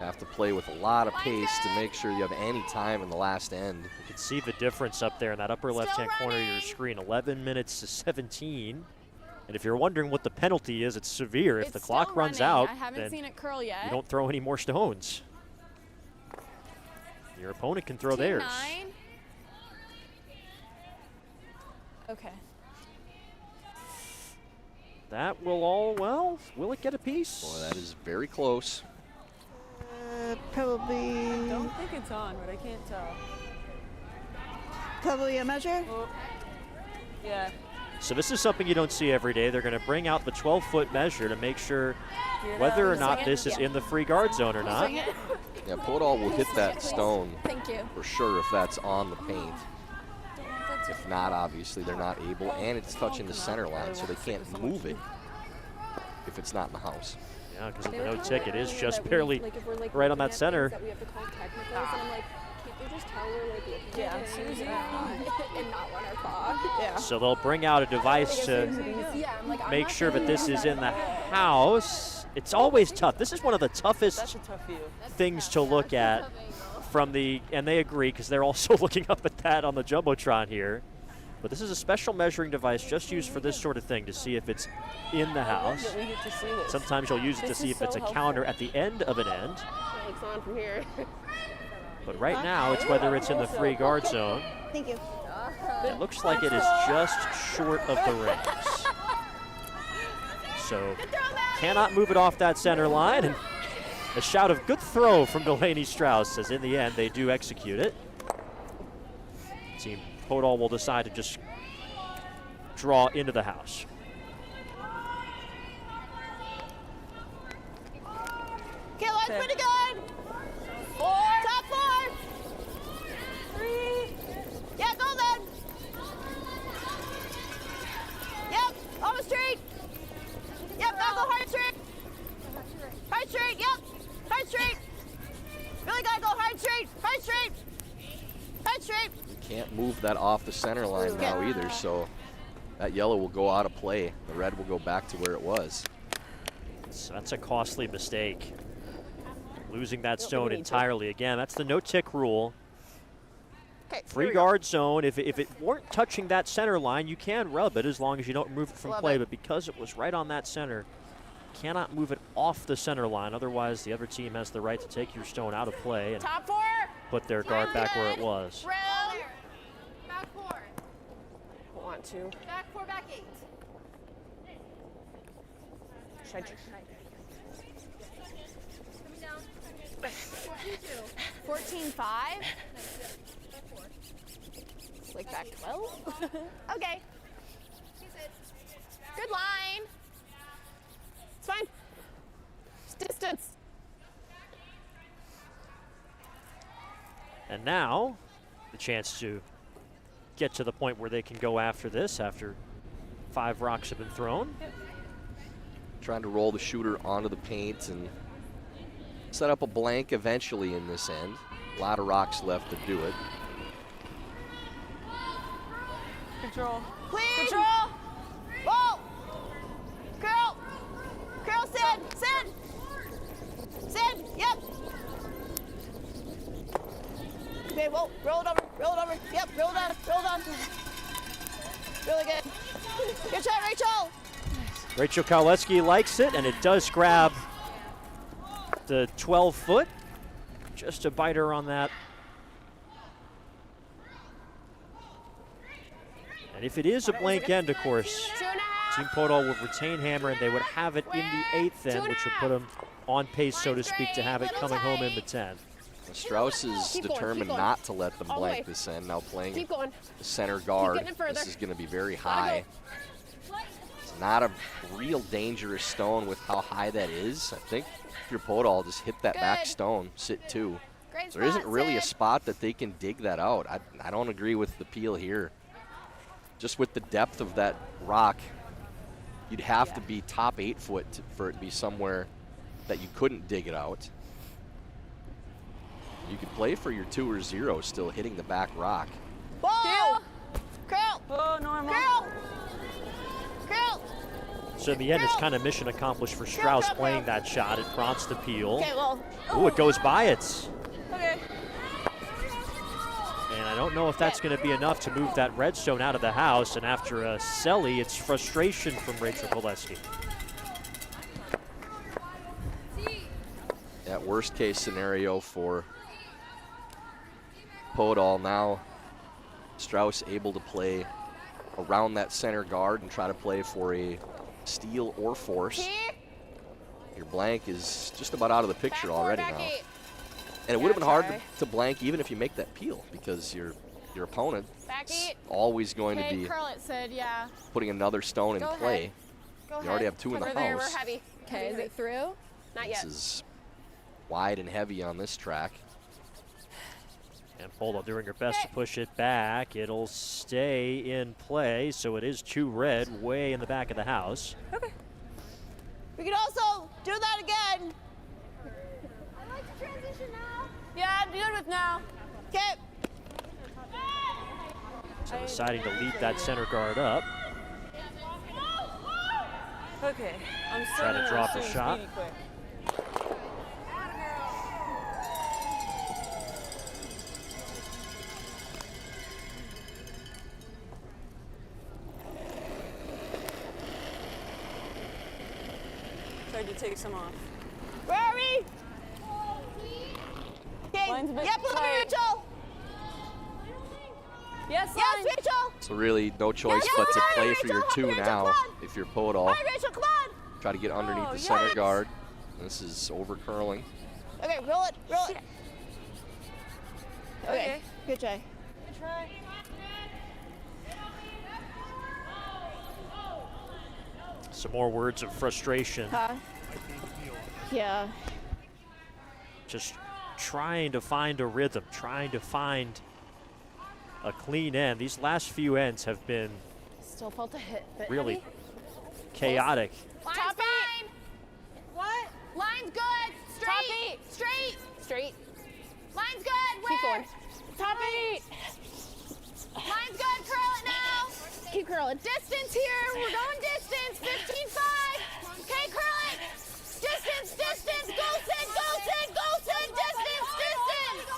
Have to play with a lot of pace to make sure you have any time in the last end. You can see the difference up there in that upper left-hand corner of your screen, 11 minutes to 17. And if you're wondering what the penalty is, it's severe. If It's the clock still runs running. out, I haven't then seen it curl yet. you don't throw any more stones. Your opponent can throw Team theirs. 9. Okay. That will all, well, will it get a piece? Boy, that is very close. Probably, I don't think it's on, but I can't tell. probably a measure. Oh. Yeah. So this is something you don't see every day. They're going to bring out the 12-foot measure to make sure whether or not this is in the free guard zone or not. Yeah, Podoll will hit that stone Thank you. for sure if that's on the paint. If not, obviously, they're not able, and it's touching the center line, so they can't move it if it's not in the house. Yeah, because of the no ticket is just barely right on that center. That we have to call technicals, and I'm like, can't they just tell we're like looking Yeah, at it Susie. and not run our clock? Yeah. So they'll bring out a device to Yeah, I'm like, I'm make not sure that gonna this do is that. in the house. It's always tough. This is one of the That's toughest a tough view. things to look at from the, and they agree because they're also looking up at that on the Jumbotron here. But this is a special measuring device just used for this sort of thing to see if it's in the house. That we get to see this. Sometimes you'll use it to This see is if it's so a counter helpful. at the end of an end. It's on from here. But right now, it's whether it's in the free guard zone. Thank you. It looks like it is just short of the rings. So cannot move it off that center line. And a shout of good throw from Delaney Strouse, as in the end they do execute it. Team Podoll will decide to just draw into the house. Okay, line's pretty good. 4. Top 4. 3. Yeah, go then. Yep, almost straight. Yep, now go hard straight. Hard straight, yep. Hard straight. Really gotta go hard straight. Hard straight. Hard straight. You can't move that off the center line now either, so that yellow will go out of play. The red will go back to where it was. So that's a costly mistake. Losing that stone entirely. Again, that's the no-tick rule. Okay, Free guard zone, if it weren't touching that center line, you can rub it as long as you don't remove it from play. But because it was right on that center, you cannot move it off the center line. Otherwise, the other team has the right to take your stone out of play and top 4. put their guard back where it was. Round. Back 4. I want to. Back 4, back 8. Should I Coming down. 14-2. 14-5. like back 12? Okay. Keep it. Good line. It's fine. It's distance. And now, the chance to get to the point where they can go after this after 5 rocks have been thrown. Trying to roll the shooter onto the paint and set up a blank eventually in this end. A lot of rocks left to do it. Control. Clean. Control. Ball. Curl. Curl, Sid. Sid. Sid. Yep. Okay, well, roll it over. Roll it over. Yep, roll it on. Roll it on. Really good. Good shot, Rachel. Rachel Kowaleski likes it, and it does grab the 12-foot. Just a biter on that. And if it is a blank end, of course, Team Podoll would retain hammer, and they would have it in the 8th end, which would put them on pace, so to speak, to have it coming home in the 10th. Strauss is determined not to let them blank this end. Now playing the center guard. This is going to be very high. It's not a real dangerous stone with how high that is. I think if you're Podoll, just hit that back stone, sit 2. There isn't really a spot that they can dig that out. I don't agree with the peel here. Just with the depth of that rock, you'd have to be top 8 foot for it to be somewhere that you couldn't dig it out. You could play for your 2 or 0 still hitting the back rock. Ball. Curl. Oh, normal. Curl. Curl. So in the end, it's kind of mission accomplished for Strauss playing that shot. It prompts the peel. Okay, well. Ooh, it goes by it. Okay. And I don't know if that's going to be enough to move that red stone out of the house. And after a celly, it's frustration from Rachel Kowaleski. That worst case scenario for Podoll. Now Strauss able to play around that center guard and try to play for a steal or force. Your blank is just about out of the picture already now. And it would have been hard to blank even if you make that peel, because your opponent is always going to be curl it, Sid, yeah. putting another stone in play. You already have 2 in the We're there, house. we're heavy. Okay, is it through? Not yet. This is wide and heavy on this track. And Podoll doing her best to push it back. It'll stay in play, so it is 2 red way in the back of the house. Okay. We can also do that again. I like to transition now. Yeah, I'm good with now. Okay. So deciding to lead that center guard up. Okay. I'm Try to starting drop a soon, shot. speedy quick. hard to take some off. Rory! Okay, Line's a bit yep, look at tight. Rachel! Yes, Yes, line. Rachel! So really no choice Yes, but to yes, play Rachel, for your come 2 on, Rachel, now come on. if you're All Podoll. right, Rachel, come on! Try to get underneath Oh, the center yikes. guard. This is over curling. Okay, roll it, roll it. Okay, Okay. good try. Good try. Some more words of frustration. Huh? Yeah. Just trying to find a rhythm, trying to find a clean end. These last few ends have been Still felt a hit. But really chaotic. Line's Top fine. What? Line's good. Straight. Straight. straight. Line's good. Keep Where? going. Top 8! Line's good. Curl it now. Keep curling. Distance here. We're going distance. 15-5. Okay, curl it. Distance, distance. Go, Sid, go, Sid, go, Sid. Distance, distance.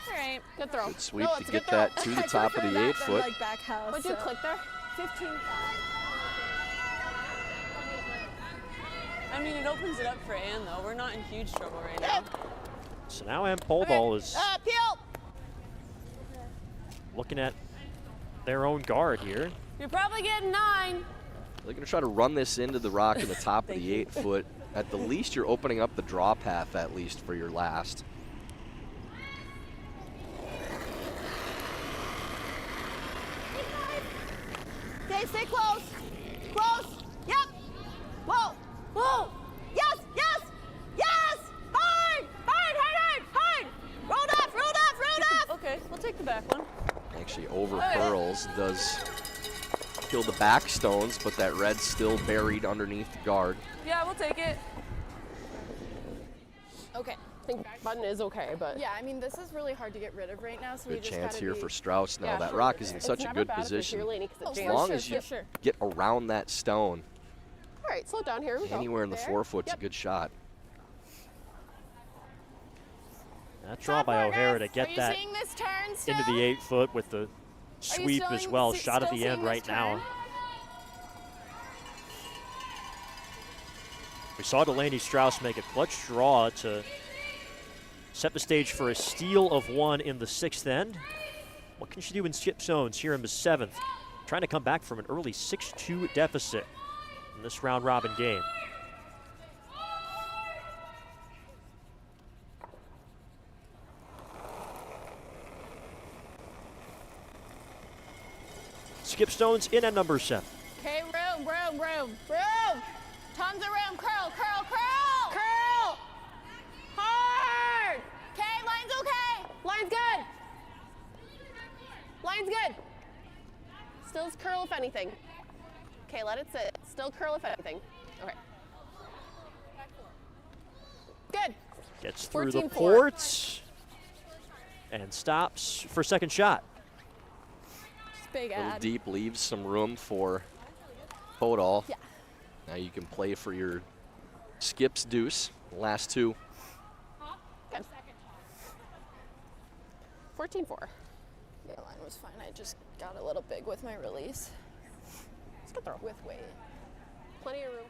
All right, good throw. Good sweep No, to it's a get good throw. that to the top of the 8 foot. Like back house. What'd you click there? 15. I mean, it opens it up for Ann, though. We're not in huge trouble right now. So now Ann Podoll is Peel! looking at their own guard here. You're probably getting 9. They're going to try to run this into the rock in the top of the 8 foot. At the least, you're opening up the draw path at least for your last. Okay, stay close. Close. Yep. Whoa. Whoa. Yes, yes, yes! Hard! Hard, hard, hard, hard! Rolled off, rolled off, rolled off! Okay, we'll take the back one. Actually over curls, does kill the back stones, but that red's still buried underneath the guard. Yeah, we'll take it. Okay. I think back button is okay, but Yeah, I mean, this is really hard to get rid of right now, so we Good just chance gotta here be, for Strauss now. Yeah, That sure. rock is in It's such a never good bad if it's position. your lane 'cause it As jams. long sure, as you for sure. get around that stone, All right, slow down here. We go. anywhere in the There. 4 foot's Yep. a good shot. That draw by O'Hara to Are get you that seeing this turn still? into the 8 foot with the sweep as well. Shot at the end right now. We saw Delaney Strouse make a clutch draw to set the stage for a steal of 1 in the 6th end. What can she do in skip zones here in the 7th? Trying to come back from an early 6-2 deficit in this round robin game. Skip stones in at number 7. Okay, room, room, room, room. Tons of room. Curl, curl, curl. Curl! Hard. Okay, line's okay. Line's good. Line's good. Still curl if anything. Okay, let it sit. Still curl if anything. Okay. Good. Gets through the 14-4. ports and stops for second shot. big A little ad. deep leaves some room for Podoll. Yeah. Now you can play for your skips deuce. The last 2. Good. 14-4. Yeah, line was fine. I just got a little big with my release. It's a good throw. With weight. Plenty of room.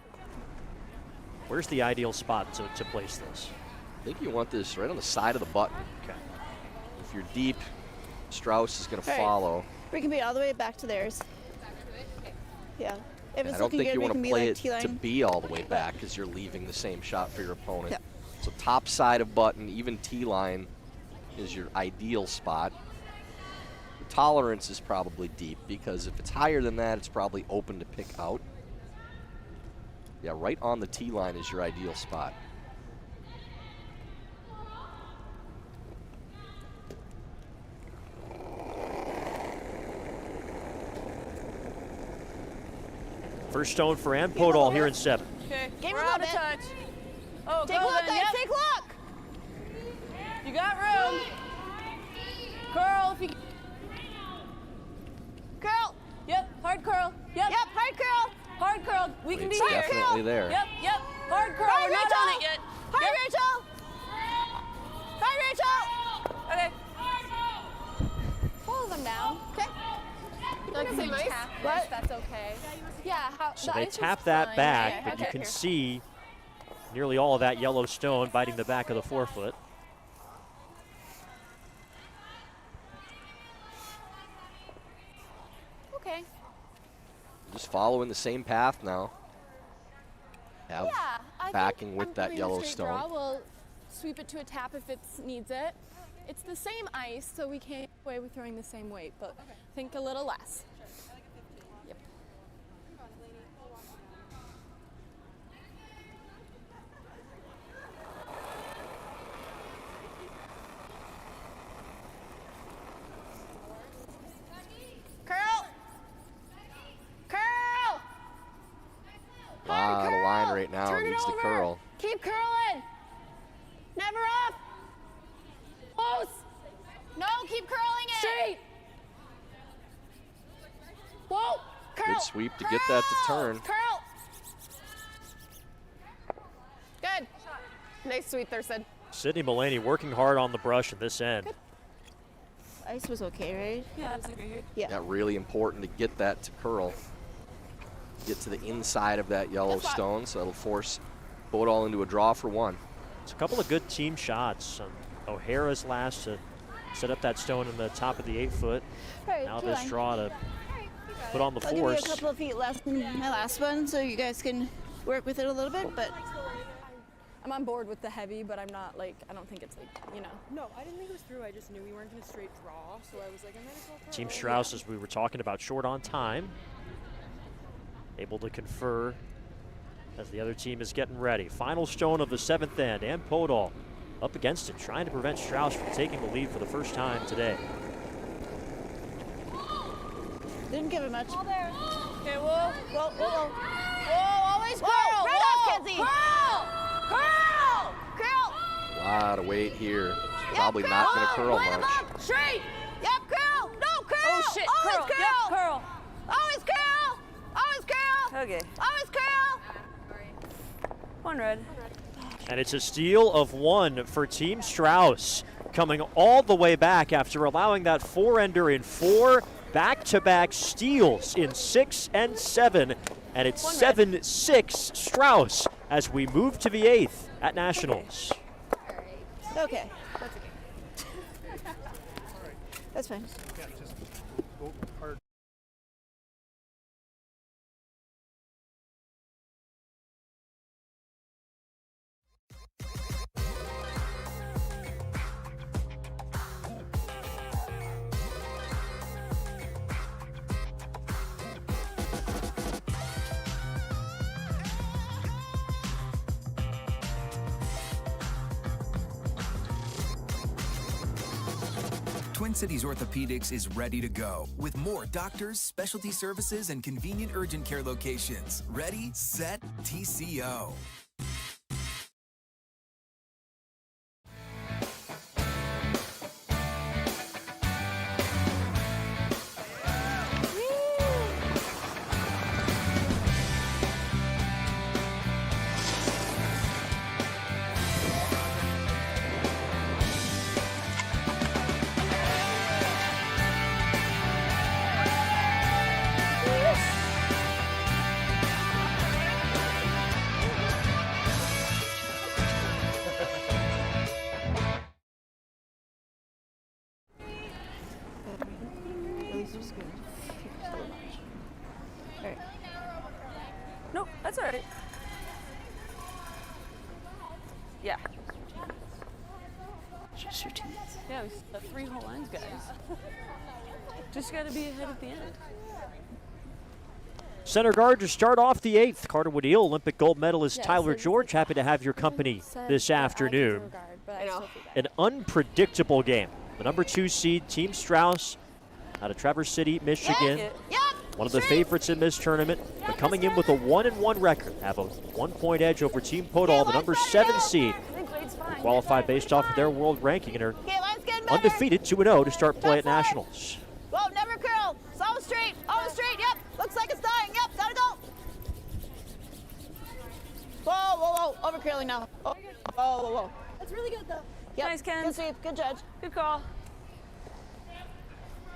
Where's the ideal spot to place this? I think you want this right on the side of the button. Okay. If you're deep, Strauss is going to All right. follow. We can be all the way back to theirs. Yeah. If it's I don't looking think good, you we want can to be play like it to T-line. be all the way back because you're leaving the same shot for your opponent. Yeah. So top side of button, even T-line is your ideal spot. The tolerance is probably deep because if it's higher than that, it's probably open to pick out. Yeah, right on the T-line is your ideal spot. First stone for Ann Podoll here in 7. Okay, Give we're her a out of little touch. Oh, Take a go look, then, guys. yep. Take a look. You got room. Curl if you can. Curl. Yep, hard curl. Yep, Yep, hard curl. hard curl. We can be It's here. definitely there. Yep, yep, hard curl. Hard, We're not on Rachel. it yet. Hard, Yep. Rachel. Hard, Rachel. Okay. Follow them down. Okay. Like say nice. What? That's okay. Yeah. How, So the they ice was tap that fine. back, Yeah, but you okay. can see Nearly all of that yellow stone biting the back of the forefoot. Okay. Just following the same path now. Have backing with that yellow stone. We'll sweep it to a tap if it needs it. It's the same ice, so we can't get away with throwing the same weight, but think a little less. Yep. Curl. Curl. A lot of line right now. Turn it Needs to over. curl. Keep curling. Never up. Close. No, keep curling it. Straight. Whoa. Curl. Good sweep to get that to turn. Curl. Good. Nice sweep there, Sid. Sydney Mulaney working hard on the brush at this end. Ice was okay, right? Yeah, it's okay. Yeah. Really important to get that to curl. Get to the inside of that yellow stone, so it'll force Podoll into a draw for one. It's a couple of good team shots. O'Hara's last to set up that stone in the top of the 8-foot. Right, Now two this line. draw to put on the I'll give you a force. couple of feet less than my last one, so you guys can work with it a little bit, but I'm on board with the heavy, but I'm not like, I don't think it's like, you know. No, I didn't think it was through. I just knew we weren't going to straight draw, so I was like, I might as well throw. Team Strouse, as we were talking about, short on time. Able to confer as the other team is getting ready. Final stone of the 7th end, and Podoll up against it, trying to prevent Strouse from taking the lead for the first time today. didn't give it much. Okay, whoa. Whoa, whoa, Whoa, always curl. right off, Kenzie. Curl. Curl. Curl. A lot of weight here. Probably not going to curl Line 'em much. up. Straight. Yep, curl. No, curl. Oh shit, Always curl. curl. Yep, curl. Always curl. Always curl. Okay. Always curl. One red. And it's a steal of one for Team Strouse, coming all the way back after allowing that 4-ender in 4 back-to-back steals in 6 and 7. And it's 7-6 Strouse as we move to the 8th at Nationals. Okay. That's fine. Yeah, just go hard. Twin Cities Orthopedics is ready to go with more doctors, specialty services, and convenient urgent care locations. Ready, set, TCO. Nope, that's all right. Yeah. Just routine. Yeah, we still have 3 whole lines, guys. Just got to be ahead at the end. Center guard to start off the 8th. Carter Woodeel, Olympic gold medalist Yeah, Tyler so George, happy to have your company this afternoon. I know. An unpredictable game. The number 2 seed, Team Strouse, out of Traverse City, Michigan. Yep. One of the favorites in this tournament, but coming in with a 1-1 record, have a 1-point edge over Team Podoll, the number 7 seed. Qualified based off of their world ranking and are Okay, line's getting better. undefeated 2-0 to start play at Nationals. Whoa, never curl. It's always straight. Always straight. Yep. Looks like it's dying. Yep. Gotta go. Whoa, whoa, whoa. Over curling now. Oh, whoa, whoa, whoa. That's really good, though. Yep. Nice, Ken. Good sweep. Good judge. Good call.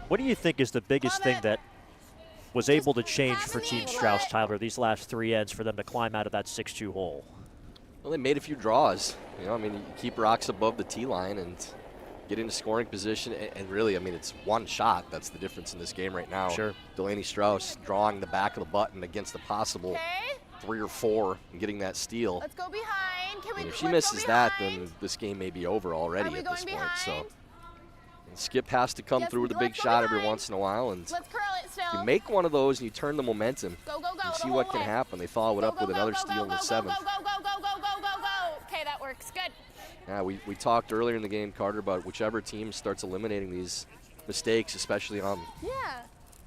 What do you think is the biggest thing that was able to change for Team Strouse, Tyler, these last 3 ends for them to climb out of that 6-2 hole? Well, they made a few draws. You know, I mean, you keep rocks above the tee line and get into scoring position. And really, I mean, it's one shot. That's the difference in this game right now. Sure. Delaney Strouse drawing the back of the button against the possible 3 or 4 and getting that steal. Let's go behind. Can we? And if she misses that, then this game may be over already at this point. So and Skip has to come through with a big shot every once in a while. And let's curl it still. you make one of those and you turn the momentum. Go, go, go. You see what can happen. They follow it up with another steal in the 7th. Go, go, go, go, go, go, go, go. Okay, that works. Good. Yeah, we talked earlier in the game, Carter, about whichever team starts eliminating these mistakes, especially on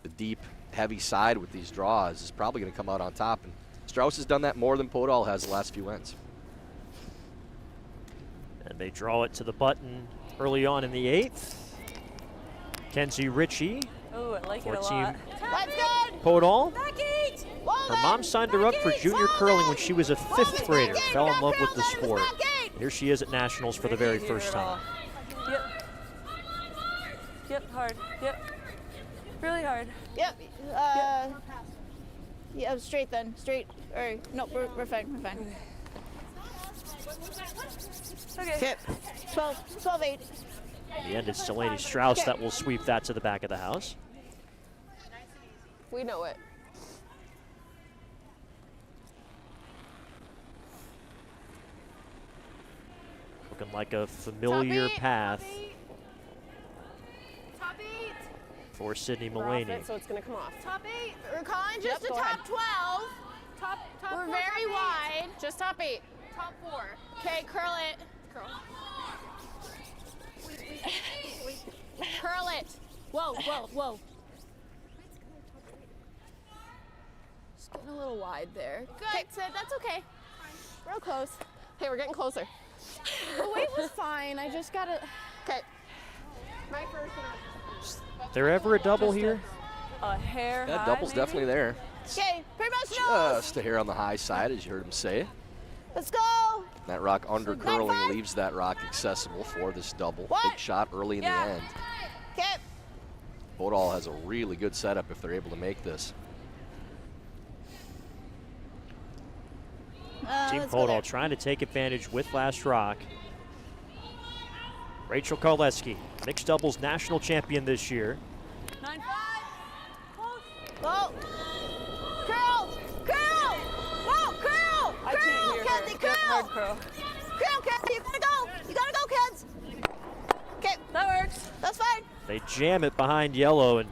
the deep, heavy side with these draws, is probably going to come out on top. And Strouse has done that more than Podoll has the last few ends. And they draw it to the button early on in the 8th. Kenzie Ritchie. Oh, I like it a for lot. team That's good. Podoll. Her mom signed her up for junior curling when she was a 5th grader. Fell in love with the sport. Here she is at nationals for the very first time. Yep. Yep, hard. Yep. Really hard. Yep. Yeah, straight then. Straight. All right. No, we're fine. We're fine. Okay. Yep. 12-8. In the end, it's Delaney Strouse that will sweep that to the back of the house. We know it. Looking like a familiar path Top 8. for Sydney We're off Mullaney. it, so it's going to come off. Top 8. We're calling just Yep, the go top ahead. 12. Top We're four, very top wide. Just top 8. Top 4. Okay, curl it. Curl. Curl it. Whoa, whoa, whoa. Just getting a little wide there. Good, Sid. That's okay. Real close. Hey, we're getting closer. The weight was fine. I just gotta. Okay. My first one. There ever a double here? A hair That high, double's maybe? definitely there. Okay, pretty much nose. Just a hair on the high side, as you heard him say. Let's go. That rock under curling leaves that rock accessible for this double. Big shot early in the end. Okay. Podoll has a really good setup if they're able to make this. Team let's go there. Podoll trying to take advantage with last rock. Rachel Karleski, mixed doubles national champion this year. 9-5. Whoa. Curl. Curl. Whoa, curl. I can't Curl, hear Kenzie, her. curl. Yep, hard curl. Curl, Kenzie, you gotta go. You gotta go, Kenz. Okay. That works. That's fine. They jam it behind yellow, and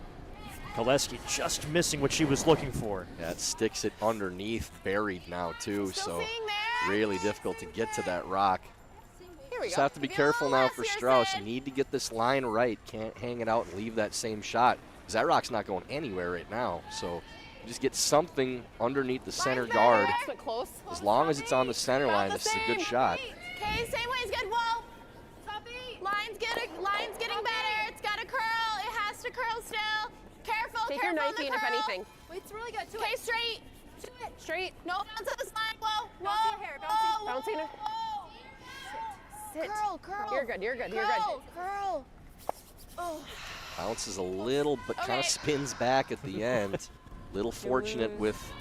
Karleski just missing what she was looking for. Yeah, it sticks it underneath, buried now too, so really difficult to get to that rock. Here we Just go. have to be careful now for Strouse. Need to get this line right. Can't hang it out and leave that same shot, because that rock's not going anywhere right now. So just get something underneath the center guard. Close. As long as it's on the center line, this is a good shot. Okay, same way is good. Whoa. Top 8. Line's getting better. It's got to curl. It has to curl still. Careful, Take careful your on the knifing, if curl. anything. Wait, it's really good. Okay, straight. Straight. No bounce at this line. Whoa, whoa. Bounce your hair, whoa, bouncing her. whoa. Sit. Curl, curl. You're good, you're good, you're Curl, good. curl. Oh. Bounces a little, but kind Okay. of spins back at the end. Little fortunate lose. with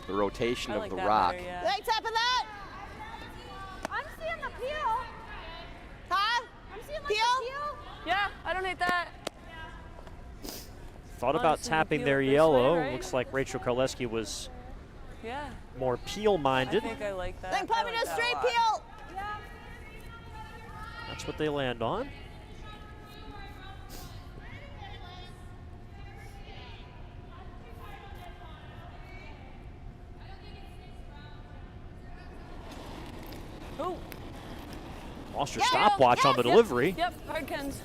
the rotation I of like the that rock. better, yeah. Thanks, tapping that. I'm seeing the peel. Huh? I'm seeing like Peel? the peel. Yeah, I don't hate that. Thought about Honestly, tapping peel their it this yellow. way, right? Looks like Rachel Karleski was Yeah. more peel-minded. I think I like that. Then pop I me like to a that straight lot. peel. That's what they land on. Oh. Lost her stopwatch on the delivery. Yep, hard Kens.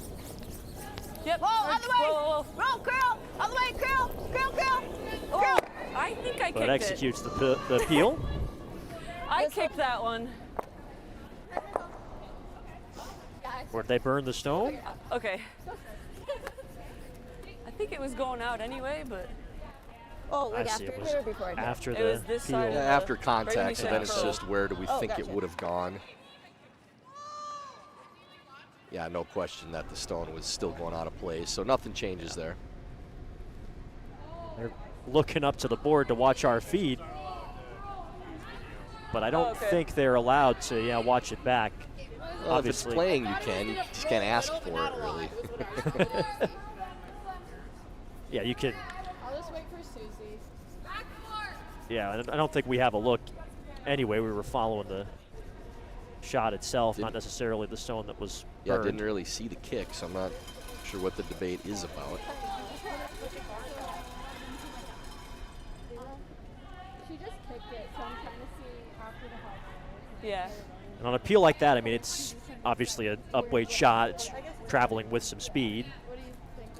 Yep. Whoa, hard, other way. whoa, whoa. Roll, curl. Other way, curl. Curl, curl. Oh, Curl. I think I But kicked executes the peel. I kicked that one. Where'd they burn the stone? Okay. I think it was going out anyway, but Oh, I like see. after. It was Or before? after it the was this peel. side. Yeah, after contact, so then it's center. just where do we think it gotcha. would have gone. Yeah, no question that the stone was still going out of place, so nothing changes there. They're looking up to the board to watch our feed. but I don't think they're allowed to watch it back. Well, obviously. if it's playing, you can. You just can't ask for it, really. Yeah, you can. I'll just wait for Susie. Yeah, I don't think we have a look. Anyway, we were following the shot itself, not necessarily the stone that was Yeah, I burned. didn't really see the kick, so I'm not sure what the debate is about. She just kicked it, so I'm trying to see after the hot. Yeah. And on an appeal like that, I mean, it's obviously an upweight shot. It's traveling with some speed.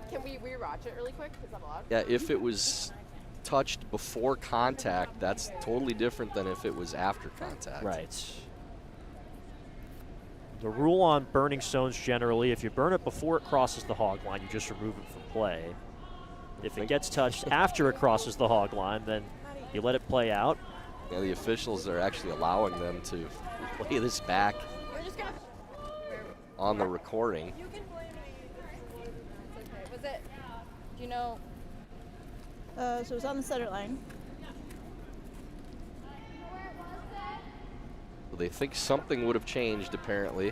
Can we rewatch it really quick? Is that allowed? Yeah, if it was touched before contact, that's totally different than if it was after contact. Right. The rule on burning stones generally, if you burn it before it crosses the hog line, you just remove it from play. If it gets touched after it crosses the hog line, then you let it play out. Yeah, the officials are actually allowing them to play this back on the recording. Was it, do you know? So it was on the center line. So they think something would have changed, apparently.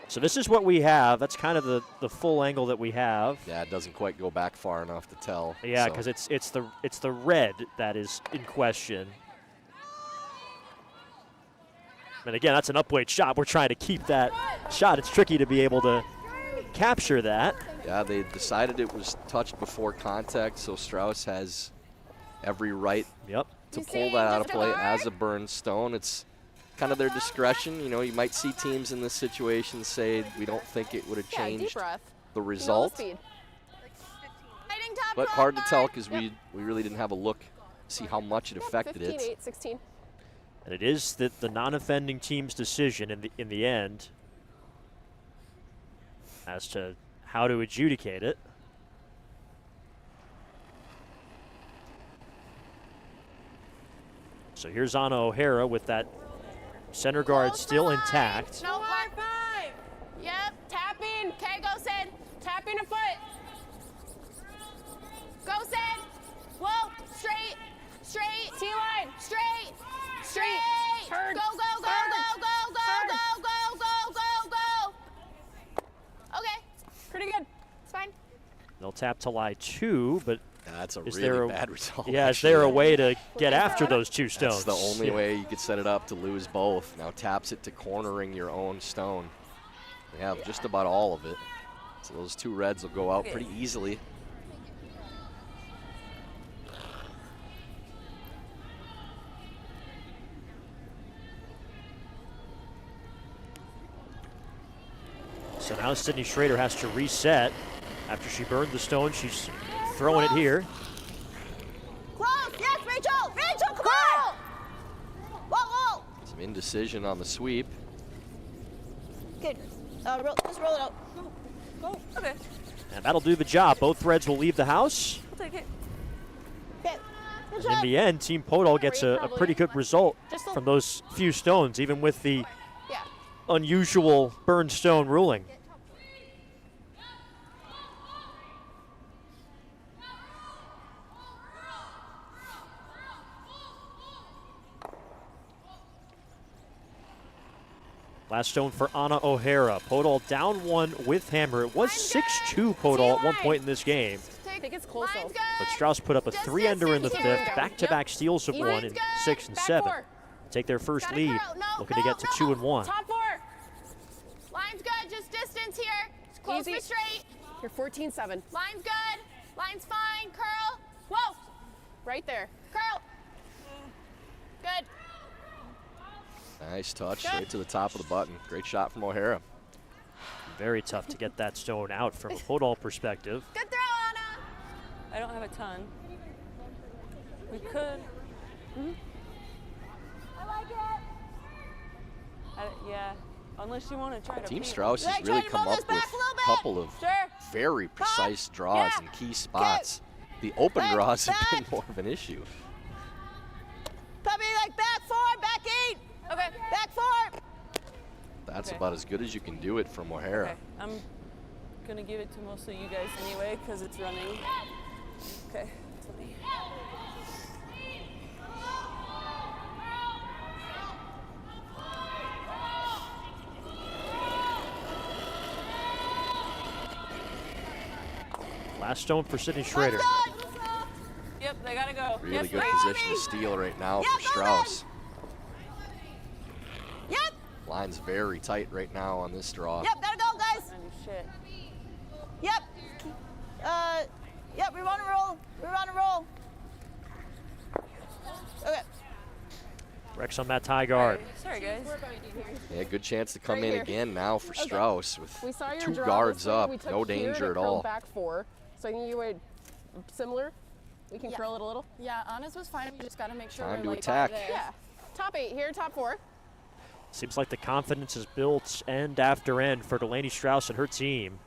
So this is what we have. That's kind of the full angle that we have. Yeah, it doesn't quite go back far enough to tell. Yeah, so. because it's the red that is in question. And again, that's an upweight shot. We're trying to keep that shot. It's tricky to be able to capture that. Yeah, they decided it was touched before contact, so Strouse has every right to pull that out of play as a burned stone. It's kind of their discretion. You know, you might see teams in this situation say we don't think it would have changed the result. But hard to tell because we really didn't have a look to see how much it affected 15, it. 8, 16. And it is the non-offending team's decision in the end as to how to adjudicate it. So here's Anna O'Hara with that center guard still intact. No high five. Yep, tapping. Okay, go Sid. Tapping a foot. Go Sid. Whoa, straight, straight. T-line, straight, straight. Turn. Go, go, go, go, go, go, go, go, go, go, go. Okay. Pretty good. It's fine. They'll tap to lie 2, but That's a is really there bad result. Yeah, is there a way to get after those 2 stones? That's the only way you could set it up to lose both. Now taps it to cornering your own stone. They have just about all of it. So those 2 reds will go out pretty easily. So now Sydney Schrader has to reset. After she burned the stone, she's throwing it here. Close. Yes, Rachel. Rachel, come on. Whoa, whoa. Some indecision on the sweep. Good. Just roll it out. Go. Okay. And that'll do the job. Both reds will leave the house. I'll take it. Okay. Good And job. in the end, Team Podoll gets a pretty good result from those few stones, even with the unusual burned stone ruling. Last stone for Anna O'Hara. Podoll down 1 with hammer. It was 6-2 Podoll at one point in this game. I think it's close though. But Strauss put up a 3-ender in the 5th. Back-to-back steals of 1 in 6 and 7. Take their first lead. Looking to get to 2 and 1. Top 4. Line's good. Just distance here. Close Easy. for straight. You're 14-7. Line's good. Line's fine. Curl. Whoa. Right there. Curl. Good. Nice touch right to the top of the button. Great shot from O'Hara. Very tough to get that stone out from a Podoll perspective. Good throw, Anna. I don't have a ton. We could. I like it. Yeah. Unless you want to try to. Team beat it. Strauss has really come up with a couple of very precise draws in key spots. The open draws have been more of an issue. Probably like back 4, back 8. Okay. Back 4. That's about as good as you can do it from O'Hara. Okay. I'm gonna give it to mostly you guys anyway because it's running. Okay. Last stone for Sydney Schrader. Yep, they gotta go. Really Yes, good please. position to steal right now Yeah, for go Strouse. Yep. Line's very tight right now on this draw. Yep, gotta go, guys. Oh, shit. Yep. Yep, we want to roll. We want to roll. Okay. Rex on that tie guard. Sorry, guys. Yeah, good chance to come Right in here. again now for Strauss with We saw your 2 draw guards this way. up. We took No here danger to at curl all. back 4. So I think you would similar. We can curl it a little. Yeah, honest was fine. We just got to make sure Time we're to like attack. there. Yeah. Top 8 here, top 4. Seems like the confidence is built end after end for Delaney Strouse and her team.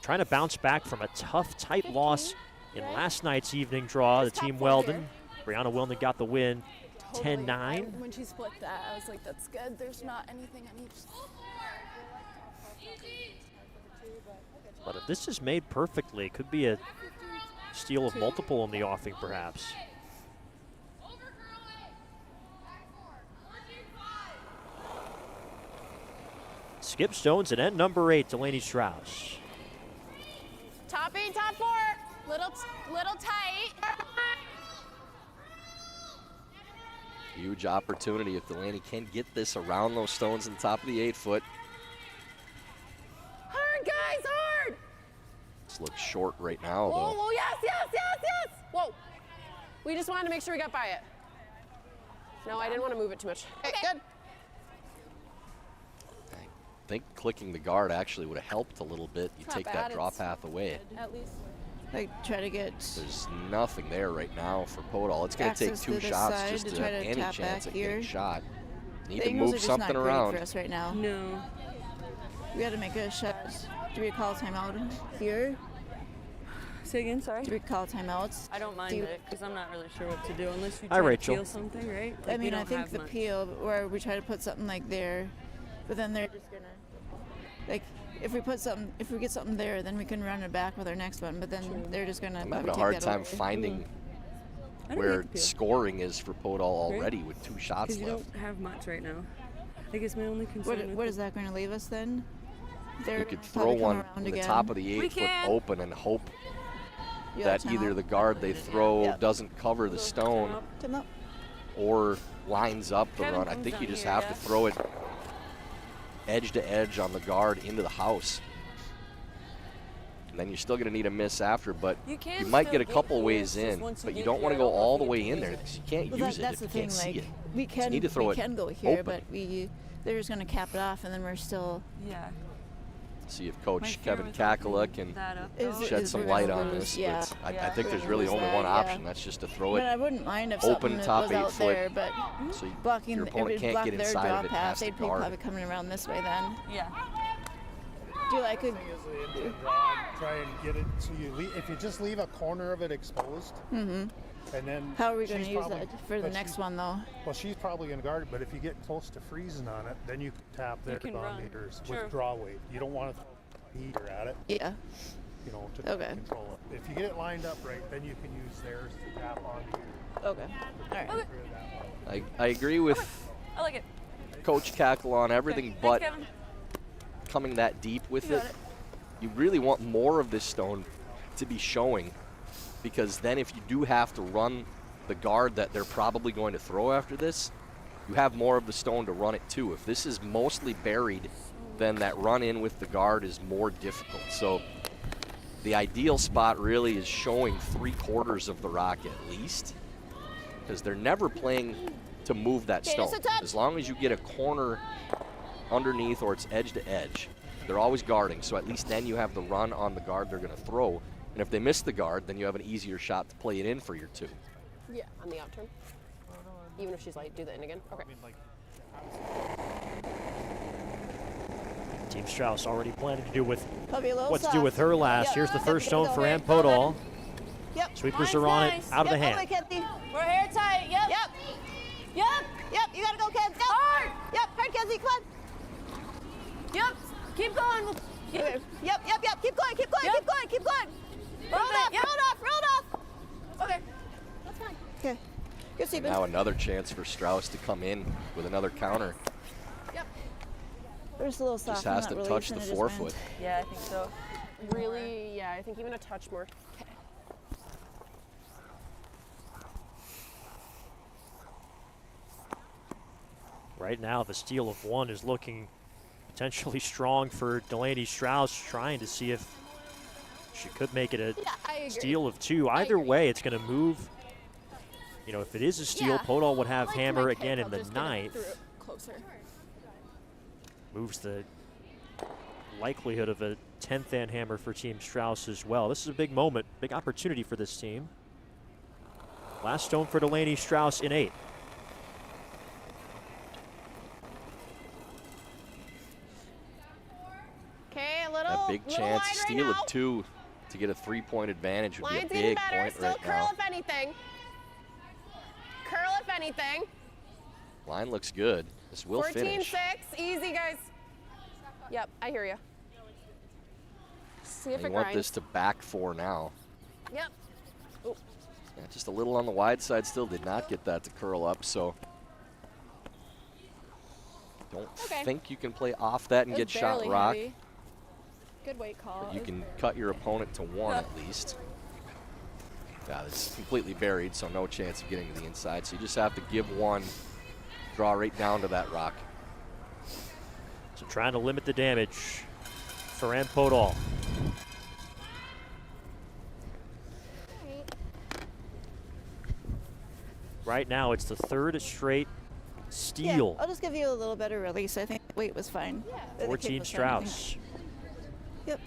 Trying to bounce back from a tough, tight loss in last night's evening draw. The team Weldon. Brianna Wilden got the win, 10-9. When she split that, I was like, that's good. There's not anything on each side. But if this is made perfectly, it could be a steal of multiple in the offing, perhaps. Skip stones and end number 8, Delaney Strouse. Top 8, top 4. Little tight. Huge opportunity if Delaney can get this around those stones on the top of the 8-foot. Hard, guys, hard. This looks short right now, Whoa, though. whoa, yes, yes, yes, yes. Whoa. We just wanted to make sure we got by it. No, I didn't want to move it too much. Okay, good. I think clicking the guard actually would have helped a little bit. You Not take bad, that draw it's path away. At least. Like, try to get There's nothing there right now for Podoll. It's going to take access 2 to this shots side just to to try have to any tap chance back at getting here. shot. Need the to angles move are just something not great around. for us right now. No. We got to make a shot. Do we call timeout here? Say again, sorry? Do we call timeouts? I don't mind Do you- it because I'm not really sure what to do unless you Hi, try to Rachel. peel something, right? I Like, we mean, I don't think have the much. peel where we try to put something like there, but then they're just gonna like if we get something there, then we can run it back with our next one. But then they're just gonna. I'm probably having a take hard that time away. finding I don't where hate the peel. scoring is for Podoll already Right? with 2 shots Because you left. don't have much right now. I guess my only concern with What the- is that going to leave us then? They're You could probably throw come one around in the again. top of the We 8-foot can. open and hope You that got either timeout? the guard they throw Yep. doesn't cover the stone Timeout. or lines up the Kevin run. I comes think you down just here, have yeah. to throw it edge to edge on the guard into the house. And then you're still going to need a miss after, but You can you might still get a get couple here, ways it's just in, once you but you get don't here, want I to go don't know all if the you way can in use there it. because you can't Well, use it that's if the you thing. can't see Like it. we can, need to throw we it can go here, open. but they're just going to cap it off, and then we're still. Yeah. See if My Coach fear Kevin with Kakala opening can that up, Is- though, shed is some we're light gonna on lose, this. yeah. But I Yeah. think We're there's gonna really lose only that, one yeah. option. That's just to throw But it I wouldn't mind if open something top was 8 out foot. there, but so blocking your it opponent would can't block get their inside draw of it path. past the They'd be guard. probably coming around this way then. Yeah. Do I could. Is the draw, try and get it so if you just leave a corner of it exposed, and then How are we going to she's use probably- that for the but next she's- one though? Well, she's probably going to guard it, but if you get close to freezing on it, then you can tap there can on run. meters True. with draw weight. You don't want to throw a heater at it, Yeah. you know, to Okay. control it. If you get it lined up right, then you can use theirs to tap on you. Okay. All right. I agree with I like it. Coach Kakala on everything, Thanks, but Kevin. coming that deep with You it, got it. you really want more of this stone to be showing, because then if you do have to run the guard that they're probably going to throw after this, you have more of the stone to run it to. If this is mostly buried, then that run in with the guard is more difficult. So the ideal spot really is showing 3/4 of the rock at least, because they're never playing to move that Okay, stone. just a touch. As long as you get a corner underneath or it's edge to edge, they're always guarding. So at least then you have the run on the guard they're going to throw. And if they miss the guard, then you have an easier shot to play it in for your 2. Yeah, on the out turn. Even if she's light, do the in again. Okay. Team Strauss already planning to do with Probably a little what to soft. do with her last. Yep. Here's the Yep, first go, stone for go, Ann go, Podoll. Yep. Sweepers Mine's are on nice. it, out of the Yep, all the hand. way, Kenzie. We're hair tight. Yep. Yep. Yep. Yep. You gotta go, Kenzie. Yep. Hard. Yep. Hard, Kenzie. Come on. Yep. Keep going. Okay. Yep. Yep. Yep. Keep going. Keep going. Yep. Keep going. Keep going. Roll it off. Yep. Roll it off. Roll it off. Okay. That's fine. Okay. Good sleeping. Now another chance for Strauss to come in with another counter. We're just a little soft. Just I'm has not to really touch using the it, just 4-foot. Yeah, I think so. Really, Yeah, I think even a touch more. Okay. Right now, the steal of 1 is looking potentially strong for Delaney Strouse, trying to see if she could make it a steal of 2. Either way, it's going to move. You know, if it is a steal, Podoll would have hammer again in the 9th. Moves the likelihood of a 10th and hammer for Team Strouse as well. This is a big moment, big opportunity for this team. Last stone for Delaney Strouse in 8. Okay, a little. That big chance, steal of 2 to get a 3-point advantage would Line's be a even big better. point Still right curl now. if anything. Curl if anything. Line looks good. This will 14-6, finish. easy guys. Yep, I hear you. See if You it want grinds. this to back 4 now. Yep. Ooh. Yeah, just a little on the wide side still. Did not get that to curl up, so don't think you can play off that and get shot rock. Heavy. Good weight call. But you can cut your opponent to 1 at least. Yeah, it's completely buried, so no chance of getting to the inside. So you just have to give 1, draw right down to that rock. So trying to limit the damage for Podoll. Right now, it's the 3rd straight steal. Yeah, I'll just give you a little better release. I think weight was fine. For Team Strouse. Yep.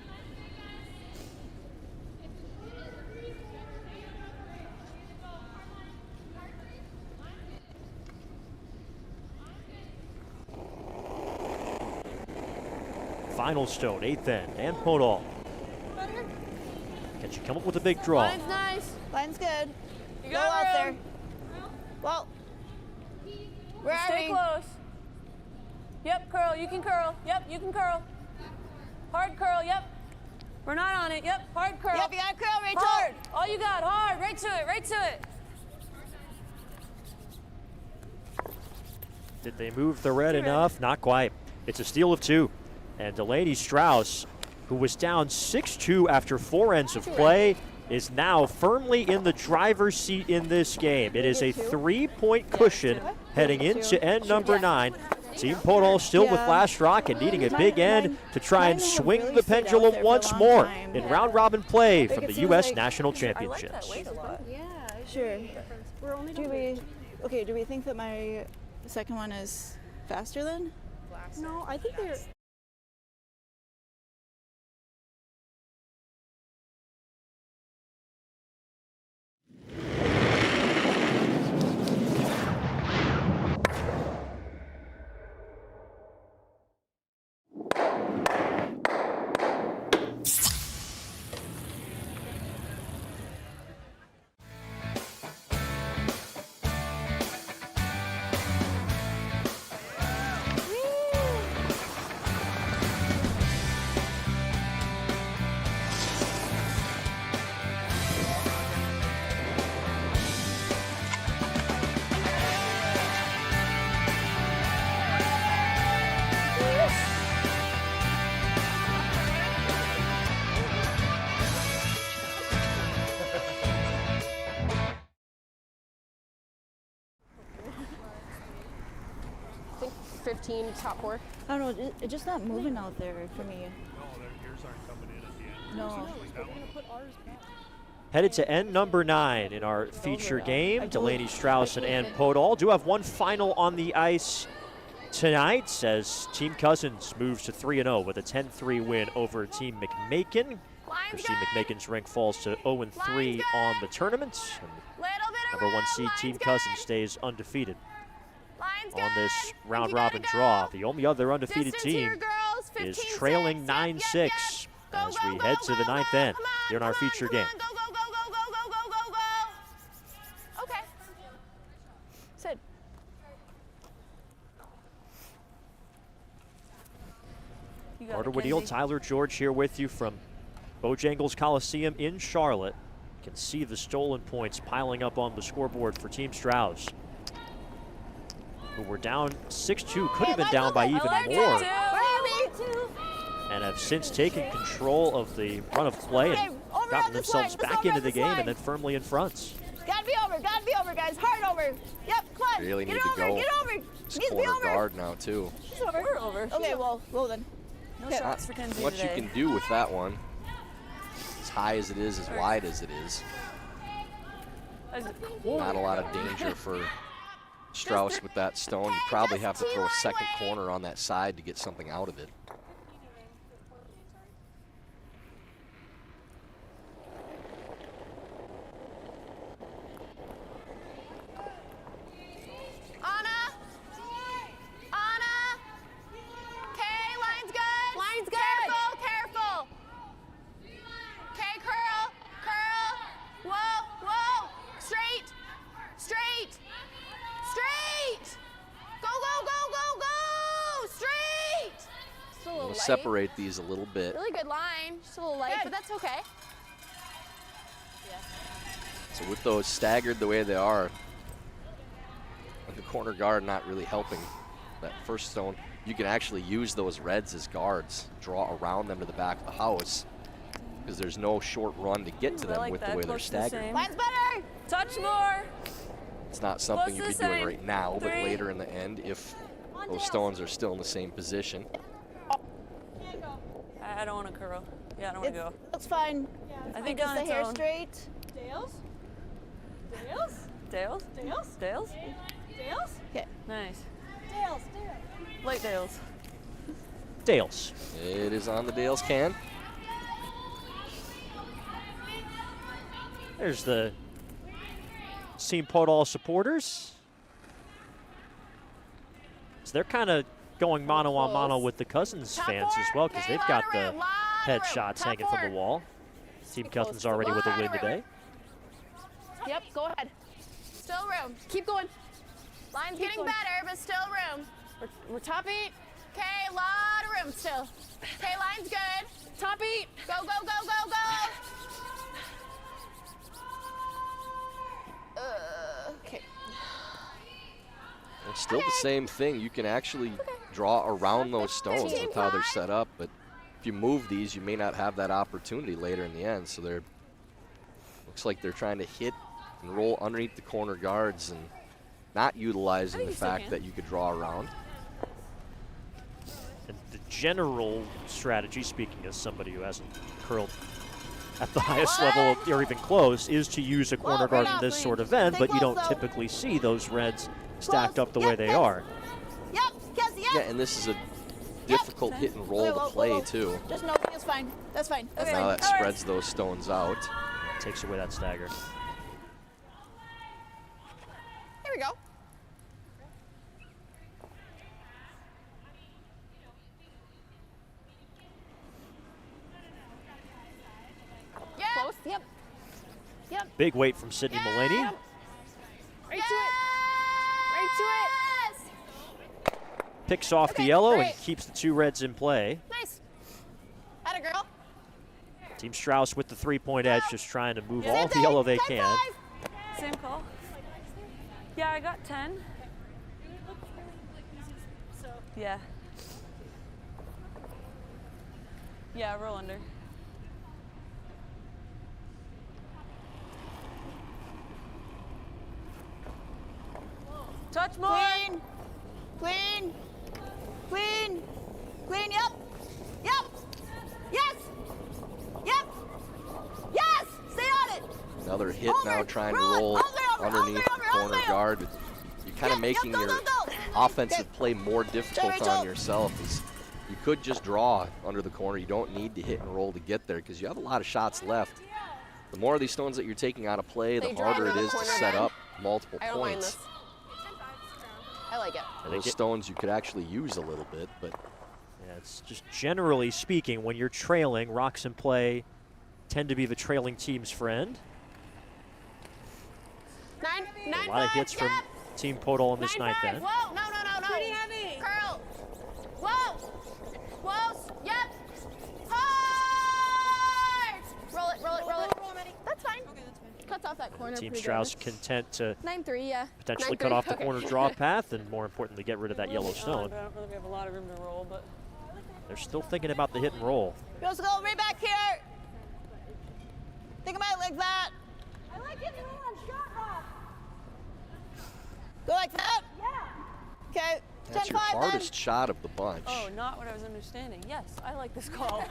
Final stone, 8th end, and Podoll. Can she come up with a big draw? Line's nice. Line's good. You Go got out room. there. Well, where are Stay we? close. Yep, curl. You can curl. Yep, you can curl. Hard curl. Yep. We're not on it. Yep, hard curl. Yep, you got curl, Rachel. Hard. All you got. Hard. Right to it. Right to it. Did they move the red enough? Not quite. It's a steal of 2. And Delaney Strouse, who was down 6-2 after 4 ends of play, is now firmly in the driver's seat in this game. It is a 3-point cushion heading into end number 9. Team Podoll still with last rock and needing a big end to try and swing the pendulum once more in round-robin play from the U.S. National Championships. Yeah, sure. Do we think that my second one is faster then? No, I think they're. I think 15 top 4. I don't know. It's just not moving out there for me. No, yours aren't coming in at the end. No. That one. Headed to end number 9 in our feature game. Delaney Strouse and Ann Podoll do have one final on the ice tonight as Team Cousins moves to 3-0 with a 10-3 win over Team McMakin. Team McMakin's rank falls to 0-3 on the tournament. And number 1 seed Team Cousins stays undefeated on this round-robin draw. The only other undefeated team is trailing 9-6 as we head to the 9th end here in our feature game. Okay. Sid. Carter Woodhill, Tyler George here with you from Bojangles Coliseum in Charlotte. You can see the stolen points piling up on the scoreboard for Team Strouse, who were down 6-2, could have been down by even more. and have since taken control of the run of play and gotten themselves back into the game and then firmly in front. Gotta be over, guys. Hard over. Yep, come on. Really get need over, to go. Get over. It's Needs to be corner over. guard now, too. She's over. We're over. Okay, well then. No shots for Kenzie What today. you can do with that one, as high as it is, as wide as it is. Not a lot of danger for Strouse with that stone. You probably have to throw a second corner on that side to get something out of it. We'll separate these a little bit. Really good line. Just a little light, but that's okay. So with those staggered the way they are, with the corner guard not really helping that first stone, you can actually use those reds as guards, draw around them to the back of the house, because there's no short run to get to them with the way they're staggered. Line's better. Touch more. It's not something Close you'd to be doing the right now, but three. later in the end, if those stones are still in the same position. I don't want to curl. Yeah, I don't want to go. Looks fine. I think Just on the its hair own. straight. Dales? Dales? Dales? Dales? Dales? Dales? Okay. Nice. Dales. Light Dales. Dales. It is on the Dales can. There's the Team Podoll supporters. So they're kind of going mano a mano with the Cousins fans as well, because they've got the headshots hanging from the wall. Team Cousins already with a win today. Yep, go ahead. Still room. Keep going. Line's getting better, but still room. We're top 8. Okay, a lot of room still. Okay, line's good. Top 8. Go, go, go, go, go. Okay. It's still the same thing. You can actually draw around those stones with how they're set up, but if you move these, you may not have that opportunity later in the end. So they're looks like they're trying to hit and roll underneath the corner guards and not utilizing the fact that you could draw around. And the general strategy, speaking as somebody who hasn't curled at the highest level or even close, is to use a corner guard in this sort of event, but you don't typically see those reds stacked up the way they are. Yep, Kenzie, Yeah, and this is a difficult hit and roll to play too. Just no, it's fine. That's fine. That's Now fine. that spreads those stones out. Takes away that stagger. Here we go. Yeah. Close, yep. Yep. Big weight from Sydney Mulaney. Right to it. Right to it. Picks off the yellow and keeps the two reds in play. Nice. Atta girl. Team Strouse with the three-point edge, just trying to move all the yellow they can. Same call. Yeah, I got 10. Yeah. Yeah, roll under. Touch more. Clean. Clean. Clean. Clean. Yep. Yep. Yes. Yep. Yes. Stay on it. Another hit now trying to roll underneath the corner guard. You're kind of making your offensive play more difficult on yourself. As you could just draw under the corner. You don't need to hit and roll to get there because you have a lot of shots left. The more of these stones that you're taking out of play, the harder it is to set up multiple I don't mind points. this. I like it. Those stones you could actually use a little bit, but yeah, it's just generally speaking, when you're trailing, rocks in play tend to be the trailing team's friend. Nine, A lot of hits from Team Podoll in this ninth end. Whoa, no, no, no, no. Pretty heavy. Curl. Whoa. Whoa. Yep. Hard. Roll it, roll it, roll it. That's fine. Okay, that's fine. Cuts off that corner. Team pretty Strauss good. content to 9-3, yeah. potentially 9-3, cut off the okay. corner draw path and, more importantly, get rid of that yellow I stone. don't know if we have a lot of room to roll, but They're still thinking about the hit and roll. Let's go right back here. Think about it like that. I like it on shot rock. Go like that? Yeah. Okay. That's your hardest shot of the bunch. Oh, not what I was understanding. Yes, I like this call.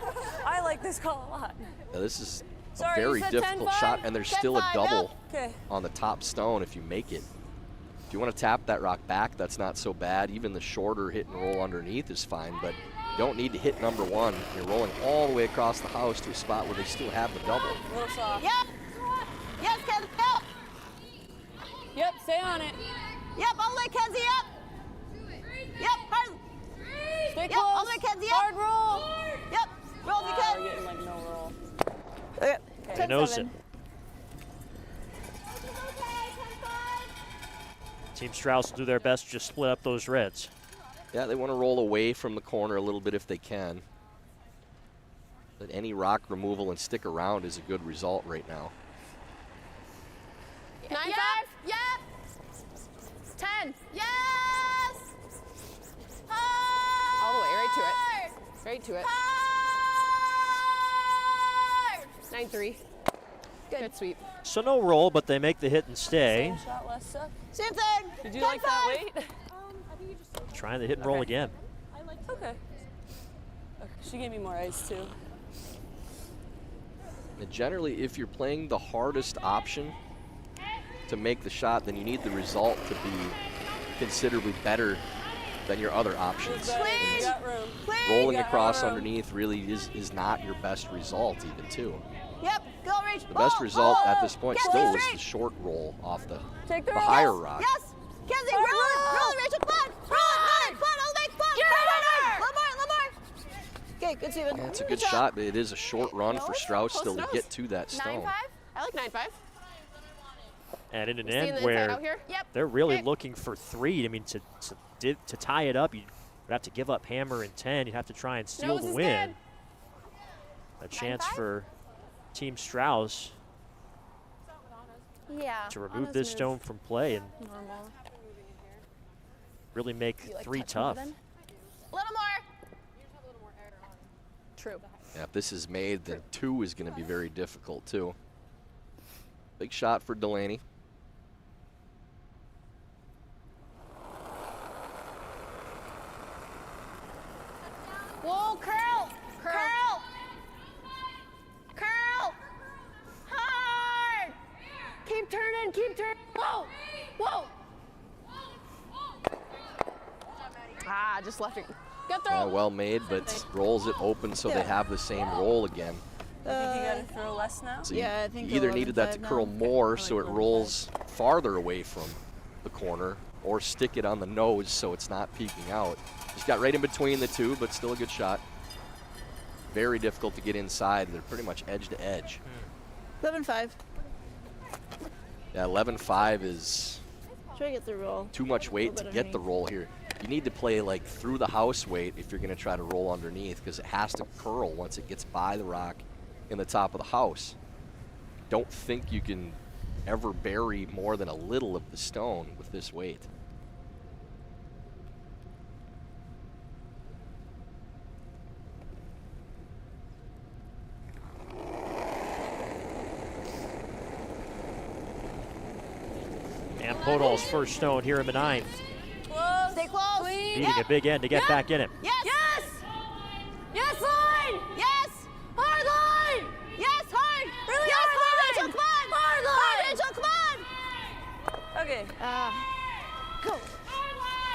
I like this call a lot. Now, this is Sorry, a very you said difficult 10-5? shot, and there's still a 10-5, double Okay. on the top stone if you make it. If you want to tap that rock back, that's not so bad. Even the shorter hit and roll underneath is fine, but you don't need to hit number one. You're rolling all the way across the house to a spot where they still have the double. A little soft. Yep. Yes, Kenzie. Yep. Yep, stay on it. Yep, all the way, Kenzie, up. Yep, hard. Stay Yep, close. all the way, Kenzie, up. Hard roll. Yep, roll if you We're can. getting like no roll. Okay. He knows it. Team Strouse will do their best to just split up those reds. Yeah, they want to roll away from the corner a little bit if they can. But any rock removal and stick around is a good result right now. 9-5. Yep. 10. Yes. All the way, right to it. Right to it. Hard. 9-3. Good sweep. So no roll, but they make the hit and stay. Same shot, less suck. Same thing. Did you like that weight? I think you just Trying the hit and roll again. I like Okay. She gave me more ice too. And generally, if you're playing the hardest option to make the shot, then you need the result to be considerably better than your other options. You got room. Rolling got across room. underneath really is not your best result even too. Yep, go reach. The best result at this point Kenzie, still was straight. the short roll off the Take the higher roll. rock. Yes, Kenzie, roll it, Rachel, come on. Roll it, all the way, come on. A little more. Okay, good Steven. Yeah, it's a good shot, but it is a short run for Strauss still to nose. get to that stone. 9-5. I like 9-5. And in an See in end the inside where out here? Yep. they're really Okay. looking for 3. I mean, to tie it up, you'd have to give up hammer and 10. You'd have to try and steal Nose the is win. good. A chance 9-5? for Team Strauss Yeah. to remove Anna's this move. stone from play and Normal. really make You like 3 touch more tough. then? A little more. True. Yeah, if this is made, then 2 is going to be very difficult too. Big shot for Delaney. Whoa, curl. Curl. Curl. Hard. Keep turning, keep turning. Whoa. Whoa. Ah, just left it. Good Yeah, throw. well made, but rolls it open so they have the same roll again. You think you gotta throw less now? So Yeah, you I think either needed that to 11-5 curl now. more so it rolls farther away from the corner, or stick it on the nose so it's not peeking out. Just got right in between the two, but still a good shot. Very difficult to get inside. They're pretty much edge to edge. 11-5. Yeah, 11-5 is Try to get the roll. too much weight to bit get the underneath. roll here. You need to play like through the house weight if you're going to try to roll underneath, because it has to curl once it gets by the rock in the top of the house. Don't think you can ever bury more than a little of the stone with this weight. And Podoll's first stone here in the 9th. Close. Stay close. Clean. Needing a big end to get back in it. Yes. Yes! Yes, line! Yes. Hard line! Yes, hard. Really yes, hard Rachel, come on. Hard line! Rachel, come on. Okay. Go.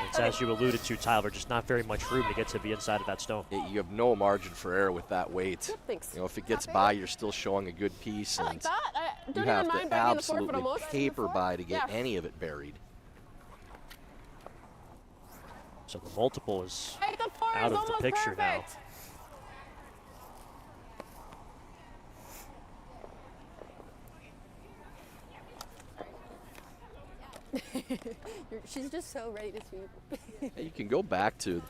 It's as you alluded to, Tyler, just not very much room to get to the inside of that stone. You have no margin for error with that weight. Thanks. You know, if it gets by, you're still showing a good piece, I and like that. I you don't have even mind to biting in the 4 foot absolutely almost. paper by to get Yeah. any of it buried. So the multiple is Hey, the 4 out is of the almost picture now. perfect. She's just so ready to sweep. You can go back to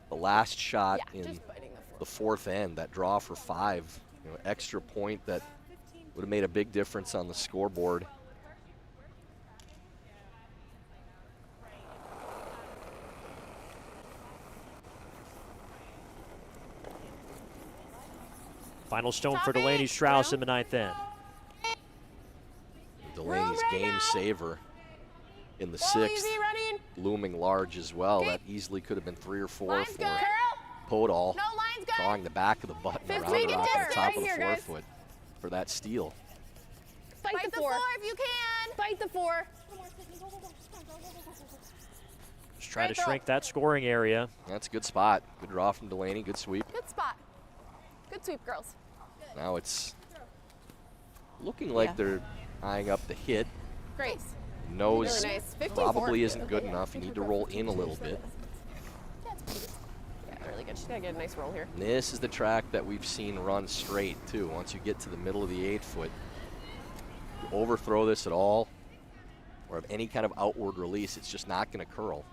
the last shot Yeah, in just biting the 4. the 4th end, that draw for 5. You know, extra point that would have made a big difference on the scoreboard. Final stone for Delaney Strouse in the 9th end. Delaney's game saver in the 6th, looming large as well. That easily could have been 3 or 4 for Podoll, drawing the back of the button around the rock at the top of the forefoot for that steal. Fight the 4 if you can. Fight the 4. Just try to shrink that scoring area. That's a good spot. Good draw from Delaney. Good sweep. Good spot. Good sweep, girls. Now it's looking like they're eyeing up the hit. Great. Nose Really nice. 54. probably isn't good enough. You need to roll in a little bit. Yeah, really good. She's got to get a nice roll here. And this is the track that we've seen run straight, too. Once you get to the middle of the 8-foot, you overthrow this at all or have any kind of outward release, it's just not going to curl.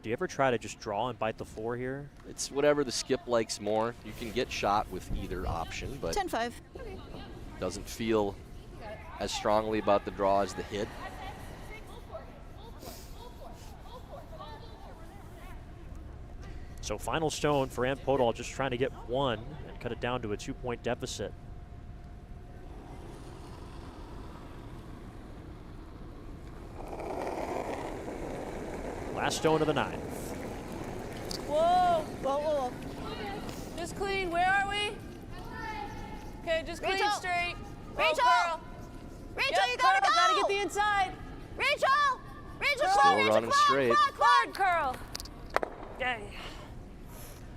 Do you ever try to just draw and bite the 4 here? It's whatever the skip likes more. You can get shot with either option, but 10-5. doesn't feel as strongly about the draw as the hit. So final stone for Ann Podoll, just trying to get 1 and cut it down to a 2-point deficit. Last stone of the 9th. Whoa. Whoa, whoa, whoa. Just clean. Where are we? Okay, just clean Rachel. straight. Rachel. Curl. Rachel, Yep, you gotta curl. go. Gotta get the inside. Rachel. Rachel, Still come on, Rachel, running come on, straight. come on, come on. Hard curl. Yay.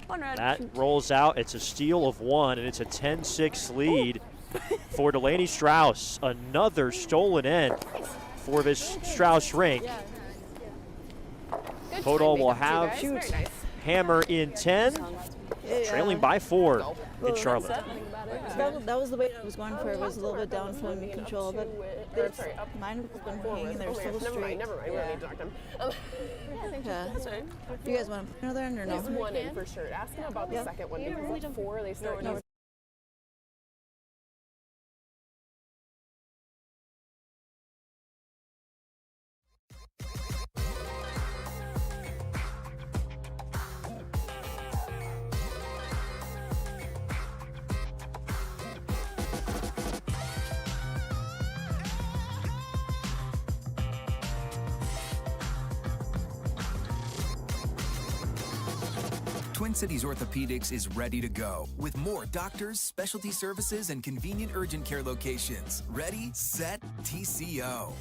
1 red. That rolls out. It's a steal of 1, and it's a 10-6 lead for Delaney Strouse. Another stolen end for this Strouse rink. Good Podoll time will makeup, too, have guys. Very nice. hammer in 10, trailing by 4 in Charlotte. That was the weight I was going for. It was a little bit down from control, but mine was been hanging there so straight. Never mind. We don't need to talk to him. Yeah. Do you guys want to put another in or no? There's 1 in for sure. Ask him about the second one because at 4 they start using. Twin Cities Orthopedics is ready to go with more doctors, specialty services, and convenient urgent care locations. Ready, set, TCO.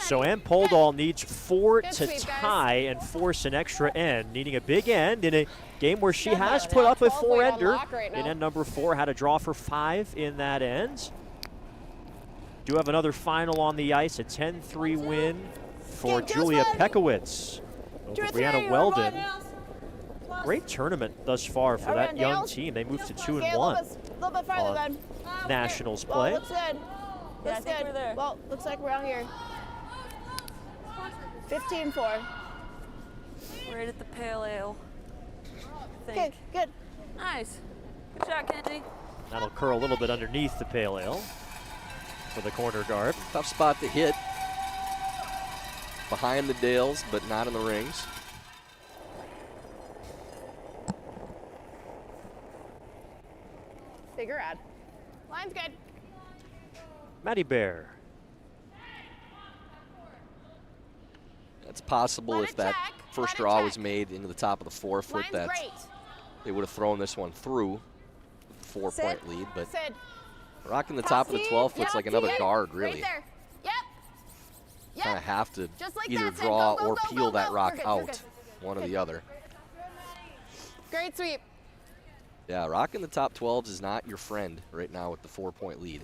So Ann Podoll needs 4 to tie and force an extra end, needing a big end in a game where she has put up a 4-ender. In end number 4, had a draw for 5 in that end. Do have another final on the ice, a 10-3 win for Julia Pekowitz over Brianna Weldon. Great tournament thus far for that young team. They moved to 2-1 on Nationals play. Looks good. Looks good. Well, looks like we're out here. 15-4. Right at the pale ale. Okay, good. Nice. Good shot, Kenzie. That'll curl a little bit underneath the pale ale for the corner guard. Tough spot to hit. Behind the Dales, but not in the rings. Figure ad. Line's good. Maddie Bear. It's possible if that first draw was made into the top of the 4-foot that they would have thrown this one through with the 4-point lead, but rocking the top of the 12-foot's like another guard, really. Right there. Yep. Yep. Kind of have to Just like either that, Sid. draw Go, go, or go, peel go, that go. rock We're good, out, we're good. one or the other. Great sweep. Yeah, rocking the top 12s is not your friend right now with the 4-point lead.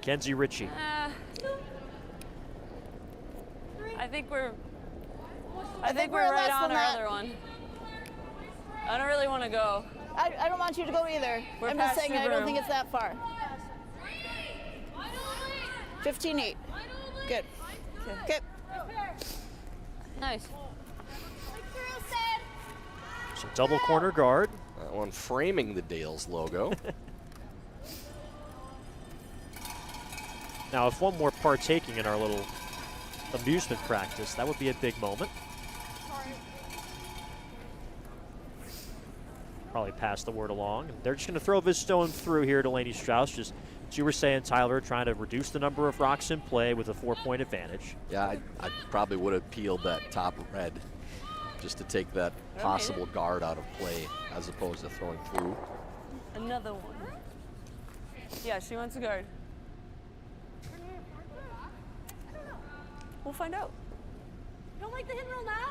Mackenzie Ritchie. I think we're right on our other one. I don't really want to go. I don't want you to go either. I'm just saying I don't think it's that far. 15-8. Good. Okay. Nice. Some double corner guard. That one framing the Dales logo. Now, if one more partaking in our little amusement practice, that would be a big moment. Probably pass the word along. They're just going to throw this stone through here, Delaney Strouse. Just as you were saying, Tyler, trying to reduce the number of rocks in play with a 4-point advantage. Yeah, I probably would have peeled that top red just to take that possible guard out of play as opposed to throwing through. Another one. Yeah, she wants a guard. We'll find out. You don't like the hit and roll now?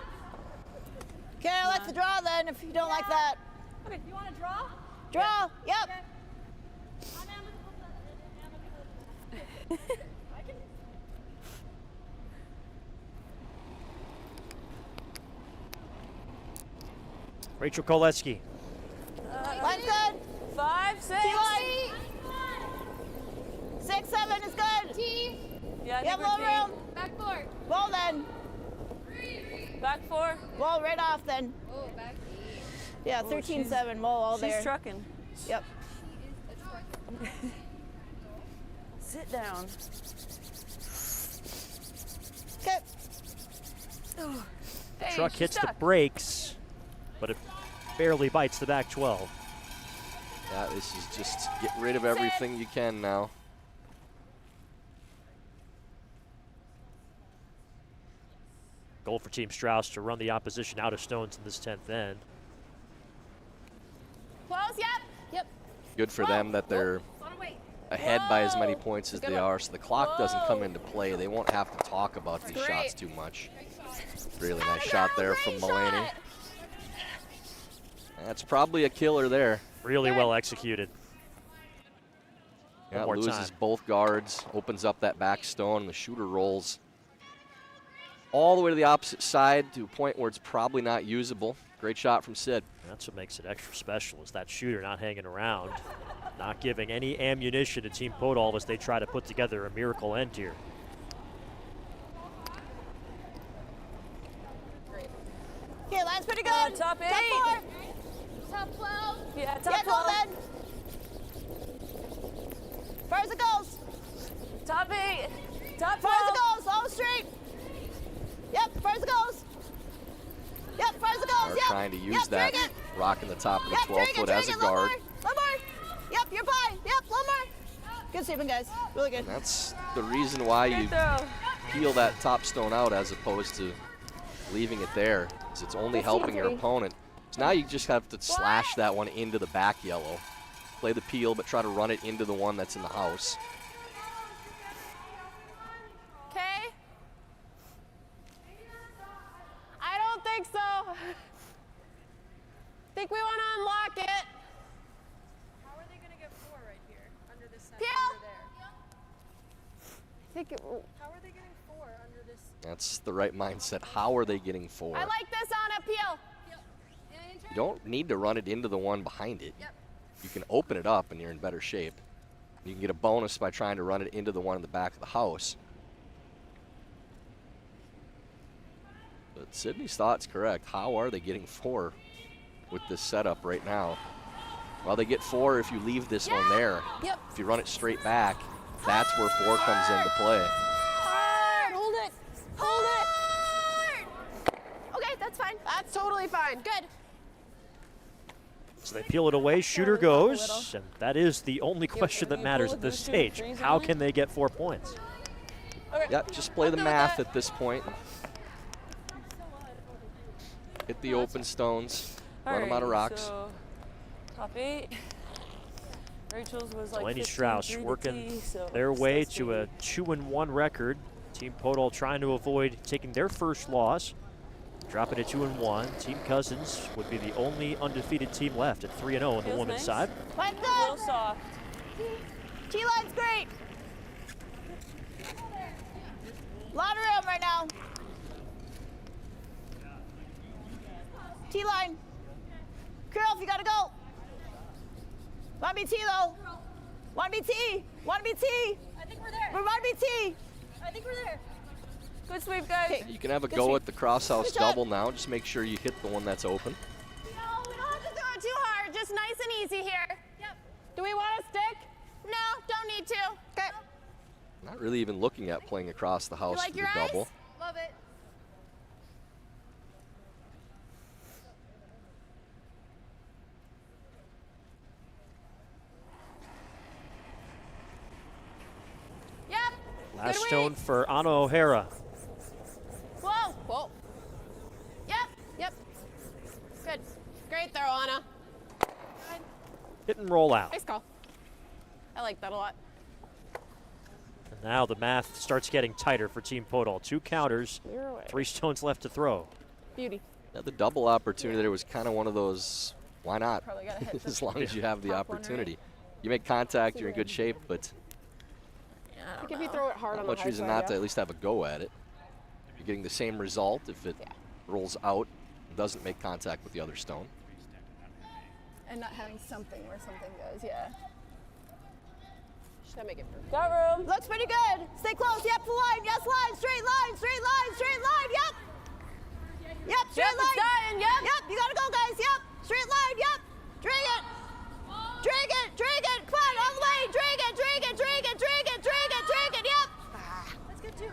Okay, I like the draw then if you don't like that. Okay, you want to draw? Draw, yep. Okay. Rachel Koleski. Line's good. 5, 6. T-line. 6, 7 is good. T. Yeah, You have a little room. Back 4. Roll then. Back 4. Roll right off then. Oh, back. Yeah, 13-7. Roll all there. She's trucking. Yep. Sit down. Okay. Hey, Truck she's hits the stuck. brakes, but it barely bites the back 12. Yeah, this is just get rid of everything you can now. Goal for Team Strauss to run the opposition out of stones in this 10th end. Close, yep. Yep. Good for them that they're ahead by as many points as they are, so the clock doesn't come into play. They won't have to talk about these shots too much. Really nice shot there from Mulaney. That's probably a killer there. Really well executed. Yeah, One more loses time. both guards, opens up that back stone, the shooter rolls all the way to the opposite side to a point where it's probably not usable. Great shot from Sid. That's what makes it extra special, is that shooter not hanging around, not giving any ammunition to Team Podoll as they try to put together a miracle end here. Okay, line's pretty good. Top 8. Top 4. Top 12. Yeah, top Yeah, 12. roll then. Far as it goes. Top 8. Top 12. Far as it goes. All straight. Yep, far as it goes. Yep, far as it goes. They're Yep. trying to use Yep, that drag it. rock in the top of the Yep, 12-foot as a guard. Little more. Yep, you're fine. Yep, little more. Good sweeping, guys. Really good. That's the reason why you peel that top stone out as opposed to leaving it there, because it's only helping your opponent. So now you just have to slash that one into the back yellow. Play the peel, but try to run it into the one that's in the house. Okay. I don't think so. Think we want to unlock it. How are they going to get 4 right here under this center Peel. under there? How are they getting 4 under this? That's the right mindset. How are they getting 4? I like this on appeal. You don't need to run it into the one behind it. You can open it up and you're in better shape. You can get a bonus by trying to run it into the one in the back of the house. But Sydney's thought's correct. How are they getting 4 with this setup right now? Well, they get 4 if you leave this one there. Yep. If you run it straight back, that's where 4 comes into play. Hard. Hold it. Hold it. Okay, that's fine. That's totally fine. Good. So they peel it away, shooter goes, and that is the only question that matters at this stage. How can they get 4 points? Yeah, just play the math at this point. Hit the open stones, run them out of rocks. So top 8. Rachel's was like Delaney 15-3 Strouse to working T, so their way that's to a 2-1 record. Team Podoll trying to avoid taking their first loss. Drop it to 2-1. Team Cousins would be the only undefeated team left at 3-0 on the Feels women's nice. side. Line's a little good. soft. T-line's great. Lot of room right now. T-line. Curl if you gotta go. Want to be T though. Want to be T. Want to be T. I think we're there. We want to be T. I think we're there. Good sweep, guys. You can have a go at the crosshouse double now. Just make sure you hit the one that's open. No, we don't have to throw it too hard. Just nice and easy here. Yep. Do we want to stick? No, don't need to. Okay. Not really even looking at playing across the house You like for your the double. eyes? Love it. Yep. Last Good stone week. for Anna O'Hara. Whoa. Whoa. Yep. Yep. Good. Great throw, Anna. Hit and roll out. Nice call. I like that a lot. And now the math starts getting tighter for Team Podoll. 2 counters, You're away. 3 stones left to throw. Beauty. Now the double opportunity there was kind of one of those, why not? Probably gotta hit As the long as you have the top one, right? opportunity. You make contact, you're in good shape, but I think if you throw it hard not on the much high reason side, not to at least have a go at it. You're getting the same result if it rolls out and doesn't make contact with the other stone. And not having something where something goes, yeah. Just gotta make it perfect. Got room. Looks pretty good. Stay close. Yep, full line. Yes, line. Straight line. Straight line. Straight line. Yep. Yep, straight Yep, it's line. dying, yep. Yep, you gotta go, guys. Yep. Straight line. Yep. Drag it. Drag it. Drag it. Come on, all the way. Drag it. Drag it. Drag it. Drag it. Drag it. Drag it. Yep. That's good too.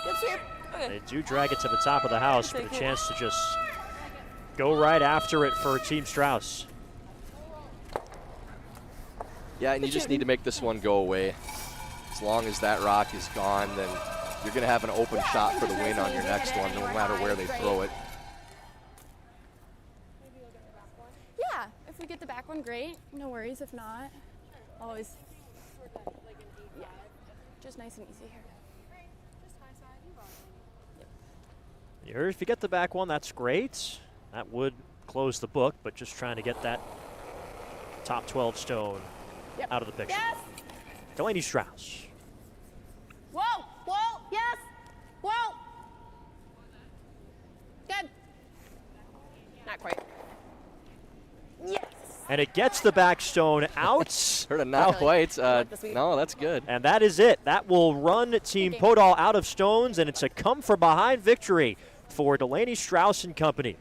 Good sweep. They do drag it to the top of the house, but a chance to just go right after it for Team Strouse. Yeah, and you just need to make this one go away. As long as that rock is gone, then you're going to have an open shot for the win on your next one, no matter where they throw it. Yeah, if we get the back one, great. No worries. If not, always. Yeah, just nice and easy here. Here, if you get the back one, that's great. That would close the book, but just trying to get that top 12 stone out of the picture. Yes. Delaney Strouse. Whoa. Whoa. Yes. Whoa. Good. Not quite. Yes. And it gets the back stone out. Heard a not quite. No, that's good. And that is it. That will run Team Podoll out of stones, and it's a come-from-behind victory for Delaney Strouse and company.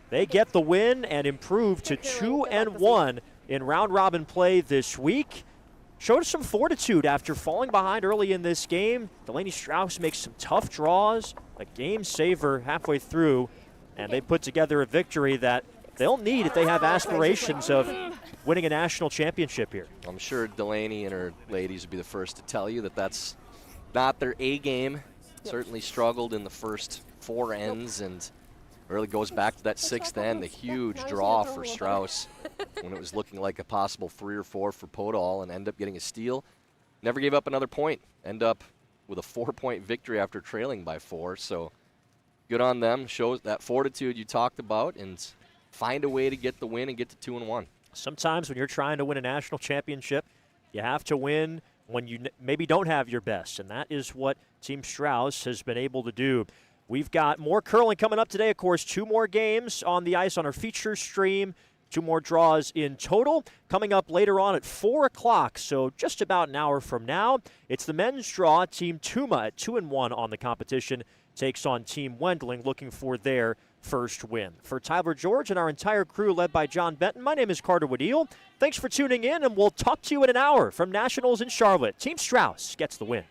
They get the win and improve to 2-1 in round-robin play this week. Showed some fortitude after falling behind early in this game. Delaney Strouse makes some tough draws, a game saver halfway through, and they put together a victory that they'll need if they have aspirations of winning a national championship here. I'm sure Delaney and her ladies would be the first to tell you that that's not their A game. Certainly struggled in the first 4 ends and really goes back to that 6th end, the huge draw for Strouse when it was looking like a possible 3 or 4 for Podoll and end up getting a steal. Never gave up another point. End up with a 4-point victory after trailing by 4. So good on them. Shows that fortitude you talked about and find a way to get the win and get to 2-1. Sometimes when you're trying to win a national championship, you have to win when you maybe don't have your best, and that is what Team Strouse has been able to do. We've got more curling coming up today, of course, 2 more games on the ice on our feature stream, 2 more draws in total. Coming up later on at 4 o'clock, so just about an hour from now, it's the men's draw. Team Tuma at 2-1 on the competition takes on Team Wendling, looking for their first win. For Tyler George and our entire crew led by John Benton, my name is Carter Woodeel. Thanks for tuning in, and we'll talk to you in an hour from Nationals in Charlotte. Team Strouse gets the win.